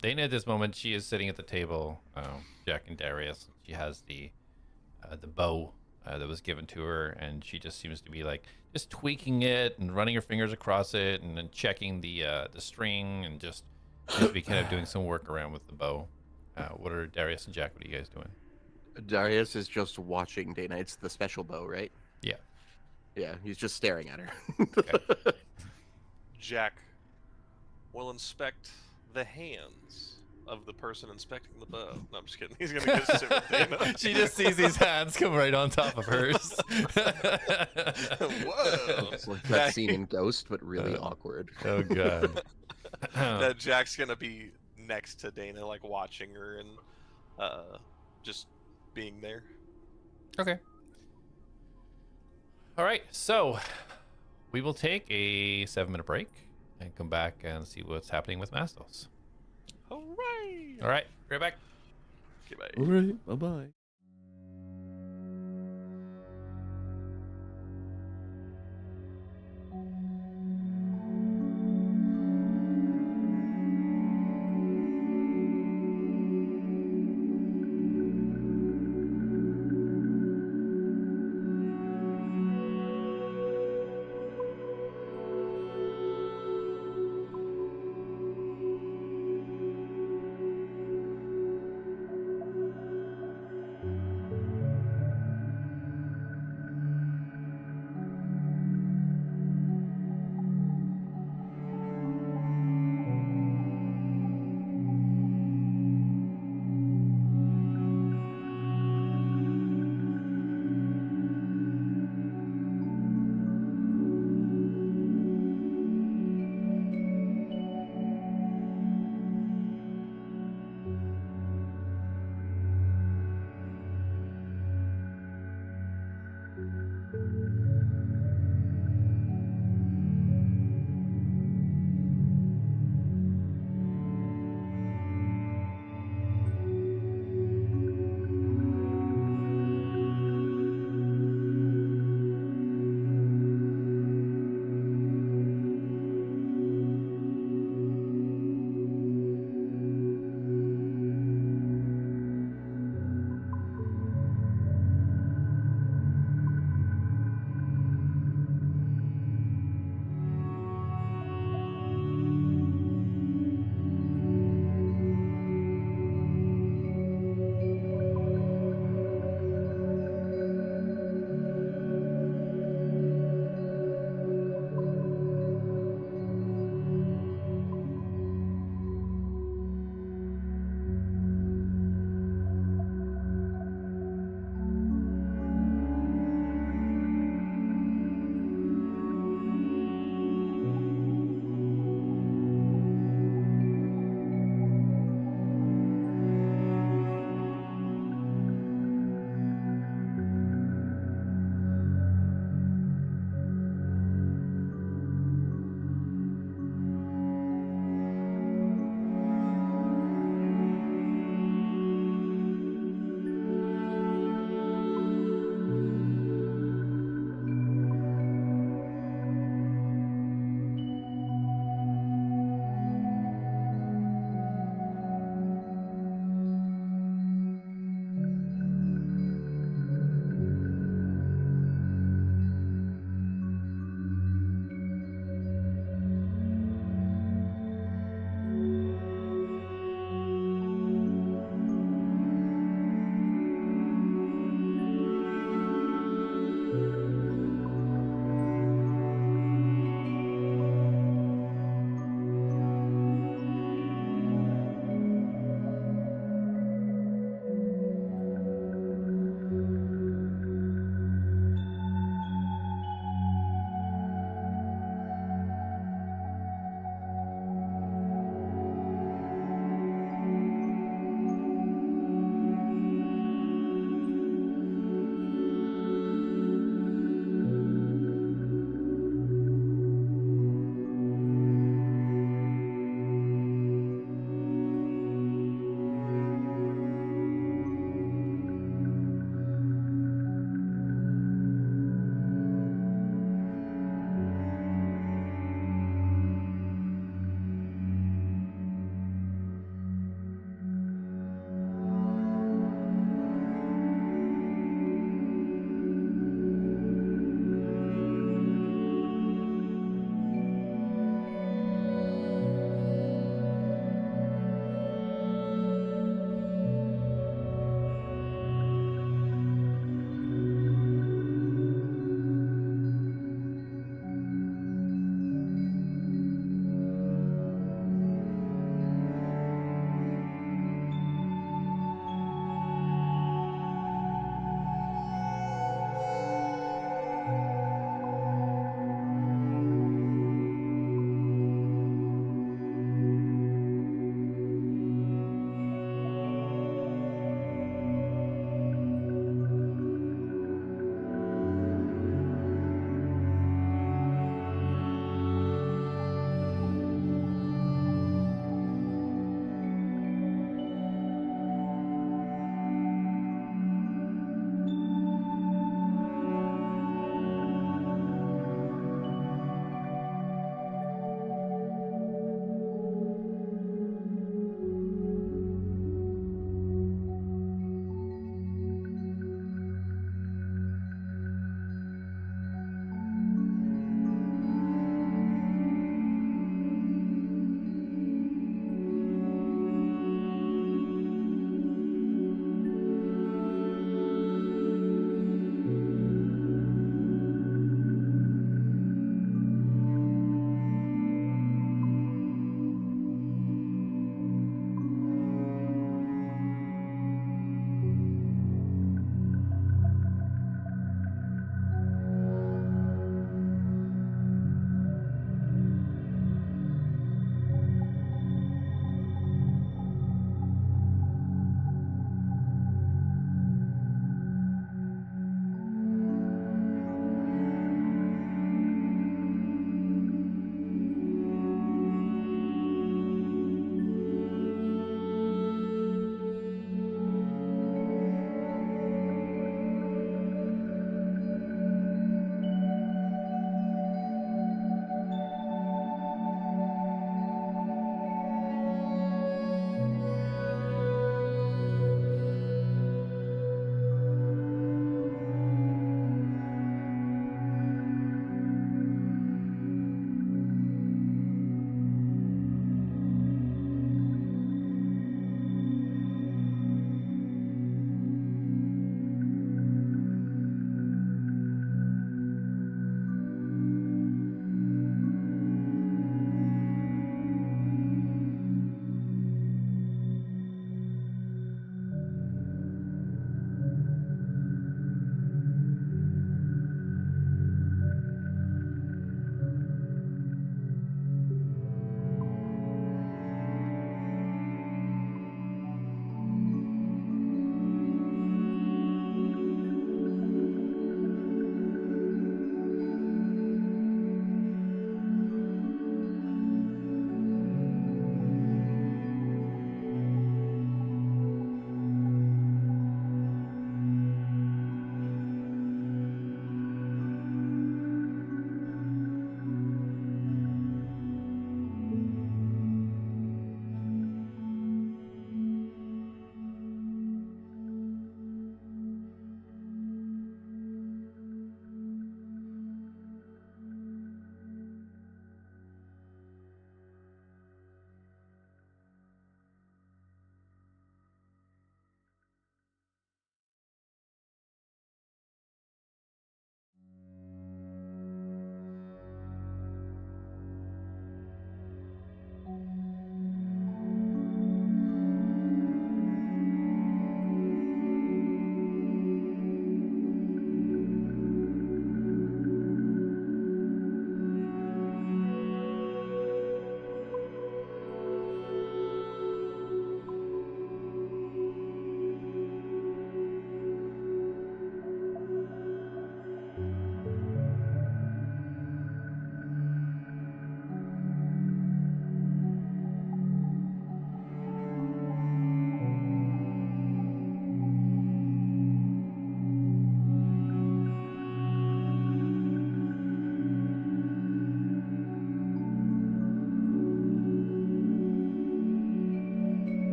Dana, at this moment, she is sitting at the table. Jack and Darius. She has the bow that was given to her, and she just seems to be like just tweaking it and running her fingers across it, and then checking the string, and just seems to be kind of doing some work around with the bow. What are Darius and Jack? What are you guys doing? Darius is just watching Dana. It's the special bow, right? Yeah. Yeah, he's just staring at her. Jack will inspect the hands of the person inspecting the bow. No, I'm just kidding. He's gonna go sit with Dana. She just sees these hands come right on top of hers. Whoa! It's like that scene in Ghost, but really awkward. Oh god. That Jack's gonna be next to Dana, like watching her and just being there. Okay. All right, so we will take a 7-minute break and come back and see what's happening with Mastos. Hooray! All right, right back. Okay, bye. All right. Bye bye.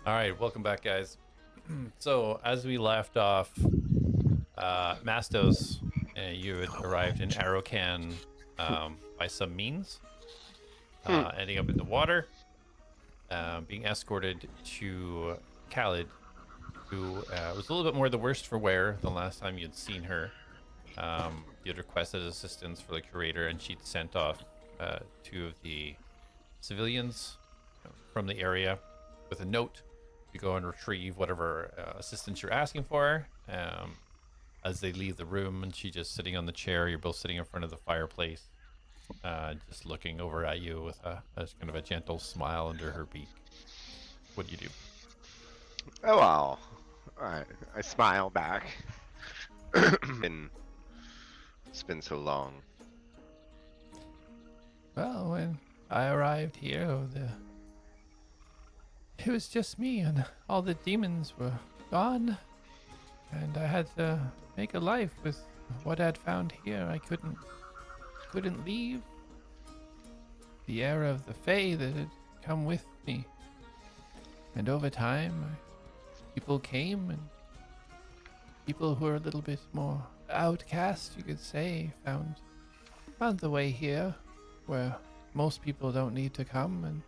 All right, welcome back, guys. So, as we left off, Mastos, you had arrived in Arrocan by some means, ending up in the water, being escorted to Khalid, who was a little bit more the worst for wear than last time you'd seen her. You had requested assistance for the curator, and she'd sent off 2 of the civilians from the area with a note to go and retrieve whatever assistance you're asking for. As they leave the room, and she's just sitting on the chair, you're both sitting in front of the fireplace, just looking over at you with a kind of a gentle smile under her beak. What do you do? Oh well. I smile back. It's been so long. Well, when I arrived here, it was just me, and all the demons were gone, and I had to make a life with what I'd found here. I couldn't leave the era of the Fae that had come with me. And over time, people came, and people who are a little bit more outcast, you could say, found the way here, where most people don't need to come, and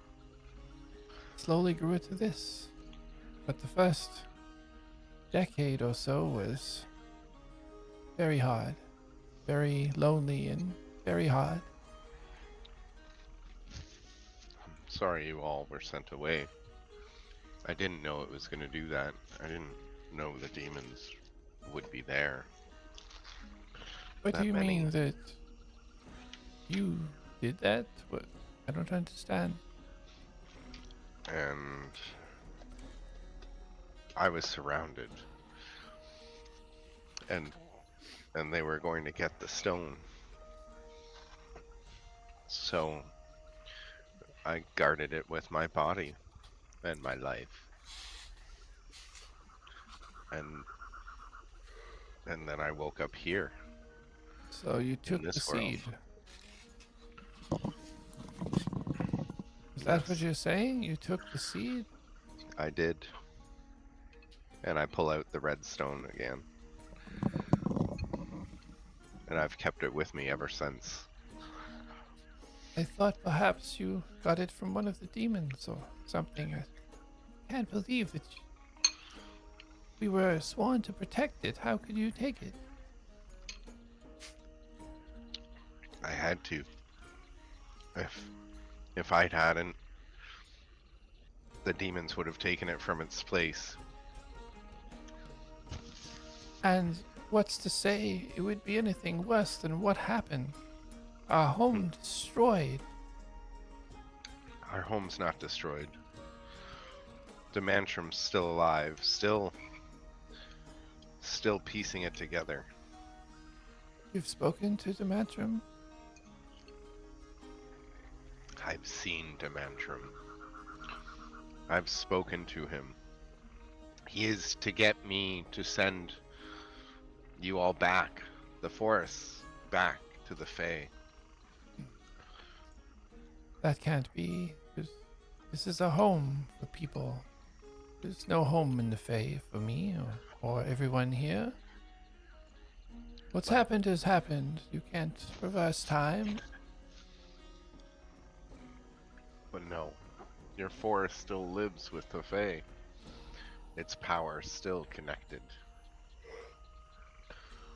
slowly grew it to this. But the first decade or so was very hard, very lonely, and very hard. I'm sorry you all were sent away. I didn't know it was going to do that. I didn't know the demons would be there. What That do you many. mean that you did that? What? I don't understand. And I was surrounded. And they were going to get the stone. So I guarded it with my body and my life. And then I woke up here. So you took the this world. seed. Is that what Yes. you're saying? You took the seed? I did. And I pull out the red stone again. And I've kept it with me ever since. I thought perhaps you got it from one of the demons or something. I can't believe that we were sworn to protect it. How could you take it? I had to. If I hadn't, the demons would have taken it from its place. And what's to say it would be anything worse than what happened? Our home destroyed. Our home's not destroyed. The Mantrum's still alive, still piecing it together. You've spoken to Demantrum? I've seen Demantrum. I've spoken to him. He is to get me to send you all back, the forest, back to the Fae. That can't be. This is a home for people. There's no home in the Fae for me or everyone here. What's happened has happened. You can't reverse time. But no, your forest still lives with the Fae. Its power still connected.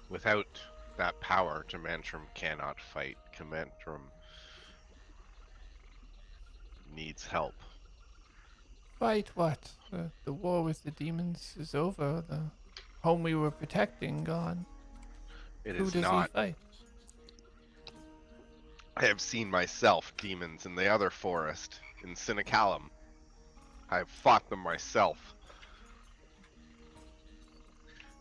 Without that power, Demantrum cannot fight. Demantrum needs help. Fight what? The war with the demons is over. The home we were protecting gone. It Who is does not. he fight? I have seen myself demons in the other forest, in Sinacallum. I have fought them myself.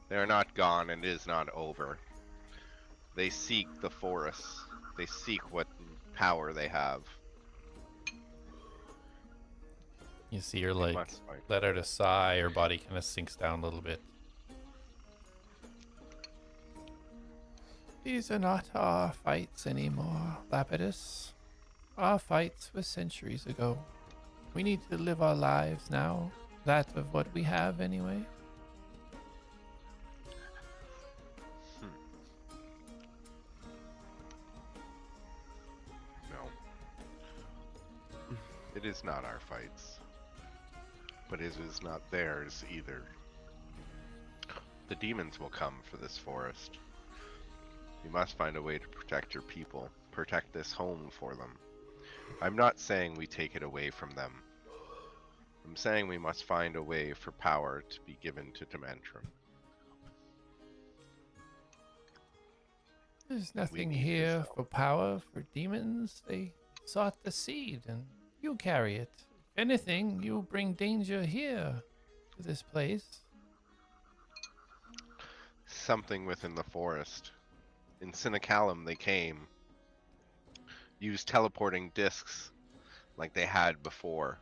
They are not gone and it is not over. They seek the forest. They seek what power they have. You see her They like must fight. let out a sigh. Her body kind of sinks down a little bit. These are not our fights anymore, Lapidus. Our fights were centuries ago. We need to live our lives now. That of what we have anyway. No. It is not our fights. But it is not theirs either. The demons will come for this forest. You must find a way to protect your people. Protect this home for them. I'm not saying we take it away from them. I'm saying we must find a way for power to be given to Demantrum. There's nothing need his here help. for power for demons. They sought the seed, and you carry it. If anything, you bring danger here to this place. Something within the forest. In Sinacallum they came. Used teleporting discs like they had before.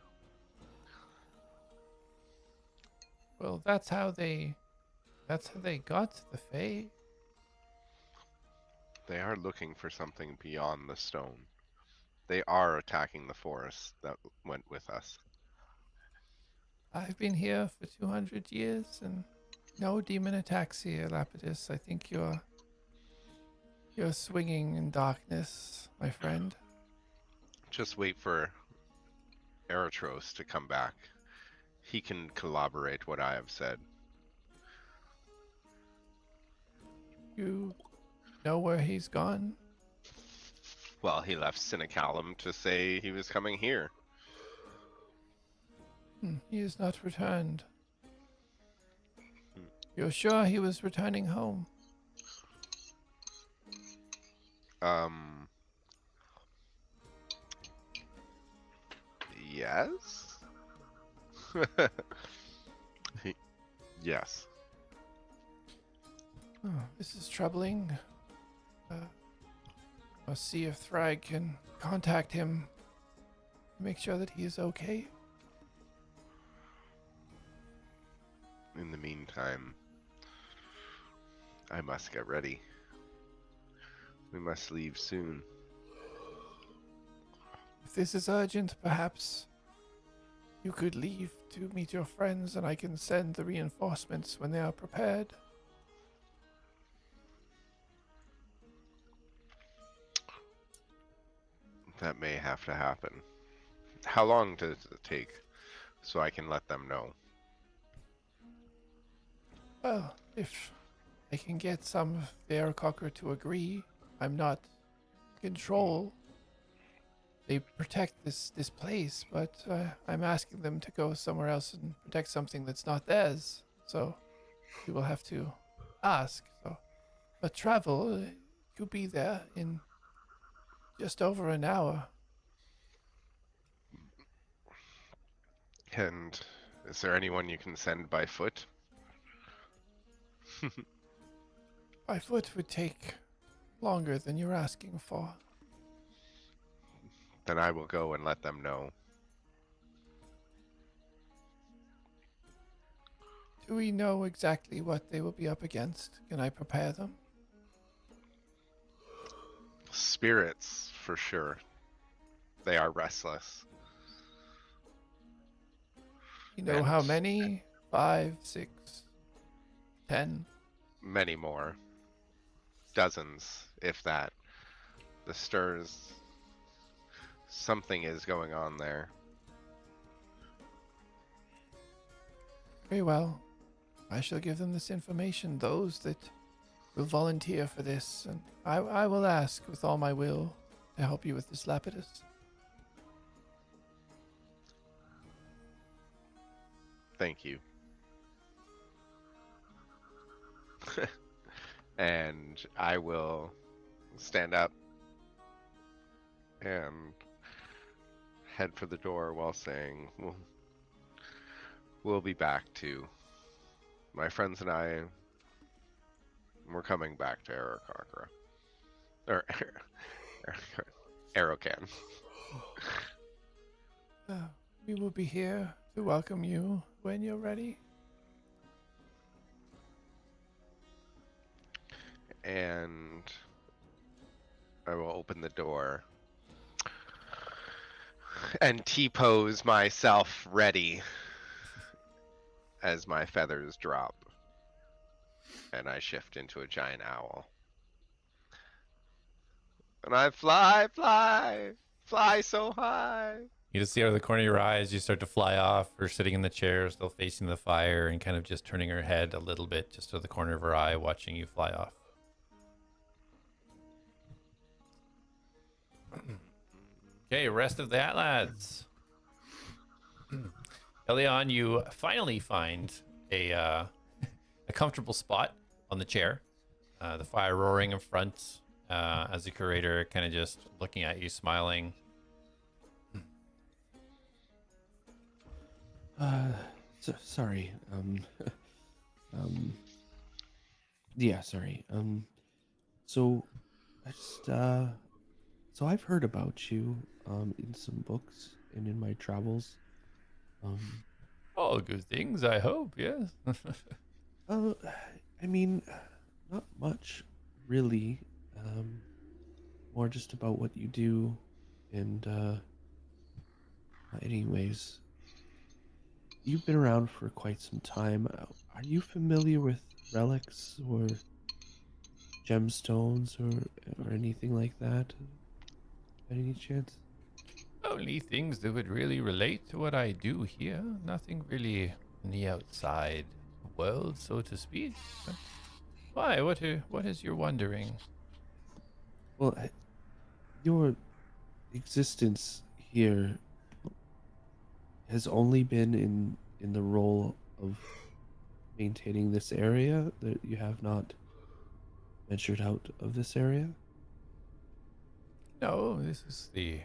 Well, that's how they got to the Fae. They are looking for something beyond the stone. They are attacking the forest that went with us. I've been here for 200 years, and no demon attacks here, Lapidus. I think you're swinging in darkness, my friend. Just wait for Eritros to come back. He can corroborate what I have said. You know where he's gone? Well, he left Sinacallum to say he was coming here. He has not returned. You're sure he was returning home? Yes? Yes. Oh, this is troubling. I'll see if Thrag can contact him. Make sure that he is okay. In the meantime, I must get ready. We must leave soon. If this is urgent, perhaps you could leave to meet your friends and I can send the reinforcements when they are prepared. That may have to happen. How long does it take so I can let them know? Well, if I can get some of the Aircocker to agree, I'm not in control. They protect this place, but I'm asking them to go somewhere else and protect something that's not theirs. So we will have to ask. So, but travel, you'll be there in just over an hour. And is there anyone you can send by foot? By foot would take longer than you're asking for. Then I will go and let them know. Do we know exactly what they will be up against? Can I prepare them? Spirits, for sure. They are restless. You know And how many? 5, 6, 10? many more. Dozens, if that. The stirs. Something is going on there. Very well. I shall give them this information, those that will volunteer for this, and I will ask with all my will to help you with this Lapidus. Thank you. And I will stand up and head for the door while saying, we'll be back to my friends and I. We're coming back to Arakakra. Or Arokan. We will be here to welcome you when you're ready. And I will open the door and T-pose myself ready as my feathers drop and I shift into a giant owl. And I fly, fly, fly so high. You just see out of the corner of your eyes, you start to fly off. We're sitting in the chair, still facing the fire, and kind of just turning her head a little bit, just to the corner of her eye, watching you fly off. Okay, rest of the ATLADS. Elion, you finally find a comfortable spot on the chair. The fire roaring in front, as the curator kind of just looking at you, smiling. Sorry. Yeah, sorry. So I just so I've heard about you in some books and in my travels. All good things, I hope, yes. I mean, not much really. More just about what you do, and anyways, you've been around for quite some time. Are you familiar with relics or gemstones or anything like that? By any chance? Only things that would really relate to what I do here. Nothing really in the outside world, so to speak. Why? What is your wondering? Well, your existence here has only been in the role of maintaining this area. That you have not ventured out of this area. No, this is the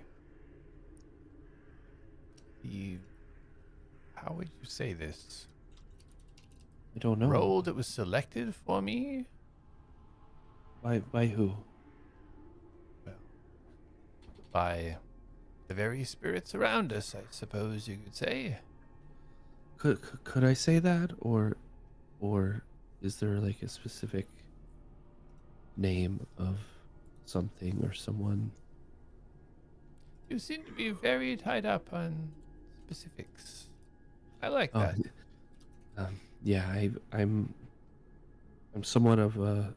how would you say this? I don't know. Role that was selected for me? By who? Well, by the very spirits around us, I suppose you could say. Could I say that, or is there like a specific name of something or someone? You seem to be very tied up on specifics. I like that. Yeah, I'm somewhat of a,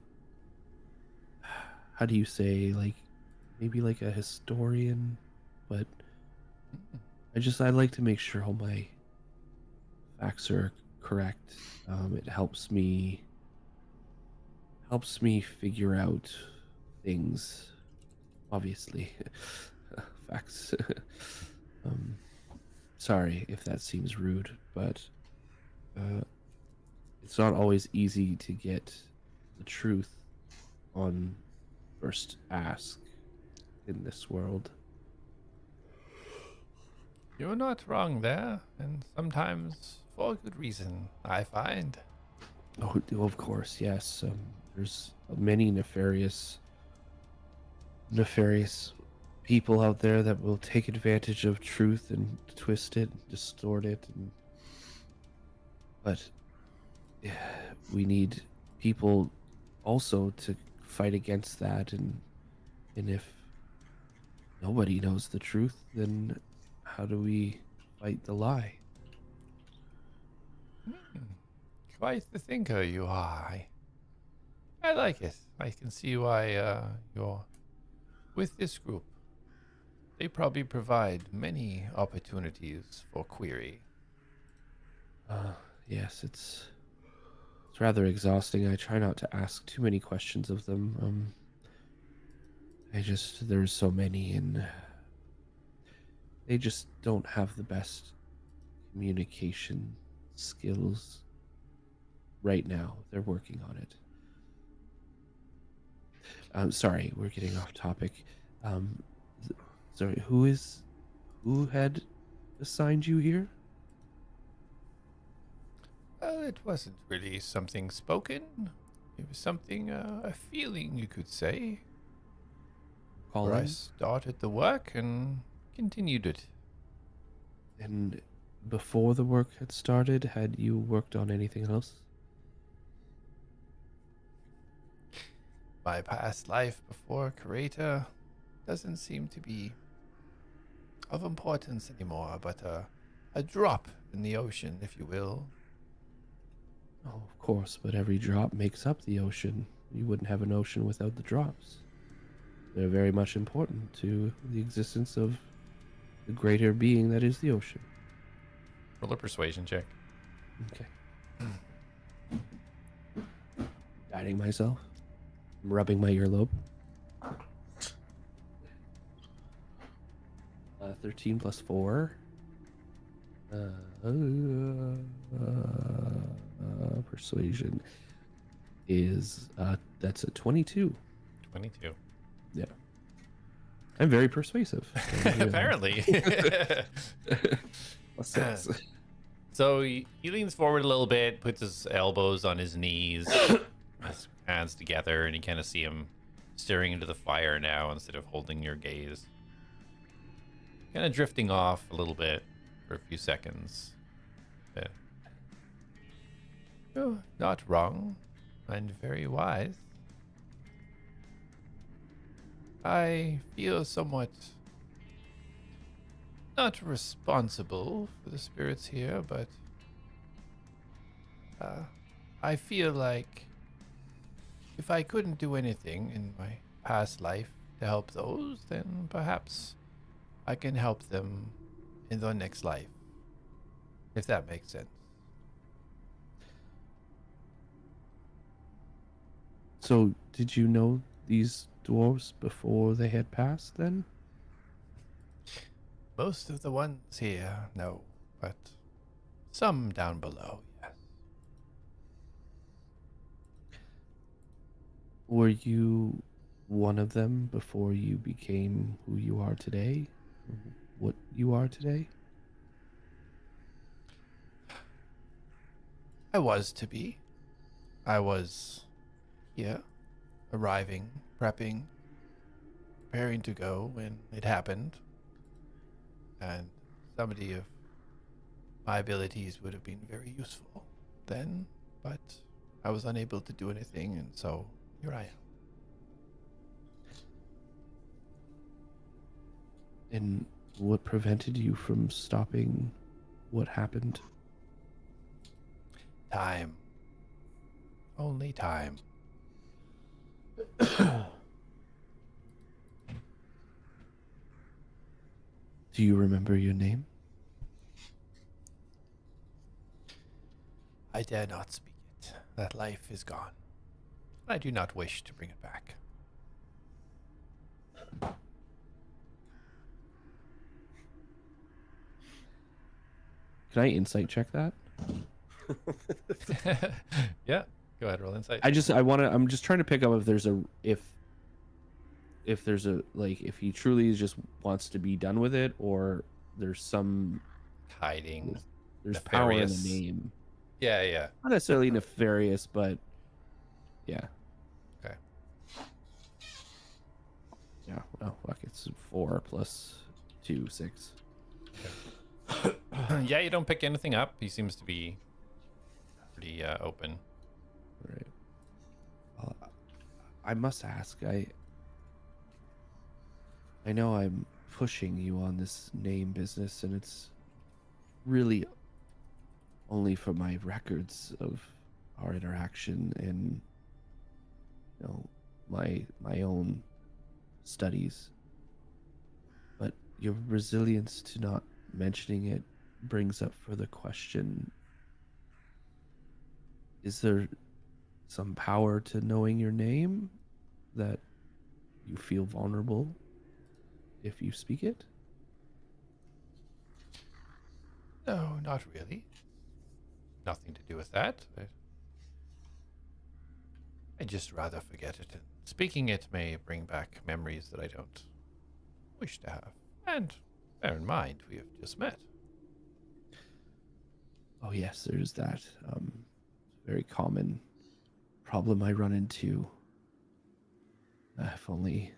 how do you say, like maybe like a historian, but I like to make sure all my facts are correct. It helps me figure out things, obviously. Facts. Sorry if that seems rude, but it's not always easy to get the truth on first ask in this world. You're not wrong there, and sometimes for good reason, I find. Oh, of course, yes. There's many nefarious nefarious people out there that will take advantage of truth and twist it, distort it, but we need people also to fight against that, and if nobody knows the truth, then how do we fight the lie? Quite the thinker you are. I like it. I can see why you're with this group. They probably provide many opportunities for query. Yes, it's rather exhausting. I try not to ask too many questions of them. There's so many, and they just don't have the best communication skills right now. They're working on it. Sorry, we're getting off topic. Sorry, who had assigned you here? Well, it wasn't really something spoken. It was something, a feeling, you could say. Where I started the work and continued it. And before the work had started, had you worked on anything else? My past life before Creator doesn't seem to be of importance anymore, but a drop in the ocean, if you will. Oh, of course, but every drop makes up the ocean. You wouldn't have an ocean without the drops. They're very much important to the existence of the greater being that is the ocean. Roll a persuasion check. Okay. Guiding myself. I'm rubbing my earlobe. 13 plus 4. Persuasion is that's a 22. 22. Yeah. I'm very persuasive. Apparently. Plus 6. So he leans forward a little bit, puts his elbows on his knees, his hands together, and you kind of see him staring into the fire now instead of holding your gaze. Kind of drifting off a little bit for a few seconds. Yeah. Oh, not wrong, and very wise. I feel somewhat not responsible for the spirits here, but I feel like if I couldn't do anything in my past life to help those, then perhaps I can help them in their next life, if that makes sense. So, did you know these dwarves before they had passed then? Most of the ones here, no, but some down below, yes. Were you one of them before you became who you are today? What you are today? I was to be. I was here, arriving, prepping, preparing to go when it happened. And somebody of my abilities would have been very useful then, but I was unable to do anything, and so here I am. And what prevented you from stopping what happened? Time. Only time. Do you remember your name? I dare not speak it. That life is gone. I do not wish to bring it back. Can I insight check that? Yeah, go ahead, roll insight. I'm just trying to pick up if there's a if he truly just wants to be done with it, or there's some Hiding. there's power in Nefarious. the name. Yeah. Not necessarily nefarious, but yeah. Okay. Yeah, well, fuck, it's 4 plus 2, 6. Yeah, you don't pick anything up. He seems to be pretty open. Right. I must ask, I know I'm pushing you on this name business, and it's really only for my records of our interaction and my own studies. But your resilience to not mentioning it brings up further question. Is there some power to knowing your name that you feel vulnerable if you speak it? No, not really. Nothing to do with that. I'd just rather forget it. Speaking it may bring back memories that I don't wish to have. And bear in mind, we have just met. Oh yes, there's that very common problem I run into. If only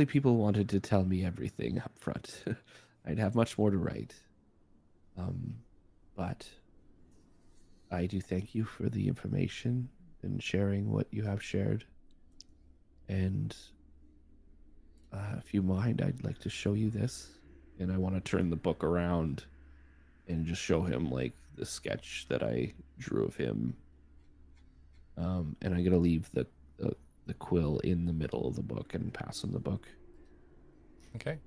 people wanted to tell me everything up front, I'd have much more to write. But I do thank you for the information and sharing what you have shared. And if you mind, I'd like to show you this. And I want to turn the book around and just show him like the sketch that I drew of him. And I'm gonna leave the quill in the middle of the book and pass him the book. Okay.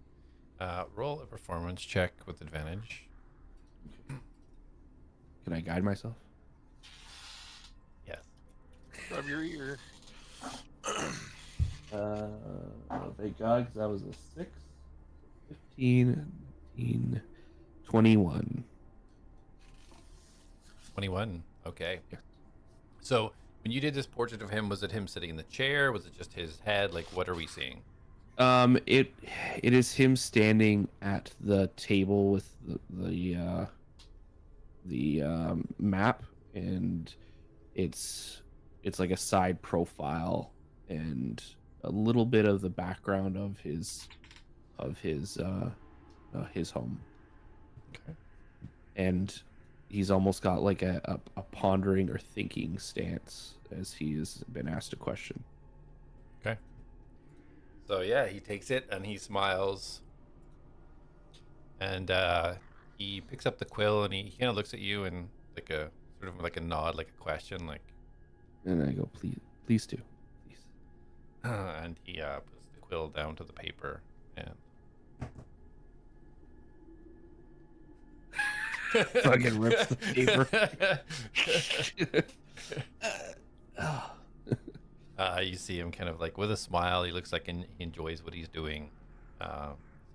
Roll a performance check with advantage. Can I guide myself? Yes. Rub your ear. Thank God, 'cause that was a 6. 15, 19, 21. 21. Okay. Yeah. So when you did this portrait of him, was it him sitting in the chair? Was it just his head? Like, what are we seeing? It is him standing at the table with the map, and it's like a side profile and a little bit of the background of his home. Okay. And he's almost got like a pondering or thinking stance as he has been asked a question. Okay. So yeah, he takes it and he smiles. And he picks up the quill and he kind of looks at you and like a sort of like a nod, like a question, like. And I go, please do, please. And he puts the quill down to the paper and. Fucking rips the paper. You see him kind of like with a smile. He looks like he enjoys what he's doing.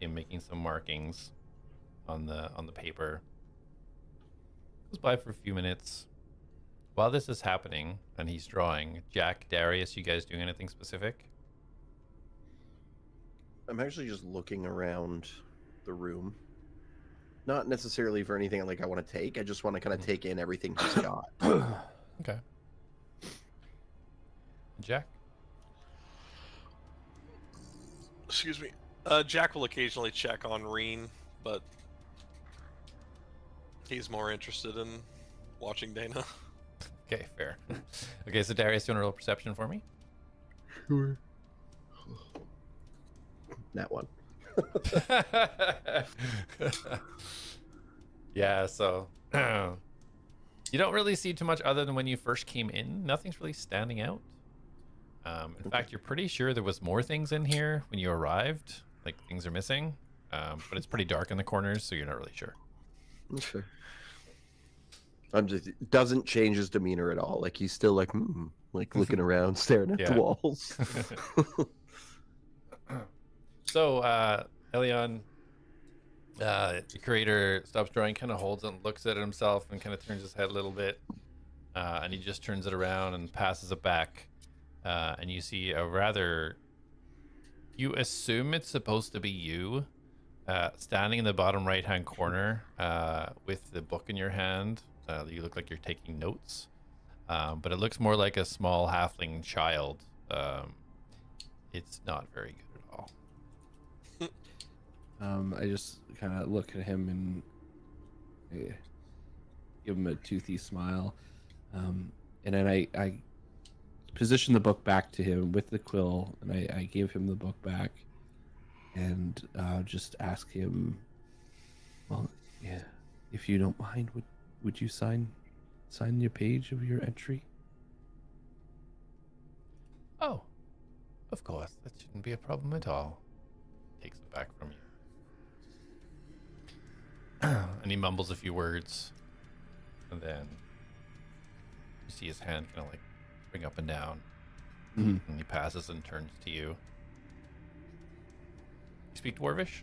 Him making some markings on the paper. Goes by for a few minutes. While this is happening and he's drawing, Jak, Darius, you guys doing anything specific? I'm actually just looking around the room. Not necessarily for anything like I want to take. I just want to kind of take in everything he's got. Okay. Jak? Excuse me. Jak will occasionally check on Reen, but he's more interested in watching Dana. Okay, fair. Okay, so Darius, you want to roll perception for me? Sure. That one. Yeah, so you don't really see too much other than when you first came in. Nothing's really standing out. In fact, you're pretty sure there was more things in here when you arrived. Like things are missing, but it's pretty dark in the corners, so you're not really sure. Sure. I'm just doesn't change his demeanor at all. Like he's still like like looking around, staring at the walls. So, Elion, the creator stops drawing, kind of holds it and looks at it himself and kind of turns his head a little bit. And he just turns it around and passes it back. And you see a rather... You assume it's supposed to be you, standing in the bottom right-hand corner with the book in your hand. You look like you're taking notes. But it looks more like a small halfling child. It's not very good at all. I just kind of look at him and give him a toothy smile. And then I position the book back to him with the quill, and I give him the book back, and just ask him, well, yeah, if you don't mind, would you sign your page of your entry? Oh, of course. That shouldn't be a problem at all. Takes it back from you. And he mumbles a few words. And then you see his hand kind of like spring up and down. Mm-hmm. And he passes and turns to you. You speak Dwarvish?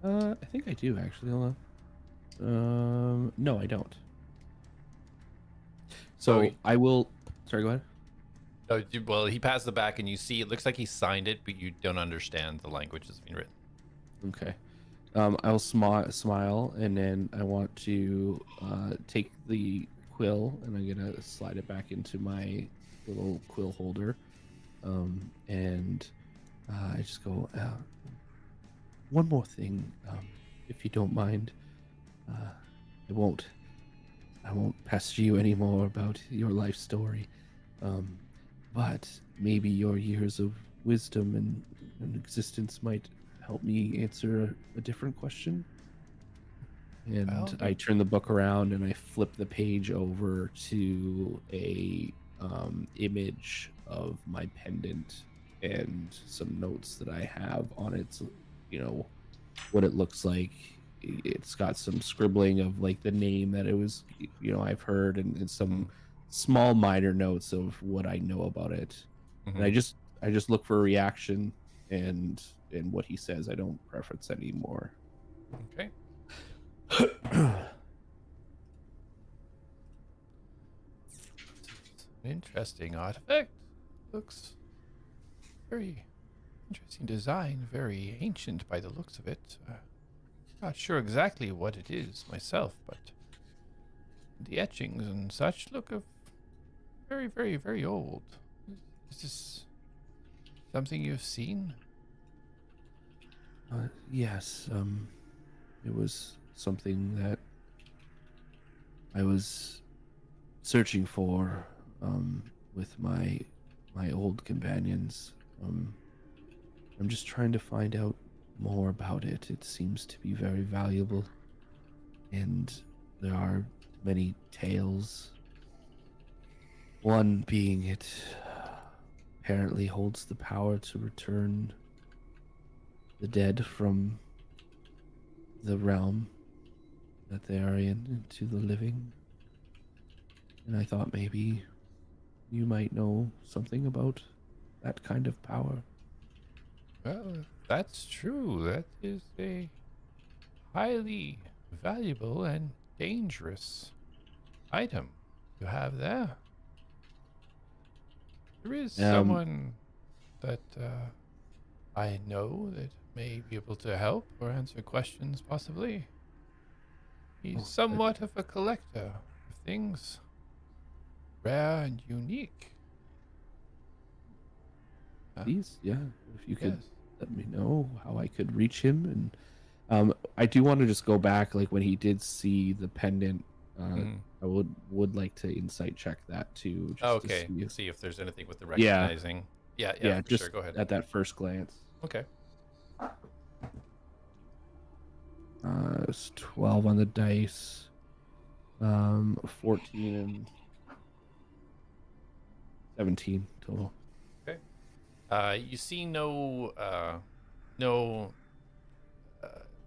I think I do, actually. Hold on. No, I don't. So Oh, I will... Sorry, go ahead. Oh, well, he passes it back and you see it looks like he signed it, but you don't understand the language that's being written. Okay. I'll smile, and then I want to take the quill, and I'm gonna slide it back into my little quill holder, and I just go, one more thing, if you don't mind. I won't pester you anymore about your life story, but maybe your years of wisdom and existence might help me answer a different question. And Well, I turn the book around and I flip the page over to a image of my pendant and some notes that I have on it. You know, what it looks like. It's got some scribbling of like the name that it was, you know, I've heard, and some small minor notes of what I know about it. And I just look for a reaction and what he says. I don't preference anymore. Okay. Interesting artifact. Looks very interesting design, very ancient by the looks of it. Not sure exactly what it is myself, but the etchings and such look of very, very, very old. Is this something you've seen? Yes, it was something that I was searching for with my old companions. I'm just trying to find out more about it. It seems to be very valuable, and there are many tales. One being it apparently holds the power to return the dead from the realm that they are in into the living. And I thought maybe you might know something about that kind of power. Well, if that's true. That is a highly valuable and dangerous item to have there. There is someone that I know that may be able to help or answer questions, possibly. He's somewhat of a collector of things rare and unique. Please, yeah, if you could Yes. let me know how I could reach him. And I do want to just go back, like when he did see the pendant. I would like to insight check that too. Just Okay. to See if there's anything with the Yeah. recognizing. Yeah, yeah, for just sure. Go ahead. at that first glance. Okay. It's 12 on the dice. 14 and 17 total. You see no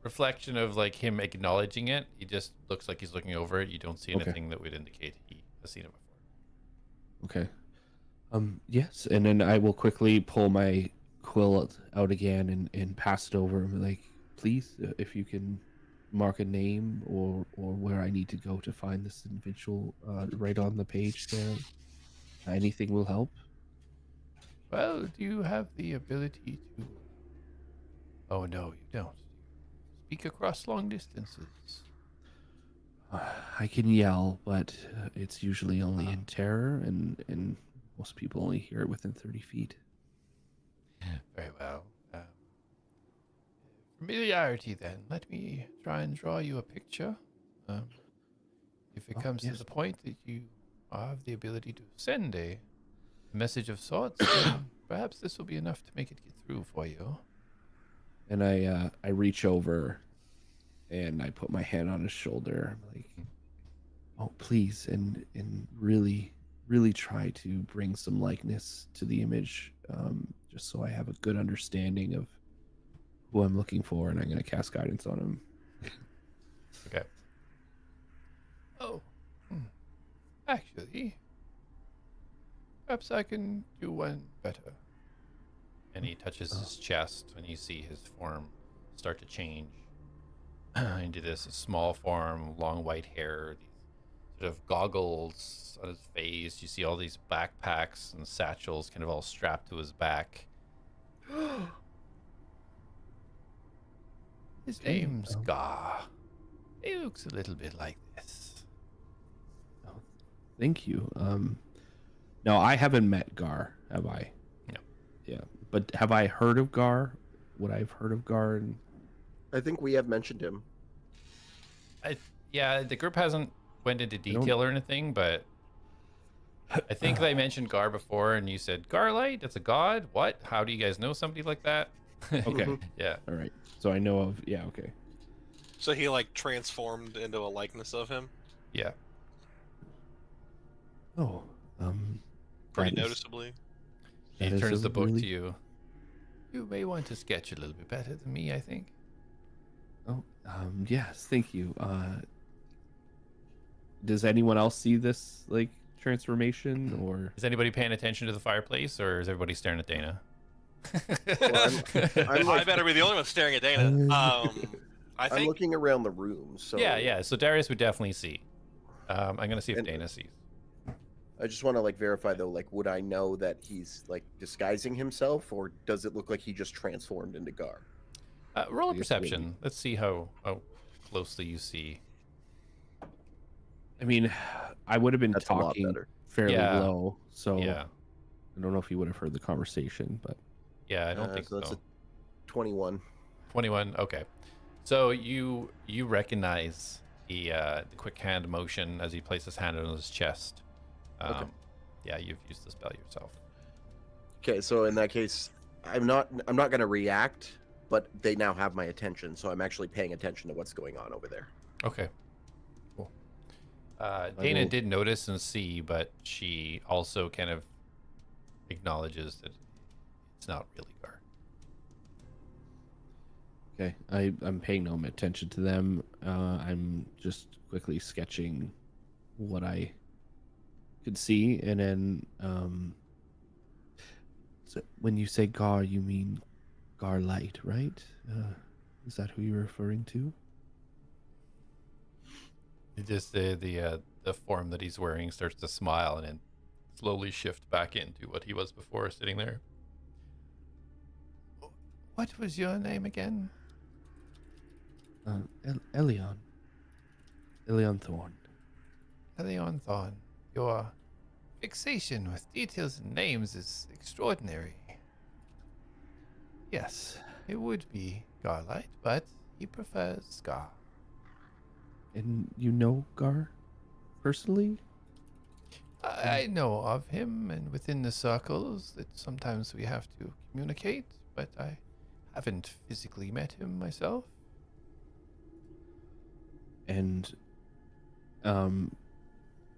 reflection of like him acknowledging it. He just looks like he's looking over it. You don't see Okay. anything that would indicate he has seen it before. Okay. Yes, and then I will quickly pull my quill out again and pass it over and be like, please, if you can mark a name or where I need to go to find this individual right on the page there. Anything will help. Well, do you have the ability to... Oh, no, you don't. Speak across long distances. I can yell, but it's usually only in terror, and most people only hear it within 30 feet. Very well. Familiarity, then. Let me try and draw you a picture. If it Oh, comes to yes. the point that you have the ability to send a message of sorts, then perhaps this will be enough to make it get through for you. And I reach over and I put my hand on his shoulder. I'm like, oh, please, and really, really try to bring some likeness to the image, just so I have a good understanding of who I'm looking for, and I'm going to cast guidance on him. Okay. Oh. Actually, perhaps I can do one better. And he touches his chest, and you see his form start to change into this small form, long white hair, these sort of goggles on his face. You see all these backpacks and satchels kind of all strapped to his back. His name's Gar. He looks a little bit like this. Oh, thank you. No, I haven't met Gar, have I? No. Yeah, but have I heard of Gar? Would I have heard of Gar? And... I think we have mentioned him. Yeah, the group hasn't went into detail or anything, but I think they mentioned Gar before, and you said, Garlight? That's a god? What? How do you guys know somebody like that? Okay. Yeah. All right. So I know of. Yeah. Okay. So he like transformed into a likeness of him, Yeah. Oh. pretty that is- noticeably. He that is turns a the book really- to you. You may want to sketch a little bit better than me, I think. Oh. Yes. Thank you. Does anyone else see this like transformation or? Is anybody paying attention to the fireplace, or is everybody staring at Dana? Well, I'm I like, better be the only one staring at Dana. I I'm think looking around the room, so Yeah. So Darius would definitely see. I'm gonna see if And- Dana sees. I just want to like verify though, like, would I know that he's like disguising himself, or does it look like he just transformed into Gar? Roll a I guess perception. Let's see how closely you see. I mean, I would have been That's a lot talking better. fairly Yeah. low, so Yeah. I don't know if he would have heard the conversation, but Yeah, I don't think so. That's so. a 21. 21. Okay. So you recognize the quick hand motion as he places his hand on his chest. Okay. Yeah, you've used the spell yourself. Okay, so in that case, I'm not gonna react, but they now have my attention, so I'm actually paying attention to what's going on over there. Okay. Cool. Dana will- did notice and see, but she also kind of acknowledges that it's not really Gar. okay. I'm paying no attention to them. I'm just quickly sketching what I could see, and then so when you say Gar, you mean Garlight, right? Is that who you're referring to? It just the form that he's wearing starts to smile and then slowly shift back into what he was before, sitting there. What was your name again? Elion. Elion Thorn. Elion Thorn. Your fixation with details and names is extraordinary. Yes, it would be Garlight, but he prefers Scar. And you know Gar personally? I know of him and within the circles that sometimes we have to communicate, but I haven't physically met him myself. And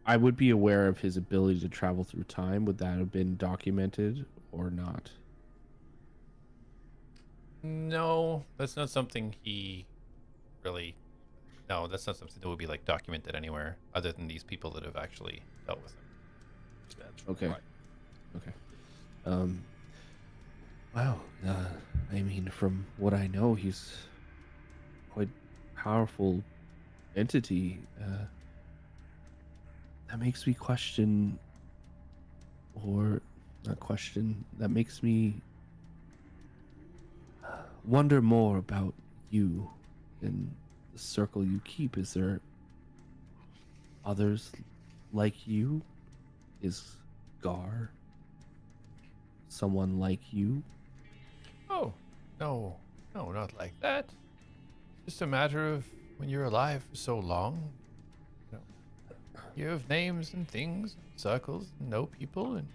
I would be aware of his ability to travel through time. Would that have been documented or not? No, that's not something he really. No, that's not something that would be like documented anywhere other than these people that have actually dealt with him. Okay. Right. Okay. Wow. I mean, from what I know, he's quite powerful entity. That makes me question, or not question. That makes me wonder more about you and the circle you keep. Is there others like you? Is Gar someone like you? Oh, no. No, not like that. Just a matter of when you're alive for so long, you know, you have names and things, circles, and know people, and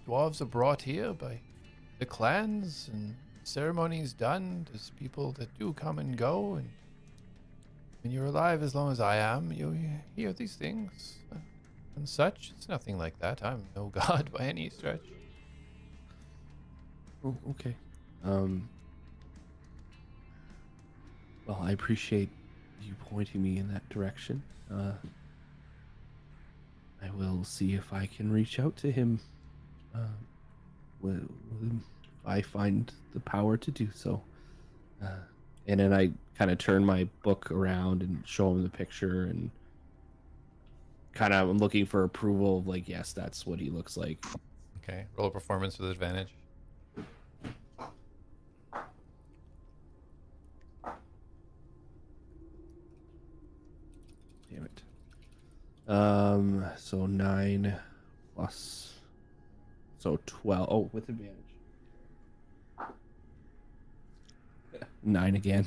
dwarves are brought here by the clans, and ceremonies done. There's people that do come and go, and when you're alive as long as I am, you hear these things and such. It's nothing like that. I'm no god by any stretch. Oh, okay. Well, I appreciate you pointing me in that direction. I will see if I can reach out to him. If I find the power to do so. And then I kind of turn my book around and show him the picture, and kind of I'm looking for approval of like, yes, that's what he looks like. Okay, roll a performance with advantage. Damn it. So 9 plus, so 12. Oh, with advantage. 9 again.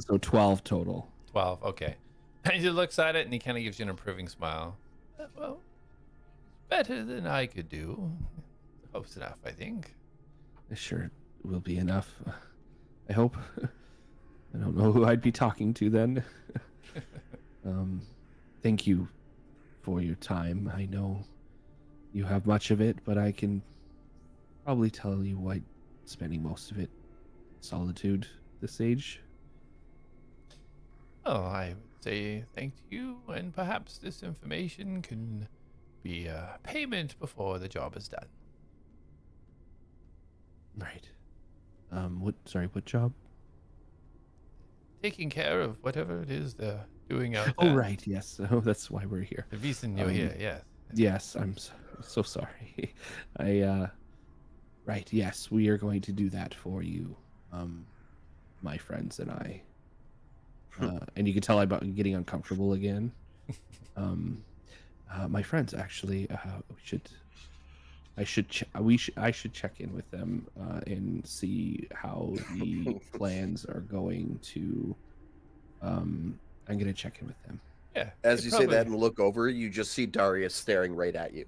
So 12 total. 12, okay. He just looks at it and he kind of gives you an approving smile. Well, better than I could do. Close enough, I think. Sure, it will be enough. I hope. I don't know who I'd be talking to then. Thank you for your time. I know you have much of it, but I can probably tell you why spending most of it in solitude this age. Oh, I would say thank you, and perhaps this information can be a payment before the job is done. Right. What job? Taking care of whatever it is they're doing out there. Oh, right, yes. Oh, that's why we're here. The reason you're here, yes. Yes, I'm so sorry. Right, yes, we are going to do that for you, my friends and I. And you can tell I'm getting uncomfortable again. My friends, actually, I should check in with them and see how the plans are going to. I'm gonna check in with them. Yeah. As you say that and look over, you just see Darius staring right at you.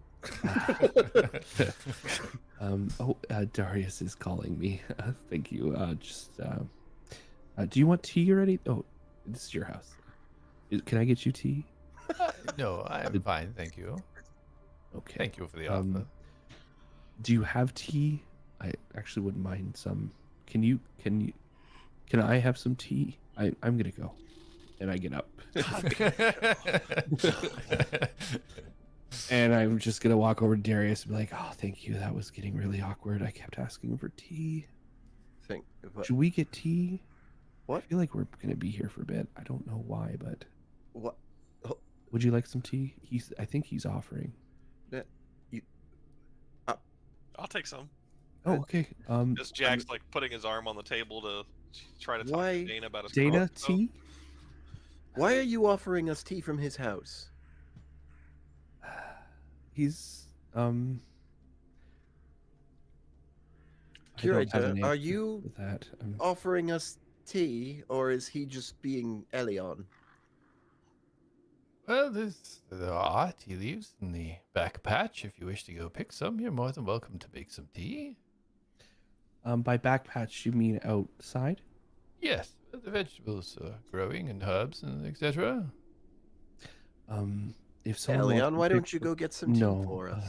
Darius is calling me. Thank you. Do you want tea already? Oh, this is your house. Can I get you tea? No, I'm fine, thank you. Okay. Thank you for the offer. Do you have tea? I actually wouldn't mind some. Can I have some tea? I'm gonna go. And I get up. And I'm just gonna walk over to Darius and be like, "Oh, thank you. That was getting really awkward. I kept asking for tea. Should we get tea? What? I feel like we're gonna be here for a bit. I don't know why, but What? would you like some tea? I think he's offering. I'll take some. Oh, okay. As Jack's like putting his arm on the table to try to talk Why- to Dana about his Dana, Oh, tea? Why are you offering us tea from his house? He's I don't have Curator, an are answer you with that? offering us tea, or is he just being Elion? Well, there are tea leaves in the back patch. If you wish to go pick some, you're more than welcome to make some tea. By back patch, you mean outside? Yes, the vegetables are growing and herbs and etc. If someone wants Elion, to why pick don't you go get some tea No, for us?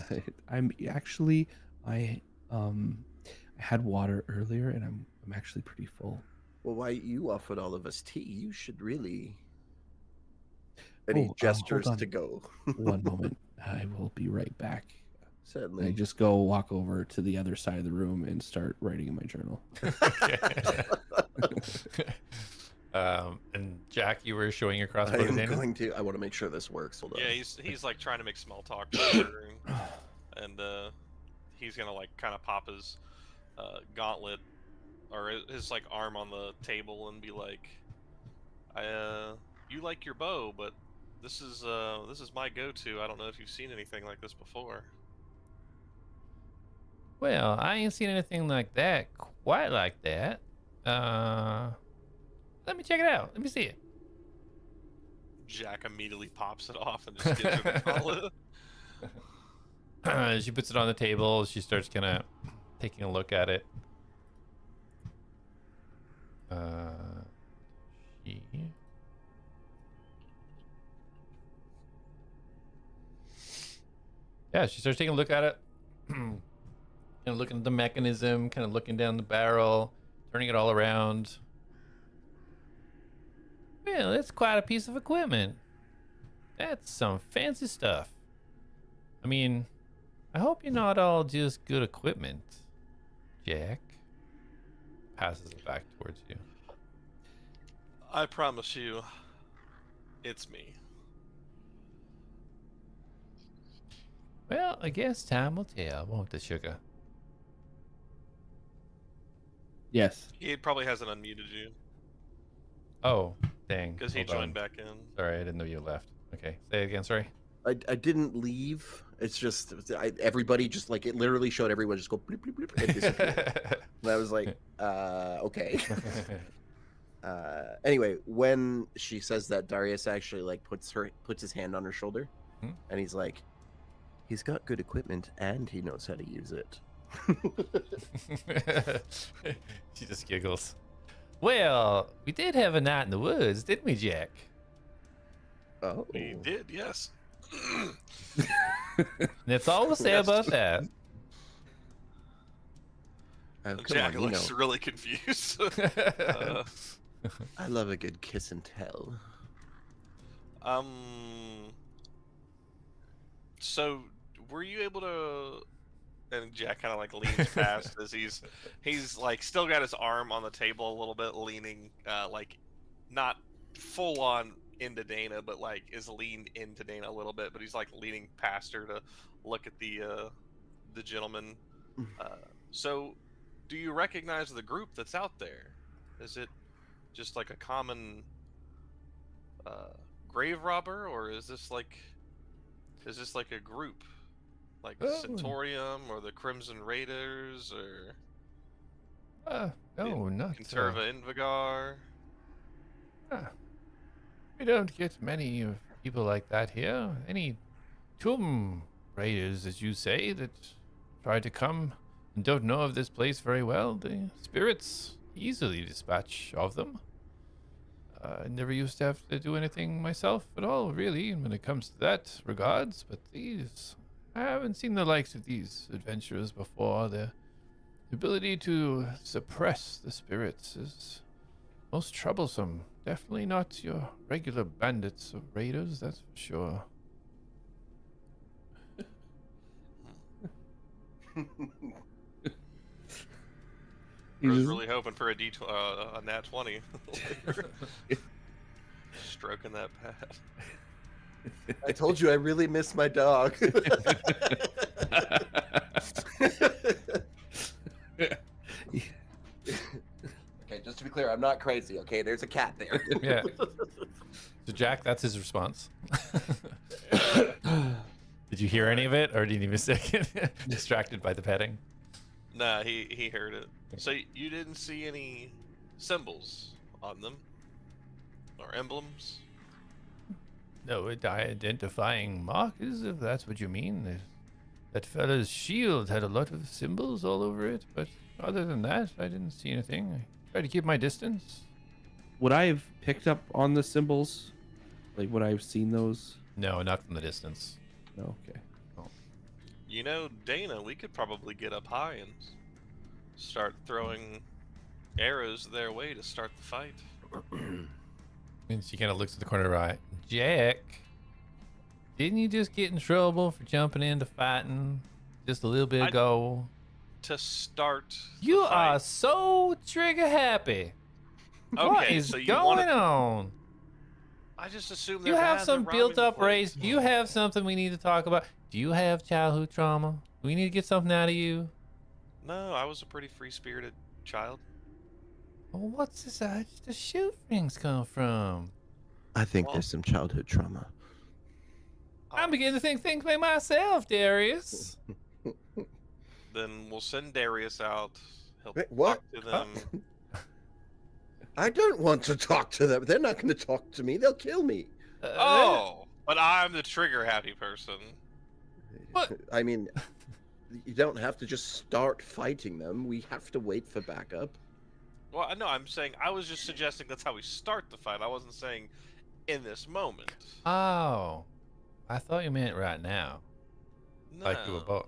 I'm actually I had water earlier and I'm actually pretty full. Well, why you offered all of us tea? You should really. And he hold gestures on. to go. One moment, I will be right back. And I Certainly. just walk over to the other side of the room and start writing in my journal. And Jack, you were showing your crossbow I to am Dana? going to. I want to make sure this works. Hold on. Yeah, he's like trying to make small talk, and he's gonna like kind of pop his gauntlet or his like arm on the table and be like, you like your bow, but this is my go-to. I don't know if you've seen anything like this before." Well, I ain't seen anything like that, quite like that. Let me check it out. Let me see it. Jak immediately pops it off and just gives her the call. She puts it on the table. She starts kind of taking a look at it. She... Yeah, she starts taking a look at it. Kind of looking at the mechanism, kind of looking down the barrel, turning it all around. Well, that's quite a piece of equipment. That's some fancy stuff. I mean, I hope you're not all just good equipment, Jak. Passes it back towards you. I promise you, it's me. Well, I guess time will tell, won't it, sugar? Yes. He probably hasn't unmuted you Oh, dang. because he Hold joined on. back in. Sorry, I didn't know you left. Okay, say it again, sorry. I didn't leave. It's just everybody just like it literally showed everyone just go bleep, bleep, bleep, and disappear. And I was like, okay. Anyway, when she says that, Darius actually like puts his hand on her shoulder, and he's like, he's got good equipment and he knows how to use it. She just giggles. Well, we did have a night in the woods, didn't we, Jak? Oh, We did, yes. That's all we'll say Yes. about that. oh, come Jak on, you looks know, really confused. I love a good kiss and tell. So were you able to? And Jak kind of like leans past as he's like still got his arm on the table a little bit, leaning like not full on into Dana, but like is leaned into Dana a little bit, but he's like leaning past her to look at the gentleman. So, do you recognize the group that's out there? Is it just like a common grave robber, or is this like a group, like Oh. Centaurium or the Crimson Raiders or No, not Conserva Invigar? We don't get many people like that here. Any tomb raiders, as you say, that try to come and don't know of this place very well. The spirits easily dispatch of them. I never used to have to do anything myself at all, really, when it comes to that regards. But these, I haven't seen the likes of these adventurers before. The ability to suppress the spirits is most troublesome. Definitely not your regular bandits or raiders, that's for sure. I was really hoping for a nat 20. Stroking that pad. I told you I really miss my dog. Okay, just to be clear, I'm not crazy. Okay, there's a cat there. Yeah. So Jak, that's his response. Did you hear any of it, or did you miss it? Distracted by the petting? Nah, he heard it. So you didn't see any symbols on them? Or emblems? No, identifying markers, if that's what you mean. That fella's shield had a lot of symbols all over it, but other than that, I didn't see anything. I tried to keep my distance. Would I have picked up on the symbols? Like, would I have seen those? No, not from the distance. No, okay. You know, Dana, we could probably get up high and start throwing arrows their way to start the fight. And she kind of looks at the corner of her eye. Jak, didn't you just get in trouble for jumping into fighting just a little bit ago? To start You the fight. are so trigger happy. What Okay, is so you going wanna... on? I just assume Do you they're have bad, some they're built robbing up the place. race? Do you have something we need to talk about? Do you have childhood trauma? Do we need to get something out of you? No, I was a pretty free-spirited child. Well, what's this? The shoe rings come from? I think Well- there's some childhood trauma. I'm beginning to think things by myself, Darius. Then we'll send Darius out. He'll Wait, what? talk to them. I don't want to talk to them. They're not going to talk to me. They'll kill me. Oh, but I'm the trigger-happy person. What? I mean, you don't have to just start fighting them. We have to wait for backup. Well, no, I'm saying I was just suggesting that's how we start the fight. I wasn't saying in this moment. Oh, I thought you meant right now. No. Like you were both.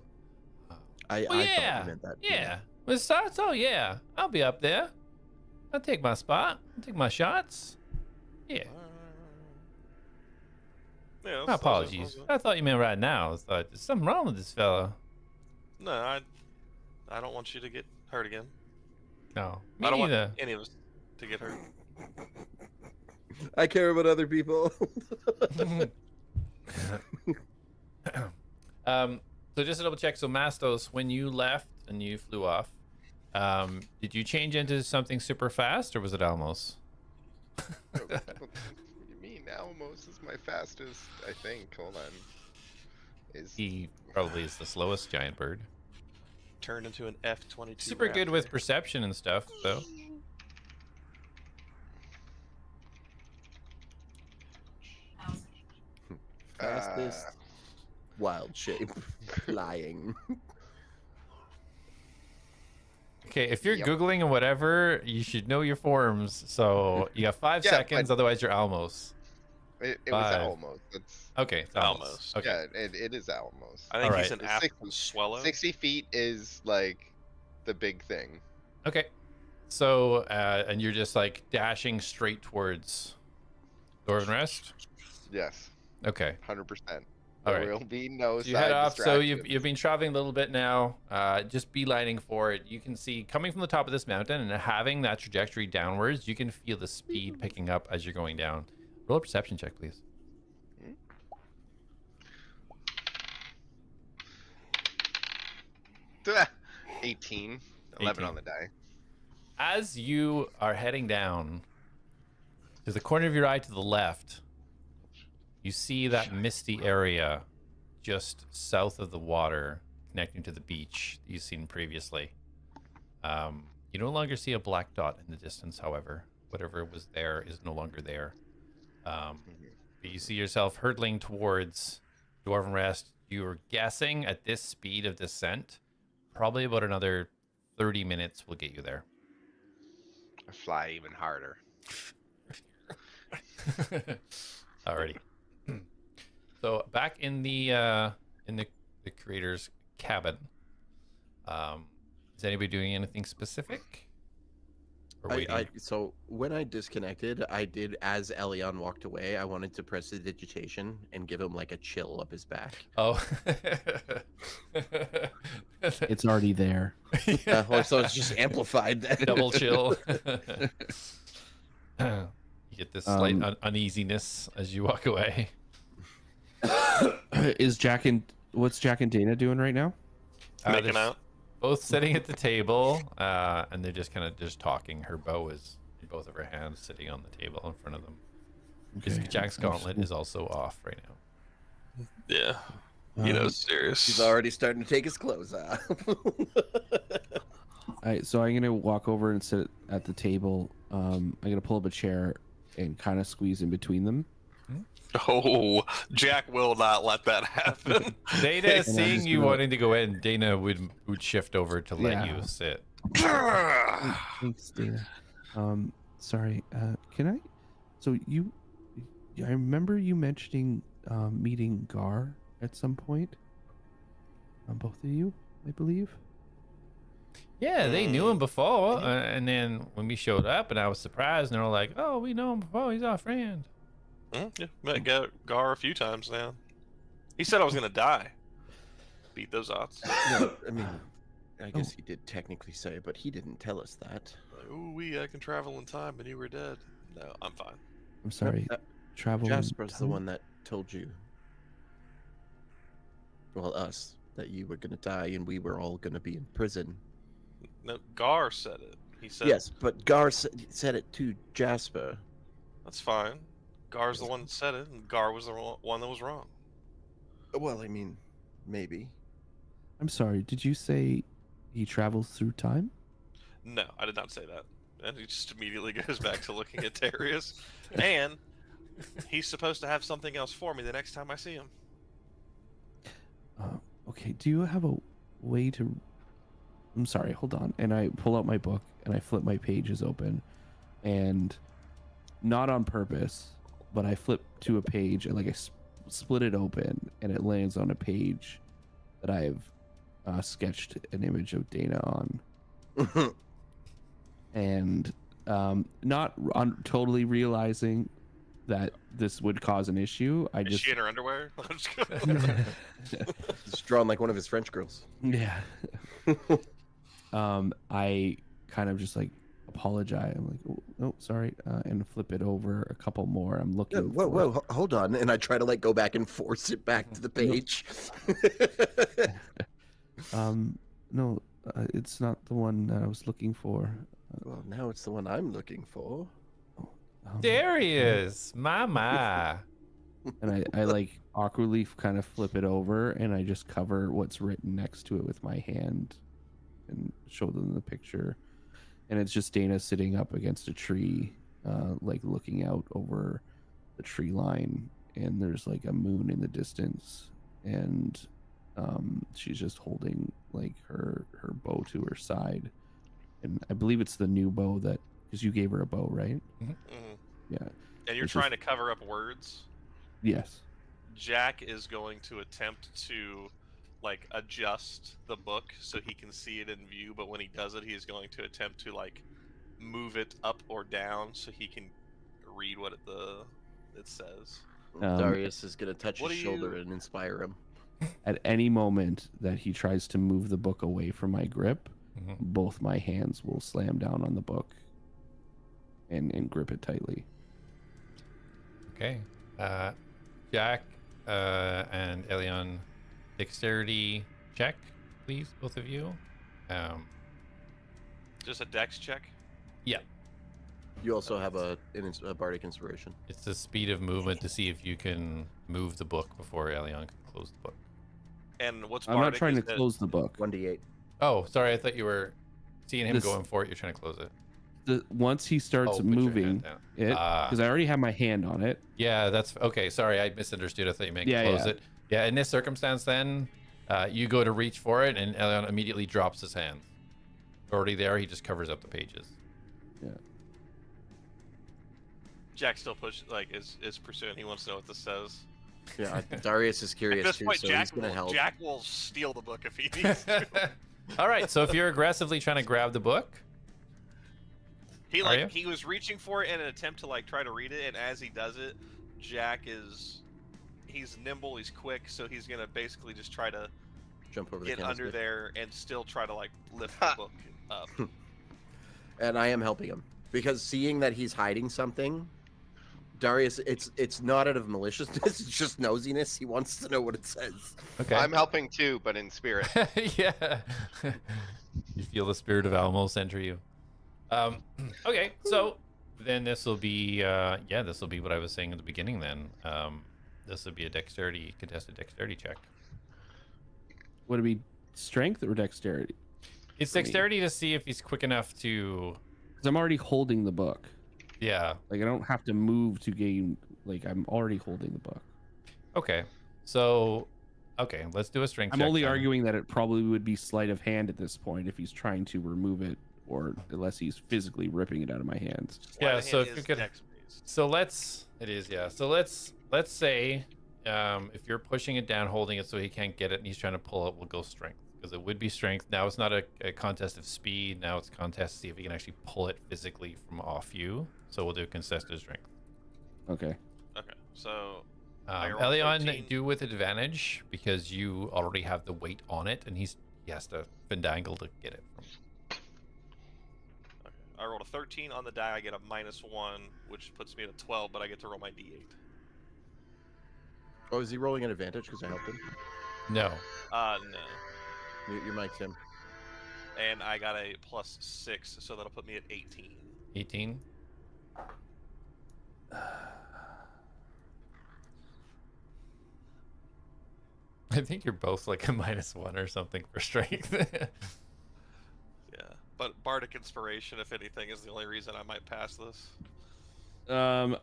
I Well, thought yeah, you meant that. yeah. Well, it starts. Oh yeah, I'll be up there. I'll take my spot. I'll take my shots. Yeah. Yeah, My apologies. I thought you meant right now. I thought there's something wrong with this fella. No, I don't want you to get hurt again. No, me I don't neither. want any of us to get hurt. I care about other people. So just to double check, so Mastos, when you left and you flew off, did you change into something super fast, or was it Almos? What do you mean? Almos is my fastest, I think. Hold on. He probably is the slowest giant bird. Turned into an F-22. Super good Raptor. with perception and stuff, though. Fastest wild shape flying. Okay, if you're Yep. Googling and whatever, you should know your forms. So you got 5 Yeah, seconds, but- otherwise you're Almos. It was Five. Almos. That's Okay, it's Almos. Almos. Okay. yeah. It is Almos. I think he's Alright. an It's African swallow. 60 feet is like the big thing. Okay. So, and you're just like dashing straight towards Dwarven Rest? Yes, Okay. 100%. All There right. will be no So you side head off. So you've distractions. been traveling a little bit now, just beelining for it. You can see coming from the top of this mountain and having that trajectory downwards, you can feel the speed picking up as you're going down. Roll a perception check, please. 18. 11 on 18. the die. As you are heading down, to the corner of your eye to the left, you see that misty area just south of the water connecting to the beach that you've seen previously. You no longer see a black dot in the distance, however. Whatever was there is no longer there. But you see yourself hurtling towards Dwarven Rest. You're guessing at this speed of descent, probably about another 30 minutes will get you there. I fly even harder. Alrighty. So back in the creator's cabin, is anybody doing anything specific? Or waiting? So when I disconnected, I did, as Elion walked away, I wanted to press the digitation and give him like a chill up his back. Oh. It's already there. So it's just amplified then. Double chill. You get this slight uneasiness as you walk away. What's Jack and Dana doing right now? Making they're out. both sitting at the table, and they're just kind of just talking. Her bow is in both of her hands, sitting on the table in front of them. Because Jack's gauntlet is also off right now. Yeah. You know, serious. He's already starting to take his clothes off. So I'm gonna walk over and sit at the table. I'm gonna pull up a chair and kind of squeeze in between them. Oh, Jack will not let that happen. Dana, I'm seeing just you gonna- wanting to go in, Dana would shift over to let Yeah. you sit. Thanks, Dana. Sorry. Can I? So I remember you mentioning meeting Gar at some point. Both of you, I believe. Yeah, they knew him before, and then when we showed up, and I was surprised, and they were like, "Oh, we know him before. He's our friend." Yeah, met Gar a few times now. He said I was gonna die. Beat those odds. No, I mean, I guess he did technically say, but he didn't tell us that. Like, ooh, I can travel in time, and you were dead. No, I'm fine. I'm sorry. Uh, Travel. in Jasper's the time? one that told you. Well, us, that you were gonna die and we were all gonna be in prison. No, Gar said it. He said, Yes, but Gar said it to Jasper. that's fine. Gar's the one that said it, and Gar was the one that was wrong. Well, I mean, maybe. I'm sorry. Did you say he travels through time? No, I did not say that. And he just immediately goes back to looking at Darius. And he's supposed to have something else for me the next time I see him. Okay, do you have a way to... I'm sorry, hold on. And I pull out my book and I flip my pages open, and not on purpose, but I flip to a page and like I split it open, and it lands on a page that I've sketched an image of Dana on. And not totally realizing that this would cause an issue. Is she in her underwear? It's drawn like one of his French girls. Yeah. I kind of just like apologize. I'm like, oh, sorry, and flip it over a couple more. I'm looking. Whoa, hold on. And I try to like go back and force it back to the page. No, it's not the one that I was looking for. Well, now it's the one I'm looking for. Darius, mama. And I like awkwardly kind of flip it over, and I just cover what's written next to it with my hand and show them the picture. And it's just Dana sitting up against a tree, like looking out over the tree line, and there's like a moon in the distance, and she's just holding like her bow to her side. And I believe it's the new bow that, because you gave her a bow, right? Mm-hmm. Yeah. And you're trying to cover up words? Yes. Jak is going to attempt to like adjust the book so he can see it in view, but when he does it, he is going to attempt to like move it up or down so he can read what it says. Darius is gonna touch what his do shoulder you- and inspire him. At any moment that he tries to move the book away from my grip, Mhm. both my hands will slam down on the book and grip it tightly. Okay. Jak and Elion, dexterity check, please, both of you. Just a dex check? Yeah. You also have a bardic inspiration. It's the speed of movement to see if you can move the book before Elion can close the book. And what's I'm not bardic trying to is that- close the book. 1d8. Oh, sorry. I thought you were seeing him This- going for it. You're trying to close it. Once he starts Oh, put your moving hand down. it, because I already have my hand on it. Yeah, that's okay. Sorry, I misunderstood. I thought you meant Yeah, close yeah. it. Yeah, in this circumstance, then you go to reach for it, and Elion immediately drops his hand. Already there, he just covers up the pages. Yeah. Jak still is pursuing. He wants to know what this says. Yeah, Darius is At curious this too, point, so Jak he's gonna help. Jak will steal the book if he needs to. All right, so if you're aggressively trying to grab the book, He Are you? he was reaching for it in an attempt to like try to read it, and as he does it, Jak he's nimble, he's quick, so he's gonna basically just try to Jump over the get under candlestick. there and still try to like lift the book up. And I am helping him because seeing that he's hiding something, Darius, it's not out of maliciousness, it's just nosiness. He wants to know what it says. okay. I'm helping too, but in spirit. Yeah. You feel the spirit of Almos enter you. Okay, so then this will be this will be what I was saying at the beginning then. This will be a contested dexterity check. Would it be strength or dexterity? It's For me. dexterity to see if he's quick enough to Because I'm already holding the book. yeah. Like I don't have to move to gain. Like I'm already holding the book. Okay. So let's do a strength I'm check only then. arguing that it probably would be sleight of hand at this point if he's trying to remove it, or unless he's physically ripping it out of my hands. Yeah, Sleight of so hand if you is could- dex-based. So let's say if you're pushing it down, holding it so he can't get it, and he's trying to pull it, we'll go strength because it would be strength. Now it's not a contest of speed. Now it's a contest to see if he can actually pull it physically from off you. So we'll do contested strength. Okay. Okay, so I rolled Elion, 13. do with advantage because you already have the weight on it, and he has to findangle to get it. okay. I rolled a 13 on the die. I get a -1, which puts me at a 12, but I get to roll my d8. Oh, is he rolling an advantage because I helped him? No. No. Your mic's him. And I got a +6, so that'll put me at 18. 18. I think you're both like a -1 or something for strength. Yeah. But bardic inspiration, if anything, is the only reason I might pass this.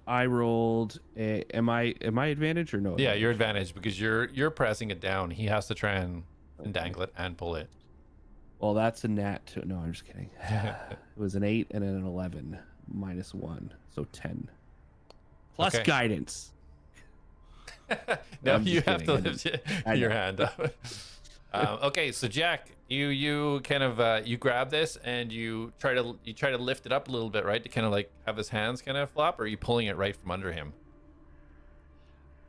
I rolled a. Am I advantage or no? Yeah, your advantage because you're pressing it down. He has to try and dangle it and pull it. Well, that's a nat 2. No, I'm just kidding. It was an 8 and an 11 minus 1, so 10. Plus Okay. guidance. Now I'm you just have to kidding. lift your hand up. Okay, so Jack, you kind of you grab this and you try to lift it up a little bit, right? To kind of like have his hands kind of flop, or are you pulling it right from under him?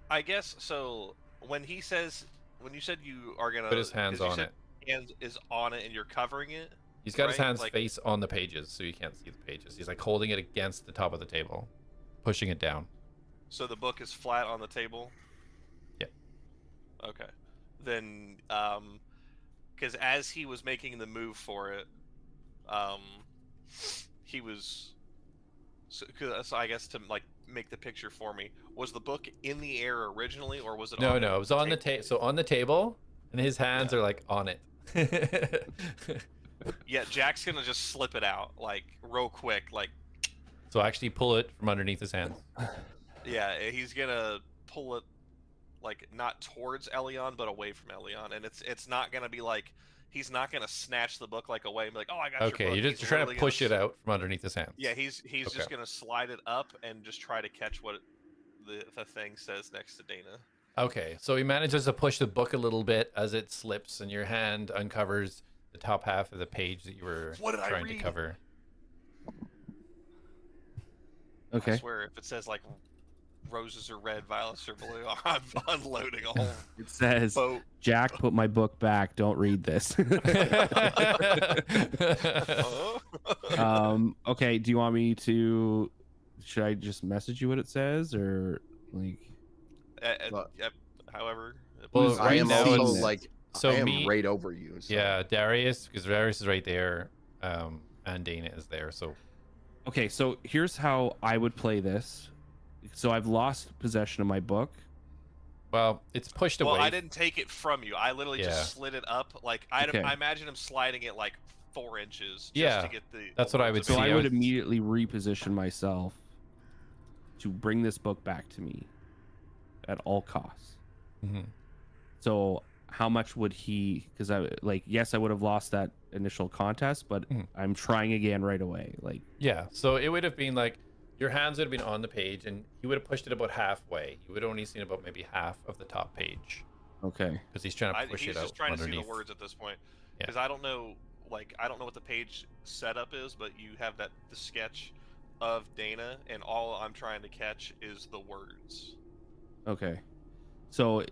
I guess so. When you said you are gonna Put his hands 'cause you on said it. hands is on it and you're covering it. He's got his right? hands Like- face on the pages, so you can't see the pages. He's like holding it against the top of the table, pushing it down. So the book is flat on the table. Yep. Okay. Then, because as he was making the move for it, he was. So I guess to like make the picture for me, was the book in the air originally, or was it? No, on it was on the table. So on the table, and his hands are like on it. Yeah, Jack's gonna just slip it out like real quick, like. So actually pull it from underneath his hands. Yeah, he's gonna pull it like not towards Elion, but away from Elion, and it's not gonna be like he's not gonna snatch the book like away and be like, oh, I got your Okay, book. you're just He's trying to literally push it gonna out from underneath his hands. Yeah, he's just Okay. gonna slide it up and just try to catch what the thing says next to Dana. Okay, so he manages to push the book a little bit as it slips, and your hand uncovers the top half of the page that you were What did I trying to read? cover. Okay. I swear, if it says like roses are red, violets are blue, I'm unloading a whole It says, boat. Jack, put my book back. Don't read this. Okay. Do you want me to? Should I just message you what it says, or like? But- However, Well, Who's- I right am now also it's- like so I am me- right over you. So. Yeah, Darius, because Darius is right there, and Dana is there. So Okay, so here's how I would play this. So I've lost possession of my book. well, it's pushed well, away. I didn't take it from you. I literally Yeah. just slid it up. Like Okay. I imagine him sliding it like 4 inches. Just Yeah, to get the. that's what I would words So see. of I it. I would would- immediately reposition myself to bring this book back to me at all costs. Mhm. So how much would he? Because yes, I would have lost that initial contest, but Mhm. I'm trying again right away. Like, Yeah, so it would have been like your hands would have been on the page, and he would have pushed it about halfway. You would have only seen about maybe half of the top page okay, because he's trying to push he's it out just trying to see underneath. the words at this point. Yeah. Because I don't know, I don't know what the page setup is, but you have the sketch of Dana, and all I'm trying to catch is the words. okay. So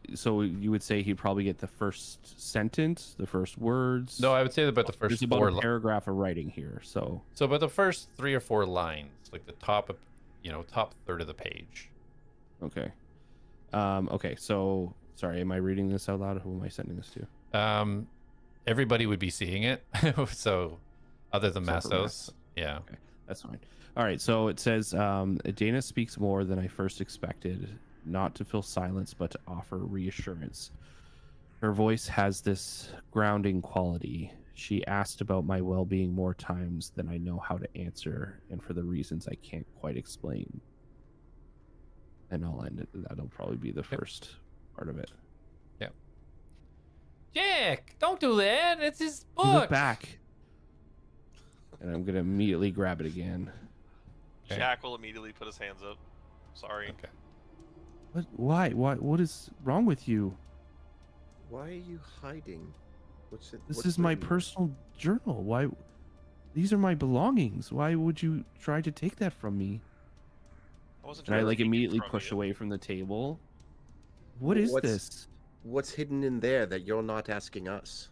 you would say he'd probably get the first sentence, the first words. No, I would say about the There's first about four. a paragraph of writing here. So So about the first 3 or 4 lines, like the top, top third of the page. okay, okay. So sorry, am I reading this out loud? Who am I sending this to? Everybody would be seeing it, so other than Except for Mastos, yeah. Okay, that's fine. All right, so it says Dana speaks more than I first expected, not to fill silence, but to offer reassurance. Her voice has this grounding quality. She asked about my well-being more times than I know how to answer, and for the reasons I can't quite explain. And I'll end it. That'll probably be the first part of it. Jack, don't do that. It's his Give it book. back. And I'm gonna immediately grab it again. Okay. Jack will immediately put his hands up. Sorry. Okay. What? Why? What is wrong with you? Why are you hiding? What's it? This what's is my written? personal journal. Why? These are my belongings. Why would you try to take that from me? I wasn't And I trying to like take it immediately from push you. away from the table. What is What's- this? What's hidden in there that you're not asking us?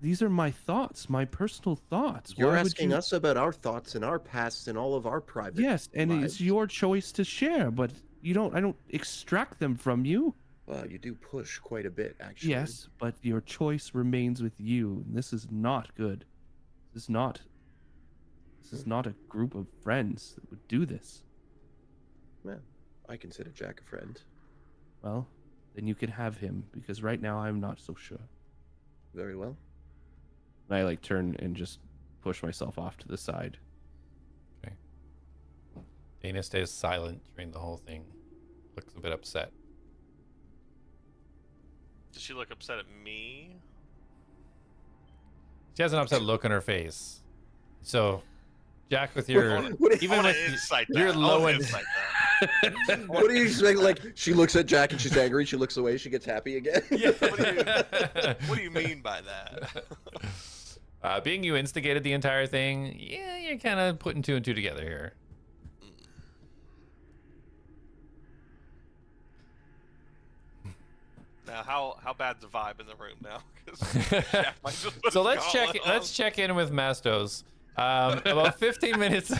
These are my thoughts, my personal thoughts. You're Why would asking you... us about our thoughts and our pasts and all of our private. Yes, and lives. it's your choice to share, but you don't. I don't extract them from you. Well, you do push quite a bit, actually. Yes, but your choice remains with you. And this is not good. This is not. This is not a group of friends that would do this. Well, I consider Jack a friend. Well, then you can have him because right now I'm not so sure. Very well. And I like turn and just push myself off to the side. Dana stays silent during the whole thing. Looks a bit upset. Does she look upset at me? She has an upset look on her face. So, Jak, with your What do you- even I wanna with insight your that. I wanna low end, insight that. what do you expect? Like, she looks at Jack and she's angry. She looks away. She gets happy again. What do you mean by that? being you instigated the entire thing, yeah, you're kind of putting two and two together here. Now, how bad's the vibe in the room now? 'Cause Jack might just put So his let's check. gauntlet Let's on. check in with Mastos. About 15 minutes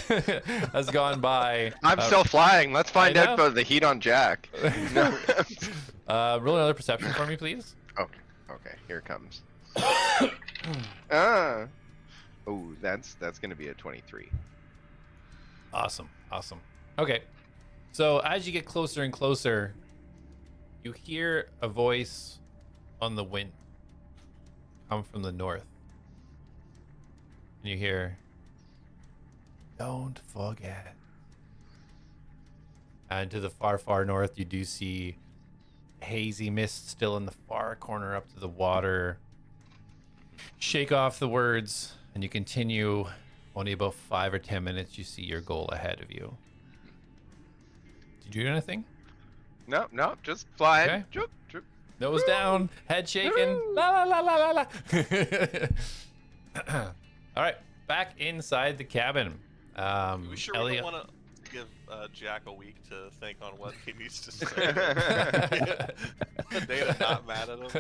has gone by. I'm still flying. Let's find I out know. about the heat on Jack. No. Roll another perception for me, please. Okay, here it comes. Ah. Oh, that's gonna be a 23. Awesome. Okay. So as you get closer and closer, you hear a voice on the wind come from the north. And you hear, "Don't forget." And to the far, far north, you do see hazy mist still in the far corner up to the water. Shake off the words, and you continue. Only about 5 or 10 minutes, you see your goal ahead of you. Did you do anything? No, just flying. Okay. Choop, choop. Nose down, head shaking. La la la la la la. All right, back inside the cabin. We sure we Elion. don't want to give Jack a week to think on what he needs to say. Dana not mad at him.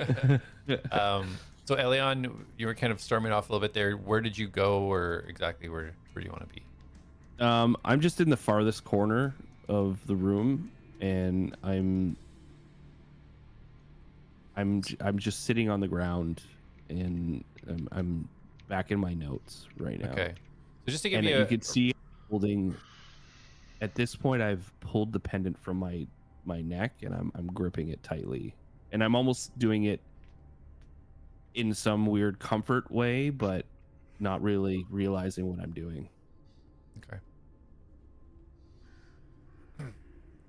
So Elion, you were kind of storming off a little bit there. Where did you go, or exactly where do you want to be? I'm just in the farthest corner of the room, and I'm just sitting on the ground, and I'm back in my notes right now. Okay. So just to give And you you a, can see holding. At this point, I've pulled the pendant from my neck, and I'm gripping it tightly, and I'm almost doing it in some weird comfort way, but not really realizing what I'm doing. okay.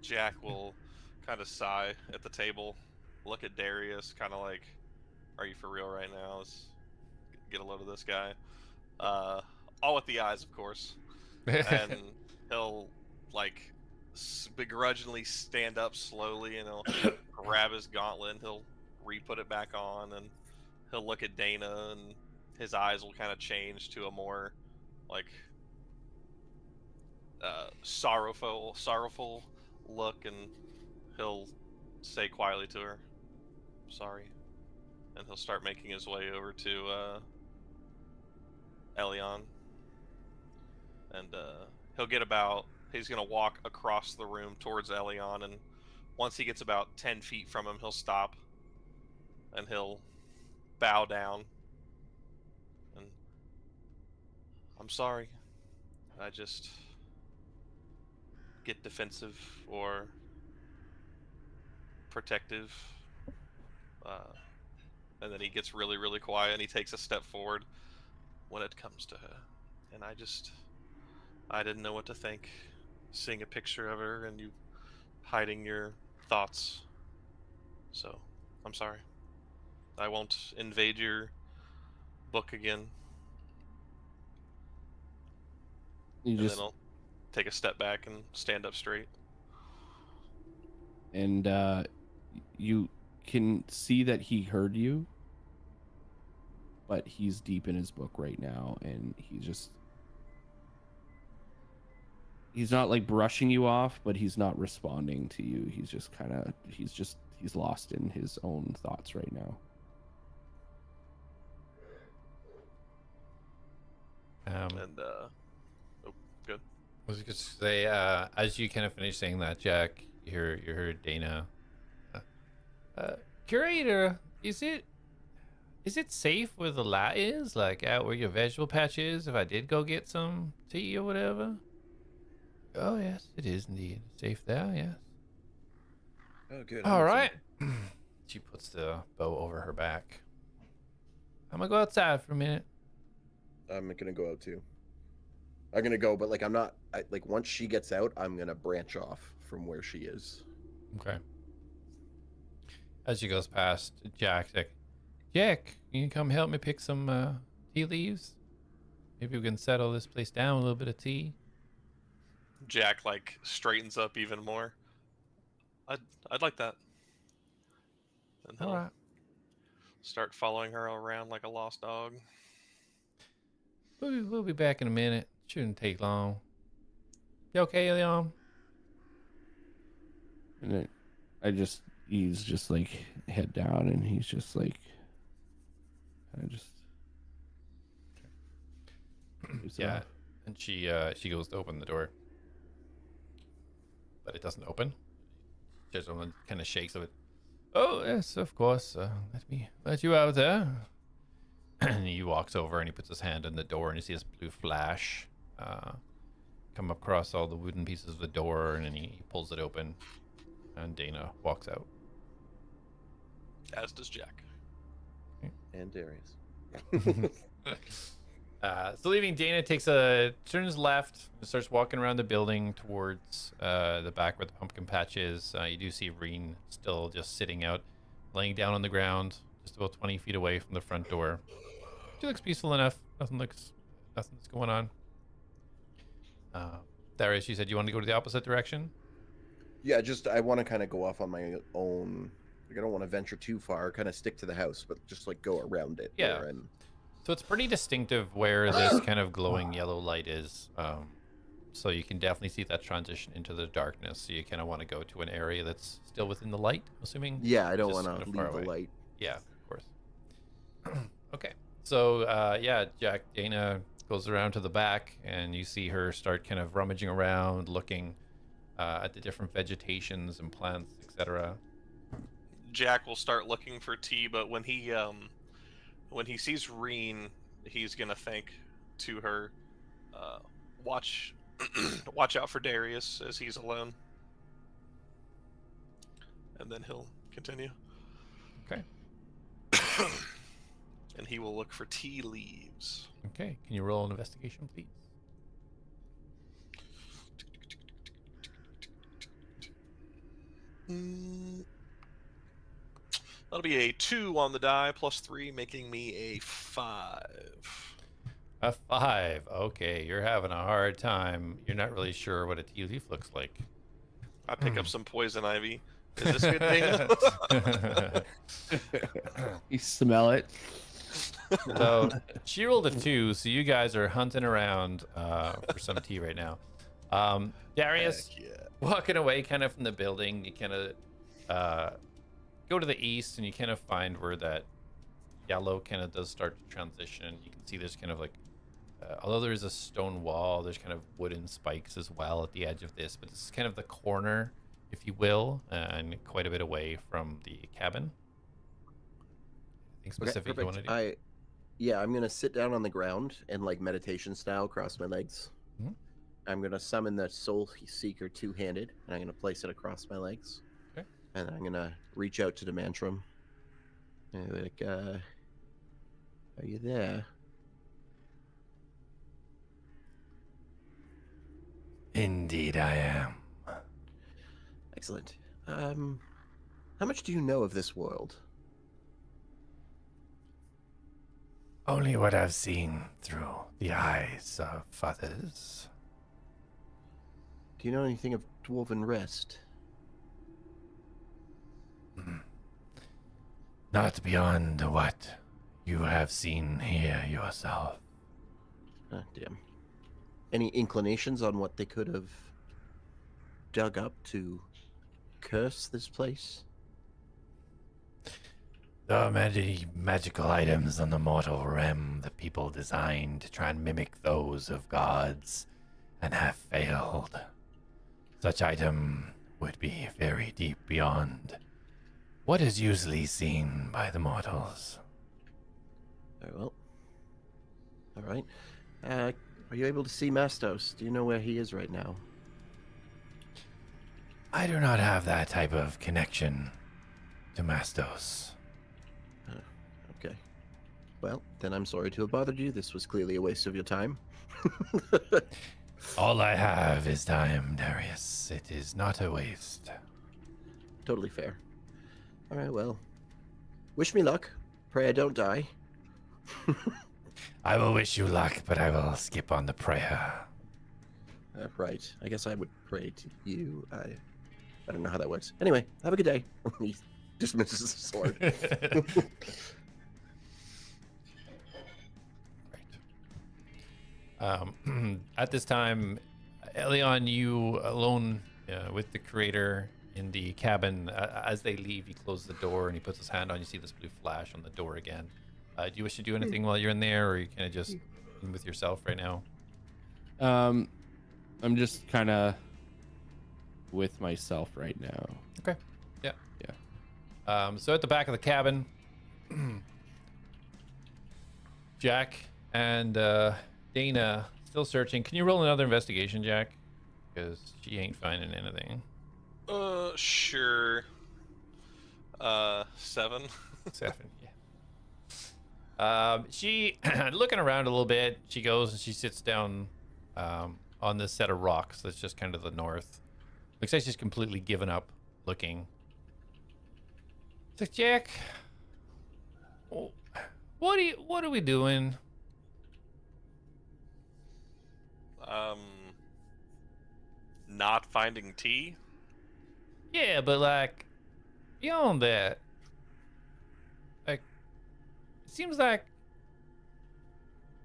Jack will kind of sigh at the table, look at Darius, kind of like, "Are you for real right now? Let's get a load of this guy." All with the eyes, of course. And he'll like begrudgingly stand up slowly, and he'll grab his gauntlet, and he'll re-put it back on, and he'll look at Dana, and his eyes will kind of change to a more like sorrowful look, and he'll say quietly to her, "Sorry," and he'll start making his way over to Elion, and he's gonna walk across the room towards Elion, and once he gets about 10 feet from him, he'll stop, and he'll bow down, and, "I'm sorry, I just get defensive or protective," and then he gets really, really quiet, and he takes a step forward. "When it comes to her, and I didn't know what to think, seeing a picture of her and you hiding your thoughts, so I'm sorry. I won't invade your book again." You And just then I'll take a step back and stand up straight. and you can see that he heard you, but he's deep in his book right now, and he's not like brushing you off, but he's not responding to you. He's just he's lost in his own thoughts right now. And good. I was going to say, as you kind of finish saying that, Jak, you heard Dana. Curator, is it safe where the light is, like out where your vegetable patch is, if I did go get some tea or whatever? Oh yes, it is indeed safe there. Yes. Oh, good. All right. She puts the bow over her back. I'm gonna go outside for a minute. I'm gonna go out too. I'm gonna go, but like I'm not. Like once she gets out, I'm gonna branch off from where she is. Okay. As she goes past, Jack's like, Jack, can you come help me pick some tea leaves? Maybe we can settle this place down with a little bit of tea. Jack like straightens up even more. I'd like that. And he'll All right. start following her around like a lost dog. We'll be back in a minute. Shouldn't take long. You okay, Elion? And he's just like head down, and he's just like, Yeah. And she goes to open the door, but it doesn't open. Just someone kind of shakes of it. Oh yes, of course. Let me let you out there. And he walks over and he puts his hand on the door, and you see this blue flash come across all the wooden pieces of the door, and then he pulls it open, and Dana walks out. As does Jack. And Darius. So leaving, Dana turns left and starts walking around the building towards the back where the pumpkin patch is. You do see Reen still just sitting out, laying down on the ground, just about 20 feet away from the front door. She looks peaceful enough. Nothing's going on. Darius, you said you want to go to the opposite direction? Yeah, just I want to kind of go off on my own. Like, I don't want to venture too far. Kind of stick to the house, but just like go around it. Yeah. There and... So it's pretty distinctive where this kind of glowing yellow light is. So you can definitely see that transition into the darkness. So you kind of want to go to an area that's still within the light, assuming. Yeah, I don't just want to kinda far leave the away. light. Yeah, of course. Okay. So Jack, Dana goes around to the back, and you see her start kind of rummaging around, looking at the different vegetations and plants, etc. Jack will start looking for tea, but when he sees Reen, he's gonna think to her, watch watch out for Darius as he's alone. And then he'll continue. Okay. And he will look for tea leaves. Okay. Can you roll an investigation, please? That'll be a 2 on the die, plus 3, making me a 5. A 5. Okay, you're having a hard time. You're not really sure what a tea leaf looks like. I pick up some poison ivy. Is this a good thing? you smell it. So she rolled a 2, so you guys are hunting around for some tea right now. Darius, Heck yeah. walking away kind of from the building, you kind of go to the east, and you kind of find where that yellow kind of does start to transition. You can see there's kind of like, although there's a stone wall, there's kind of wooden spikes as well at the edge of this, but this is kind of the corner, if you will, and quite a bit away from the cabin. Anything specific you want to do? I'm gonna sit down on the ground and like meditation style, cross my legs. Mhm. I'm gonna summon the Soul Seeker two-handed, and I'm gonna place it across my legs. Okay. And I'm gonna reach out to the Mantram. And like, are you there? Indeed, I am. Excellent. How much do you know of this world? Only what I've seen through the eyes of others. Do you know anything of Dwarven Rest? Not beyond what you have seen here yourself. Ah, damn. Any inclinations on what they could have dug up to curse this place? There are many magical items on the mortal realm that people designed to try and mimic those of gods and have failed. Such item would be very deep beyond what is usually seen by the mortals. Very well. All right. Are you able to see Mastos? Do you know where he is right now? I do not have that type of connection to Mastos. Okay. Well, then I'm sorry to have bothered you. This was clearly a waste of your time. All I have is time, Darius. It is not a waste. Totally fair. All right, well, wish me luck. Pray I don't die. I will wish you luck, but I will skip on the prayer. Right. I guess I would pray to you. I don't know how that works. Anyway, have a good day. He dismisses the sword. At this time, Elion, you alone with the creator in the cabin. As they leave, he closes the door and he puts his hand on. You see this blue flash on the door again. Do you wish to do anything while you're in there, or are you kind of just in with yourself right now? I'm just kind of with myself right now. Okay. Yeah. So at the back of the cabin, Jak and Dana still searching. Can you roll another investigation, Jak? Because she ain't finding anything. Sure. 7. 7, yeah. She looking around a little bit. She goes and she sits down on this set of rocks that's just kind of the north. Looks like she's completely given up looking. It's like, Jak, what are we doing? Not finding tea? Yeah, but like beyond that, like it seems like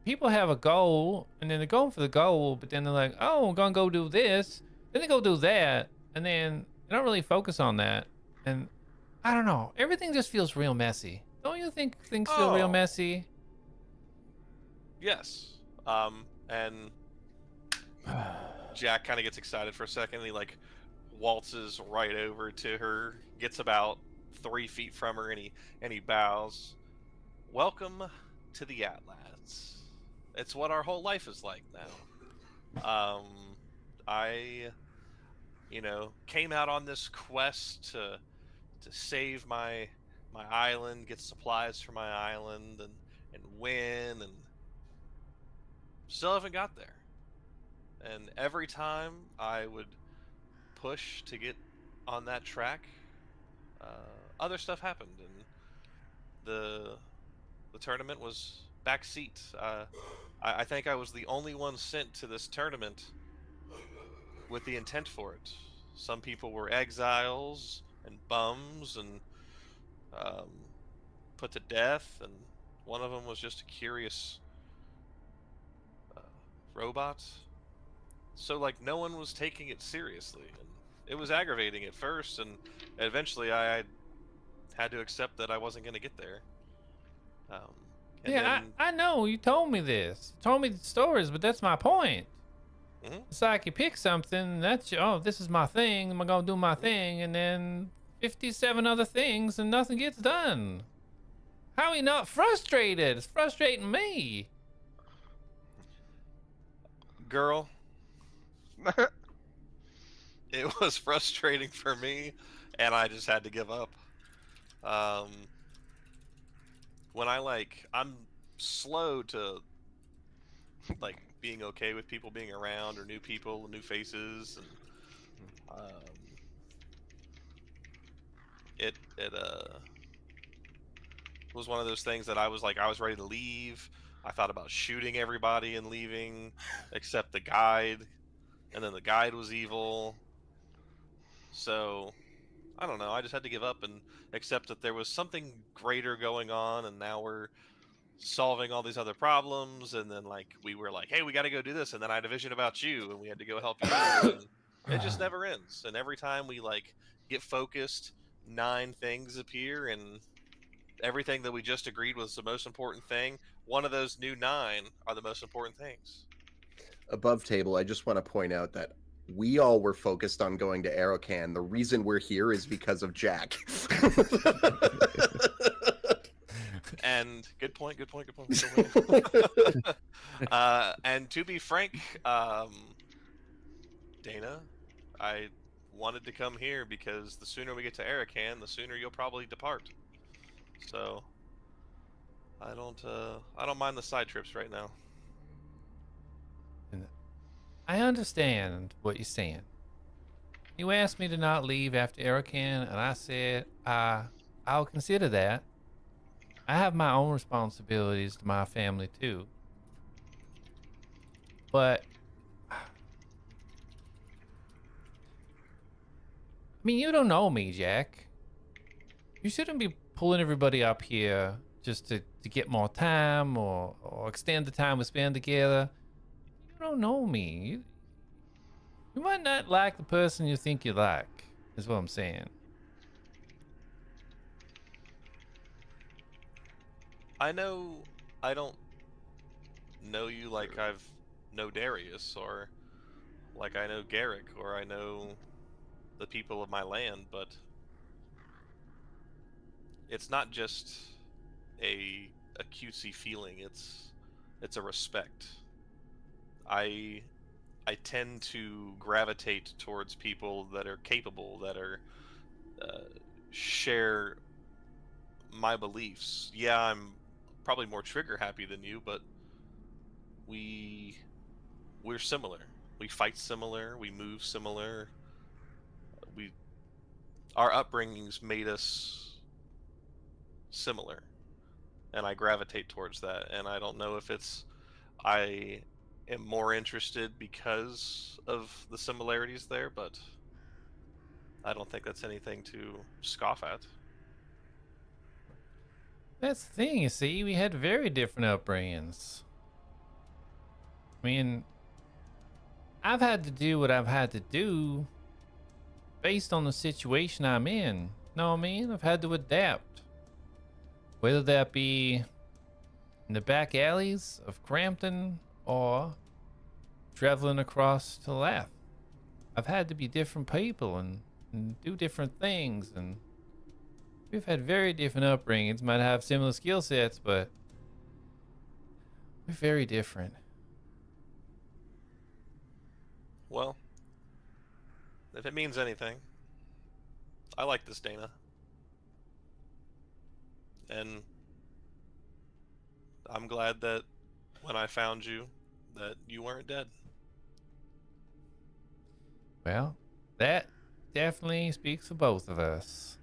people have a goal and then they're going for the goal, but then they're like, oh, I'm gonna go do this, then they go do that, and then they don't really focus on that. And I don't know, everything just feels real messy. Don't you think things feel real messy? Yes. And Jak kind of gets excited for a second. He like waltzes right over to her, gets about 3 feet from her, and he bows. Welcome to the ATLADS. It's what our whole life is like now. I, came out on this quest to save my island, get supplies for my island, and win, and still haven't got there. And every time I would push to get on that track, other stuff happened, and the tournament was backseat. I think I was the only one sent to this tournament with the intent for it. Some people were exiles and bums and put to death, and one of them was just a curious robot. So like no one was taking it seriously, and it was aggravating at first, and eventually I had to accept that I wasn't going to get there. Yeah, I know you told me this, told me the stories, but that's my point. It's like you pick something, that's this is my thing, I'm gonna do my thing, and then 57 other things and nothing gets done. How are you not frustrated? It's frustrating me. Girl, it was frustrating for me, and I just had to give up. When I'm slow to like being okay with people being around, or new people, new faces, and it was one of those things that I was ready to leave. I thought about shooting everybody and leaving, except the guide, and then the guide was evil. So, I don't know, I just had to give up and accept that there was something greater going on, and now we're solving all these other problems, and then we were like, hey, we got to go do this, and then I had a vision about you, and we had to go help you, and it just never ends. And every time we get focused, 9 things appear, and everything that we just agreed was the most important thing, one of those new 9 are the most important things. Above table, I just want to point out that we all were focused on going to Aerocan. The reason we're here is because of Jak. And good point. And to be frank, Dana, I wanted to come here because the sooner we get to Aerocan, the sooner you'll probably depart. So I don't mind the side trips right now. And I understand what you're saying. You asked me to not leave after Arakan, and I said I'll consider that. I have my own responsibilities to my family too. But I mean, you don't know me, Jak. You shouldn't be pulling everybody up here just to get more time or extend the time we spend together. You don't know me. You might not like the person you think you like, is what I'm saying. I know I don't know you like I've know Darius, or like I know Garrick, or I know the people of my land, but it's not just a cutesy feeling, it's a respect. I tend to gravitate towards people that are capable, that are share my beliefs. Yeah, I'm probably more trigger happy than you, but we're similar. We fight similar, we move similar. Our upbringings made us similar, and I gravitate towards that. And I don't know if it's I am more interested because of the similarities there, but I don't think that's anything to scoff at. That's the thing, you see. We had very different upbringings. I mean, I've had to do what I've had to do based on the situation I'm in. Know what I mean? I've had to adapt. Whether that be in the back alleys of Crampton or traveling across to Lath. I've had to be different people and do different things, and we've had very different upbringings. Might have similar skill sets, but we're very different. Well, if it means anything, I like this Dana. And I'm glad that when I found you, that you weren't dead. Well, that definitely speaks for both of us.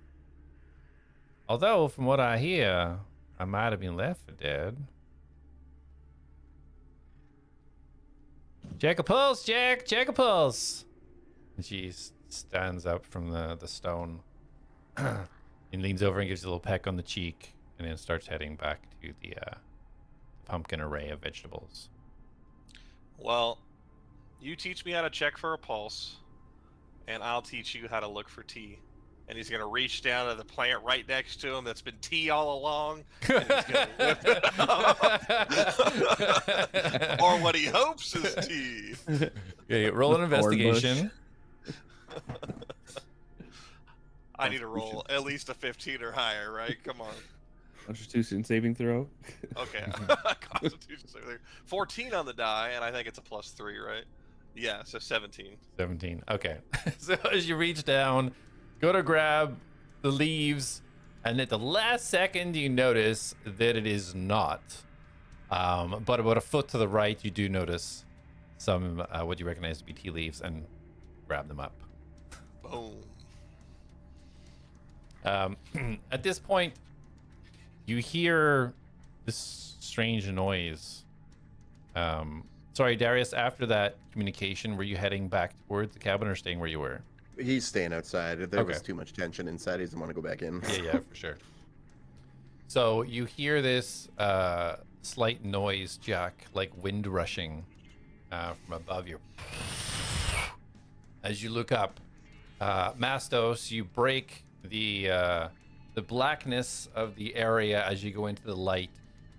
Although, from what I hear, I might have been left for dead. Check a pulse, Jak! Check a pulse! And she stands up from the stone and leans over and gives you a little peck on the cheek, and then starts heading back to the pumpkin array of vegetables. Well, you teach me how to check for a pulse, and I'll teach you how to look for tea. And he's gonna reach down to the plant right next to him that's been tea all along, and he's gonna whip it up. Or what he hopes is tea. Okay, roll an investigation. I need to roll at least a 15 or higher, right? Come on. Constitution saving throw. Okay. Constitution saving throw. 14 on the die, and I think it's a +3, right? Yeah, so 17. 17. Okay. So as you reach down, go to grab the leaves, and at the last second you notice that it is not. But about a foot to the right, you do notice some what you recognize to be tea leaves, and grab them up. Boom. At this point, you hear this strange noise. Sorry, Darius, after that communication, were you heading back towards the cabin or staying where you were? He's staying outside. There was Okay. too much tension inside. He doesn't want to go back in. Yeah, for sure. So you hear this slight noise, Jak, like wind rushing from above you. As you look up, Mastos, you break the blackness of the area as you go into the light,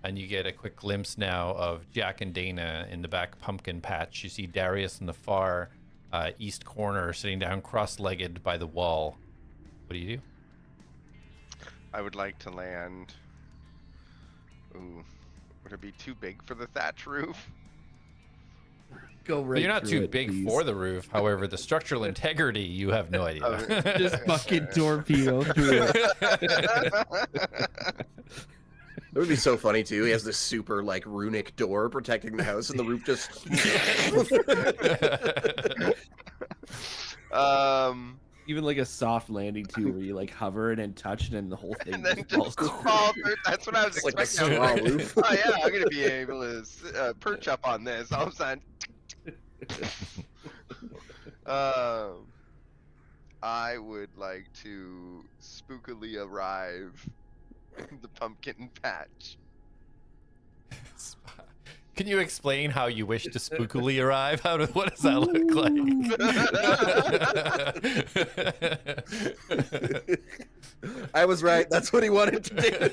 and you get a quick glimpse now of Jak and Dana in the back pumpkin patch. You see Darius in the far east corner, sitting down cross-legged by the wall. What do you do? I would like to land. Ooh, would it be too big for the thatch roof? Go right. Well, you're not through too it, big please. for the roof. However, the structural integrity, you have no idea. Just fucking torpedo through it. It would be so funny too. He has this super like runic door protecting the house, and the roof just. Even like a soft landing too, where you like hover it and touch it, and the whole thing And then falls just fall through. That's what I was It's like a expecting. straw I was like, roof. oh yeah, I'm gonna be able to perch up on this. All of a sudden, I would like to spookily arrive in the pumpkin patch. Can you explain how you wish to spookily arrive? What does that look like? I was right. That's what he wanted to do.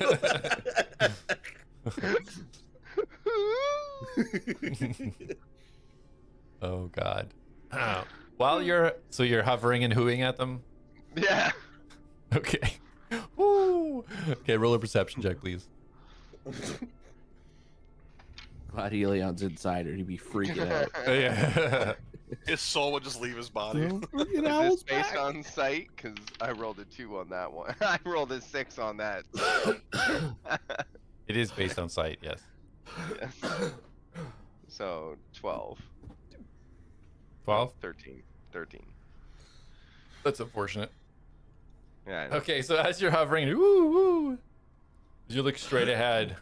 Oh God. While you're hovering and hooing at them. Yeah. Okay. Woo. Okay, roll a perception check, please. Glad Elion's inside, or he'd be freaking out. Yeah. His soul would just leave his body. Is this based on sight? Because I rolled a 2 on that one. I rolled a 6 on that. It is based on sight, yes. Yes. So 12. 12? 13. That's unfortunate. Yeah. I know. Okay, so as you're hovering, woo, as you look straight ahead,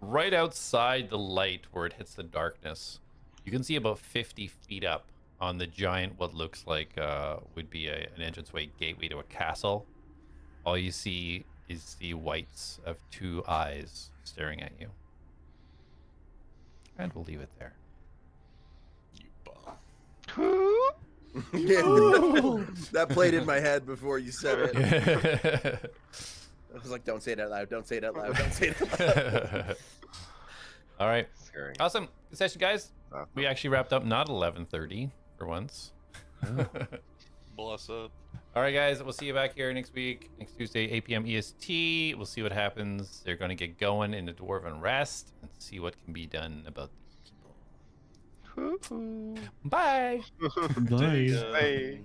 right outside the light where it hits the darkness, you can see about 50 feet up on the giant, what looks like would be an entranceway gateway to a castle. All you see is the whites of 2 eyes staring at you. And we'll leave it there. You bum. Yeah, that played in my head before you said it. I was like, don't say it out loud. Don't say it out loud. Don't say it out loud. All right. Scary. Awesome. Good session, guys. Awesome. We actually wrapped up not 11:30 for once. Bless up. All right, guys. We'll see you back here next week, next Tuesday, 8 p.m. EST. We'll see what happens. They're going to get going in the Dwarven Rest and see what can be done about these people. Bye. Nice. Bye.